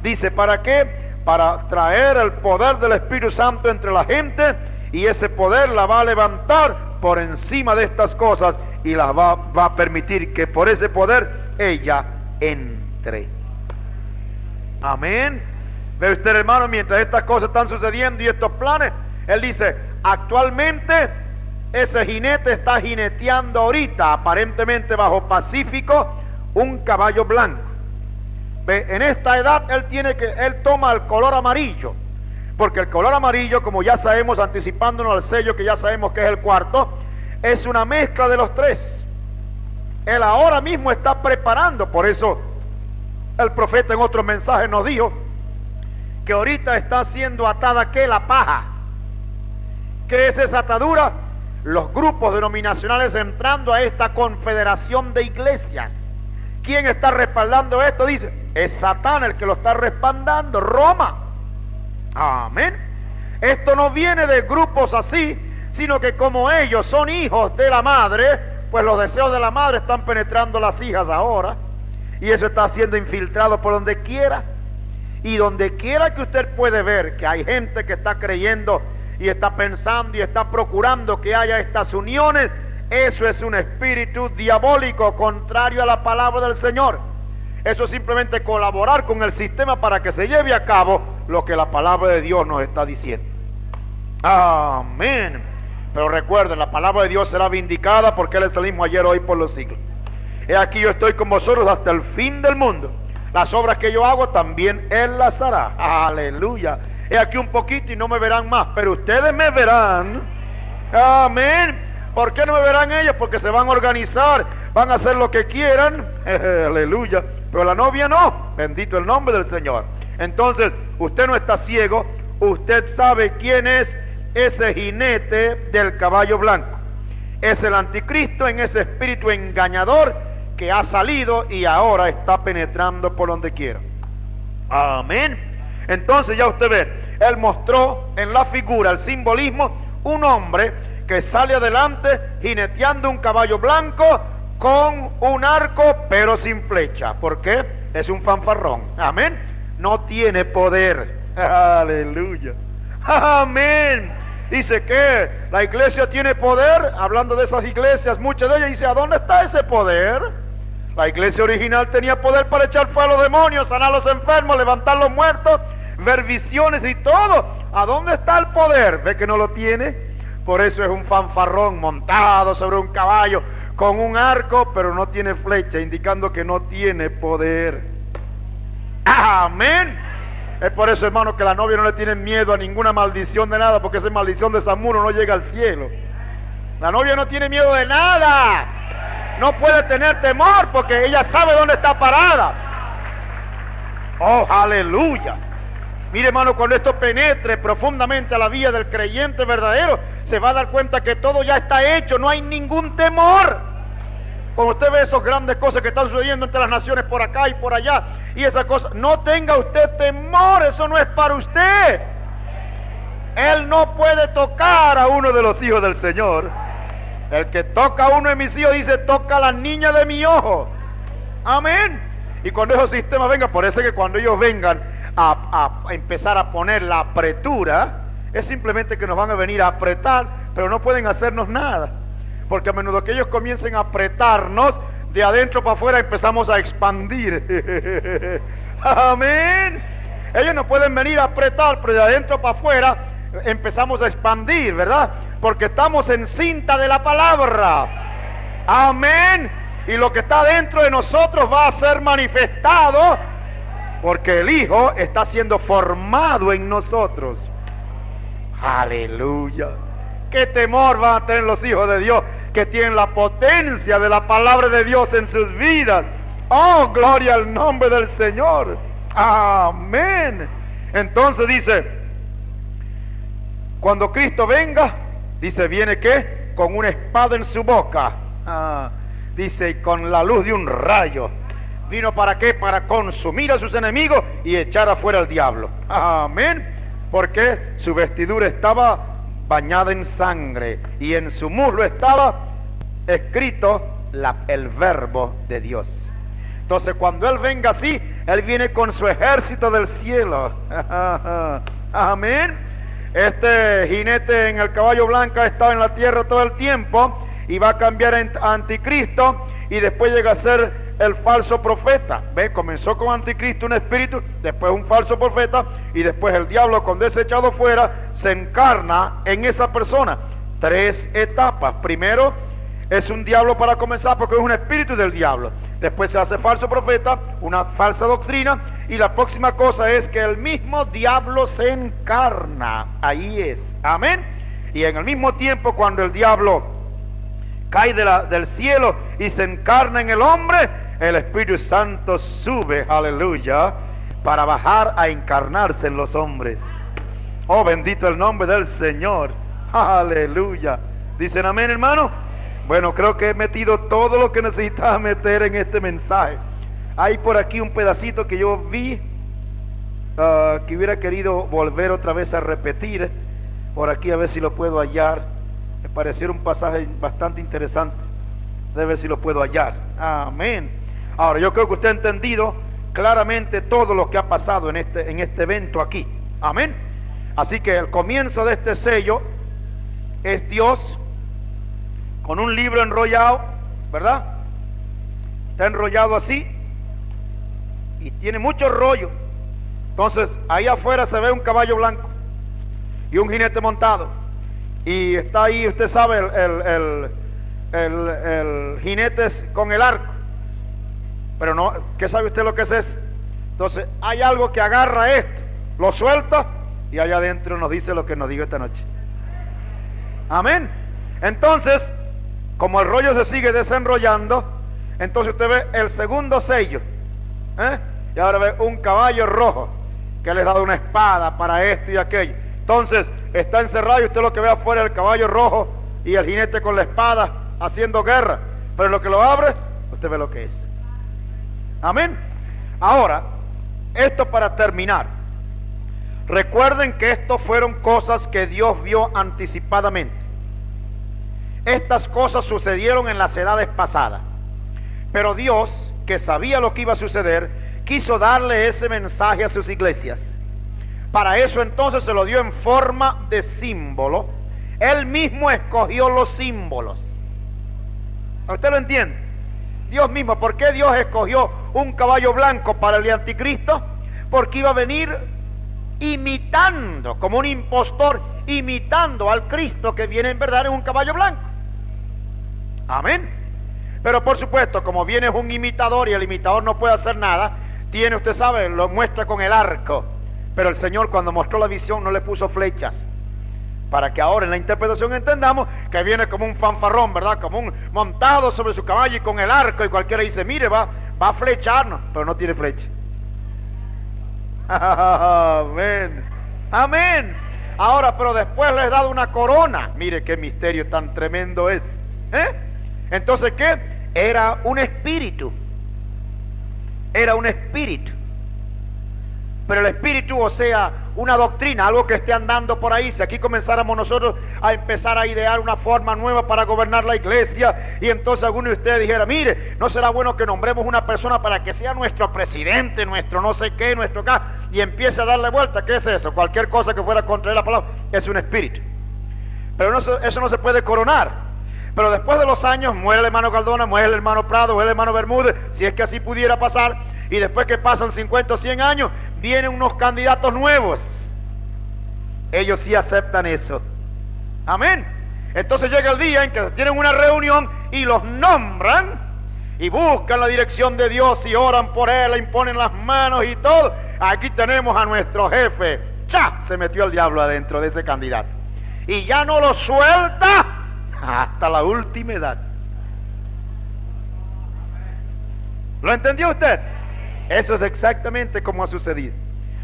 Dice, ¿para qué? Para traer el poder del Espíritu Santo entre la gente, y ese poder la va a levantar por encima de estas cosas y las va a permitir que por ese poder ella entre. Amén. Ve usted, hermano, mientras estas cosas están sucediendo y estos planes, Él dice, actualmente ese jinete está jineteando ahorita, aparentemente bajo Pacífico, un caballo blanco. Ve, en esta edad él toma el color amarillo, porque el color amarillo, como ya sabemos, anticipándonos al sello que ya sabemos que es el cuarto, es una mezcla de los tres. Él ahora mismo está preparando, por eso el profeta en otro mensaje nos dijo que ahorita está siendo atada, ¿qué? La paja. ¿Qué es esa atadura? Los grupos denominacionales entrando a esta confederación de iglesias. ¿Quién está respaldando esto? Dice, es Satán el que lo está respaldando, Roma. Amén. Esto no viene de grupos así, sino que como ellos son hijos de la madre, pues los deseos de la madre están penetrando las hijas ahora, y eso está siendo infiltrado por donde quiera. Y donde quiera que usted puede ver que hay gente que está creyendo y está pensando y está procurando que haya estas uniones, eso es un espíritu diabólico contrario a la palabra del Señor. Eso es simplemente colaborar con el sistema para que se lleve a cabo lo que la palabra de Dios nos está diciendo. Amén. Pero recuerden, la palabra de Dios será vindicada porque Él es el mismo ayer, hoy, por los siglos. He aquí yo estoy con vosotros hasta el fin del mundo. Las obras que yo hago también Él las hará. Aleluya. He aquí un poquito y no me verán más, pero ustedes me verán. Amén. ¿Por qué no me verán ellos? Porque se van a organizar, van a hacer lo que quieran. Aleluya. Pero la novia no. Bendito el nombre del Señor. Entonces, usted no está ciego. Usted sabe quién es ese jinete del caballo blanco. Es el anticristo en ese espíritu engañador que ha salido y ahora está penetrando por donde quiera. Amén. Entonces ya usted ve, Él mostró en la figura, el simbolismo, un hombre que sale adelante jineteando un caballo blanco con un arco pero sin flecha. ¿Por qué? Es un fanfarrón. Amén. No tiene poder. Aleluya. Amén. Dice que la iglesia tiene poder. Hablando de esas iglesias, muchas de ellas, dice, ¿a dónde está ese poder? La iglesia original tenía poder para echar fuera a los demonios, sanar a los enfermos, levantar a los muertos, ver visiones y todo. ¿A dónde está el poder? ¿Ve que no lo tiene? Por eso es un fanfarrón montado sobre un caballo con un arco, pero no tiene flecha, indicando que no tiene poder. Amén. Es por eso, hermano, que la novia no le tiene miedo a ninguna maldición de nada, porque esa maldición de Samuro no llega al cielo. La novia no tiene miedo de nada. No puede tener temor porque ella sabe dónde está parada. Oh, aleluya. Mire, hermano, cuando esto penetre profundamente a la vida del creyente verdadero, se va a dar cuenta que todo ya está hecho, no hay ningún temor. Cuando usted ve esas grandes cosas que están sucediendo entre las naciones por acá y por allá, y esas cosas, no tenga usted temor, eso no es para usted. Él no puede tocar a uno de los hijos del Señor. El que toca a uno de mis hijos dice, toca a la niña de mi ojo. Amén. Y cuando esos sistemas vengan, por eso es que cuando ellos vengan a empezar a poner la apretura, es simplemente que nos van a venir a apretar, pero no pueden hacernos nada. Porque a menudo que ellos comiencen a apretarnos, de adentro para afuera empezamos a expandir. Amén. Ellos no pueden venir a apretar, pero de adentro para afuera empezamos a expandir, ¿verdad? Porque estamos en cinta de la palabra. Amén. Y lo que está dentro de nosotros va a ser manifestado, porque el Hijo está siendo formado en nosotros. Aleluya. Qué temor van a tener los hijos de Dios, que tienen la potencia de la palabra de Dios en sus vidas. Oh, gloria al nombre del Señor. Amén. Entonces dice, cuando Cristo venga, dice, ¿viene qué? Con una espada en su boca. Dice, con la luz de un rayo. ¿Vino para qué? Para consumir a sus enemigos y echar afuera al diablo. Amén. Porque su vestidura estaba bañada en sangre y en su muslo estaba escrito el verbo de Dios. Entonces cuando Él venga así, Él viene con su ejército del cielo. Amén. Este jinete en el caballo blanco ha estado en la tierra todo el tiempo y va a cambiar a anticristo, y después llega a ser el falso profeta. ¿Ve? Comenzó con anticristo, un espíritu, después un falso profeta, y después el diablo, cuando es echado fuera, se encarna en esa persona. 3 etapas. Primero es un diablo para comenzar, porque es un espíritu del diablo. Después se hace falso profeta, una falsa doctrina, y la próxima cosa es que el mismo diablo se encarna. Ahí es. Amén. Y en el mismo tiempo, cuando el diablo cae del cielo y se encarna en el hombre, el Espíritu Santo sube, aleluya, para bajar a encarnarse en los hombres. Oh, bendito el nombre del Señor, aleluya. ¿Dicen amén, hermano? Bueno, creo que he metido todo lo que necesitaba meter en este mensaje. Hay por aquí un pedacito que yo vi, que hubiera querido volver otra vez a repetir, por aquí a ver si lo puedo hallar. Me pareció un pasaje bastante interesante, de ver si lo puedo hallar. Amén. Ahora, yo creo que usted ha entendido claramente todo lo que ha pasado en este evento aquí. Amén. Así que el comienzo de este sello es Dios con un libro enrollado, ¿verdad? Está enrollado así y tiene mucho rollo. Entonces, ahí afuera se ve un caballo blanco y un jinete montado. Y está ahí, usted sabe, el jinete con el arco. Pero no, ¿qué sabe usted lo que es eso? Entonces, hay algo que agarra esto, lo suelta y allá adentro nos dice lo que nos dijo esta noche. Amén. Entonces, como el rollo se sigue desenrollando, entonces usted ve el segundo sello, y ahora ve un caballo rojo que le ha dado una espada para esto y aquello. Entonces está encerrado y usted lo que ve afuera es el caballo rojo y el jinete con la espada haciendo guerra, pero lo que lo abre, usted ve lo que es. Amén. Ahora, esto para terminar, recuerden que esto fueron cosas que Dios vio anticipadamente. Estas cosas sucedieron en las edades pasadas, pero Dios, que sabía lo que iba a suceder, quiso darle ese mensaje a sus iglesias. Para eso entonces se lo dio en forma de símbolo. Él mismo escogió los símbolos. ¿Usted lo entiende? Dios mismo. ¿Por qué Dios escogió un caballo blanco para el anticristo? Porque iba a venir imitando, como un impostor, imitando al Cristo que viene en verdad en un caballo blanco. Amén. Pero por supuesto, como viene un imitador y el imitador no puede hacer nada, tiene, usted sabe, lo muestra con el arco. Pero el Señor, cuando mostró la visión, no le puso flechas, para que ahora en la interpretación entendamos que viene como un fanfarrón, ¿verdad? Como un montado sobre su caballo y con el arco, y cualquiera dice, mire, va a flecharnos, pero no tiene flecha. Amén. Amén. Ahora, pero después le he dado una corona. Mire qué misterio tan tremendo es. Entonces, ¿qué? Era un espíritu. Era un espíritu. Pero el espíritu, o sea, una doctrina, algo que esté andando por ahí. Si aquí comenzáramos nosotros a empezar a idear una forma nueva para gobernar la iglesia, y entonces alguno de ustedes dijera, mire, ¿no será bueno que nombremos una persona para que sea nuestro presidente, nuestro no sé qué, nuestro acá, y empiece a darle vuelta? ¿Qué es eso? Cualquier cosa que fuera contra la palabra es un espíritu. Pero no, eso no se puede coronar. Pero después de los años muere el hermano Cardona, muere el hermano Prado, muere el hermano Bermúdez, si es que así pudiera pasar, y después que pasan 50 o 100 años, vienen unos candidatos nuevos. Ellos sí aceptan eso. Amén. Entonces llega el día en que tienen una reunión y los nombran y buscan la dirección de Dios y oran por él, le imponen las manos y todo. Aquí tenemos a nuestro jefe. ¡Cha! Se metió el diablo adentro de ese candidato y ya no lo suelta hasta la última edad. ¿Lo entendió usted? Eso es exactamente como ha sucedido.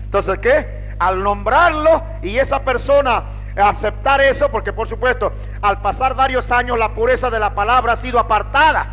Entonces, ¿qué? Al nombrarlo y esa persona aceptar eso, porque por supuesto, al pasar varios años la pureza de la palabra ha sido apartada.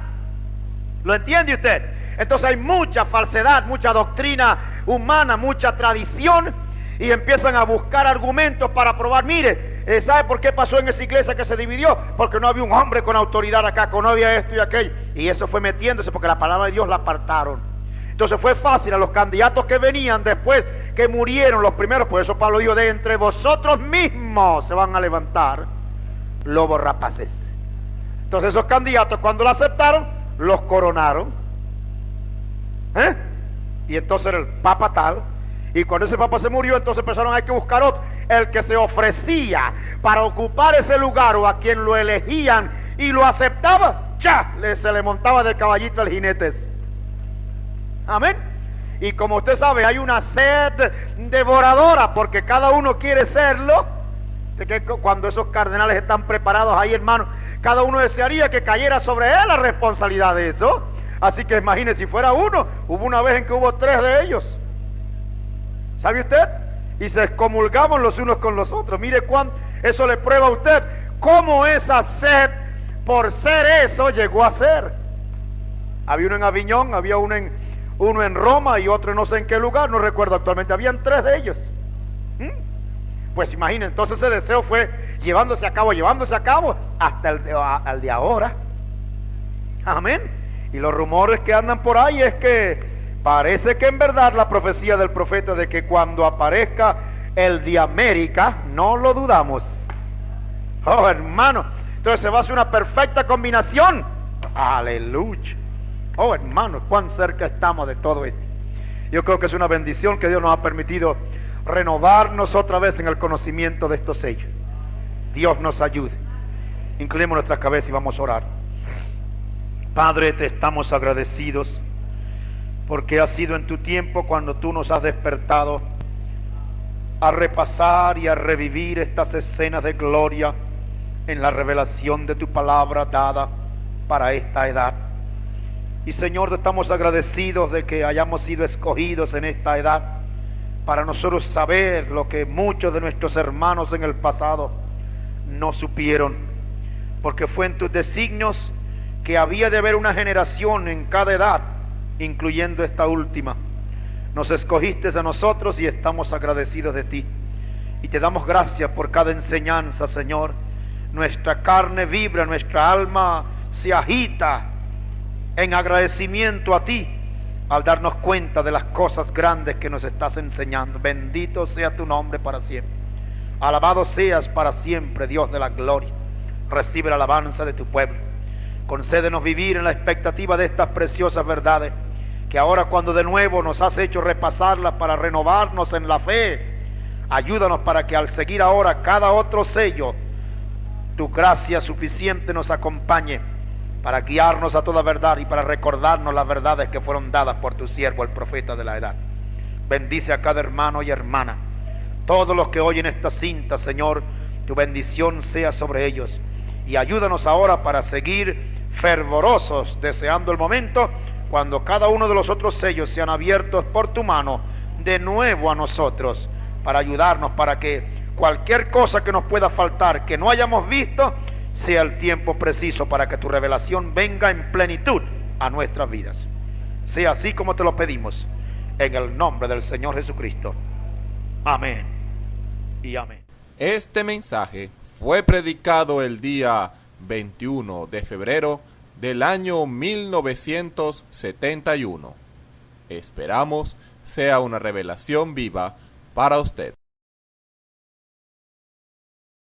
¿Lo entiende usted? Entonces hay mucha falsedad, mucha doctrina humana, mucha tradición, y empiezan a buscar argumentos para probar. Mire, ¿sabe por qué pasó en esa iglesia que se dividió? Porque no había un hombre con autoridad acá, no había esto y aquello, y eso fue metiéndose porque la palabra de Dios la apartaron. Entonces fue fácil a los candidatos que venían después, que murieron los primeros. Por eso Pablo dijo, de entre vosotros mismos se van a levantar lobos rapaces. Entonces esos candidatos, cuando lo aceptaron, los coronaron. Y entonces era el papa tal, y cuando ese papa se murió, entonces empezaron, hay que buscar otro, el que se ofrecía para ocupar ese lugar, o a quien lo elegían y lo aceptaba, ya se le montaba del caballito al jinete. Amén. Y como usted sabe, hay una sed devoradora, porque cada uno quiere serlo. De que cuando esos cardenales están preparados ahí, hermano, cada uno desearía que cayera sobre él la responsabilidad de eso. Así que imagínese si fuera uno. Hubo una vez en que hubo 3 de ellos. ¿Sabe usted? Y se excomulgaban los unos con los otros. Mire cuán eso le prueba a usted cómo esa sed por ser eso llegó a ser. Había uno en Aviñón, había uno en Roma y otro no sé en qué lugar, no recuerdo actualmente. Habían 3 de ellos. Pues imaginen, entonces ese deseo fue llevándose a cabo hasta el de ahora. Amén. Y los rumores que andan por ahí es que parece que en verdad la profecía del profeta de que cuando aparezca el de América, no lo dudamos. Oh, hermano, entonces se va a hacer una perfecta combinación. Aleluya. Oh, hermano, cuán cerca estamos de todo esto. Yo creo que es una bendición que Dios nos ha permitido renovarnos otra vez en el conocimiento de estos sellos. Dios nos ayude. Inclinemos nuestras cabezas y vamos a orar. Padre, te estamos agradecidos porque ha sido en tu tiempo cuando tú nos has despertado a repasar y a revivir estas escenas de gloria en la revelación de tu palabra dada para esta edad. Y Señor, te estamos agradecidos de que hayamos sido escogidos en esta edad para nosotros saber lo que muchos de nuestros hermanos en el pasado no supieron, porque fue en tus designios que había de haber una generación en cada edad, incluyendo esta última. Nos escogiste a nosotros y estamos agradecidos de ti. Y te damos gracias por cada enseñanza, Señor. Nuestra carne vibra, nuestra alma se agita en agradecimiento a ti al darnos cuenta de las cosas grandes que nos estás enseñando. Bendito sea tu nombre para siempre. Alabado seas para siempre, Dios de la gloria. Recibe la alabanza de tu pueblo. Concédenos vivir en la expectativa de estas preciosas verdades, que ahora cuando de nuevo nos has hecho repasarlas para renovarnos en la fe, ayúdanos para que al seguir ahora cada otro sello, tu gracia suficiente nos acompañe para guiarnos a toda verdad y para recordarnos las verdades que fueron dadas por tu siervo, el profeta de la edad. Bendice a cada hermano y hermana, todos los que oyen esta cinta, Señor, tu bendición sea sobre ellos, y ayúdanos ahora para seguir fervorosos, deseando el momento cuando cada uno de los otros sellos sean abiertos por tu mano de nuevo a nosotros, para ayudarnos, para que cualquier cosa que nos pueda faltar, que no hayamos visto, sea el tiempo preciso para que tu revelación venga en plenitud a nuestras vidas. Sea así como te lo pedimos, en el nombre del Señor Jesucristo. Amén y amén.
Este mensaje fue predicado el día 21 de febrero del año 1971. Esperamos sea una revelación viva para usted.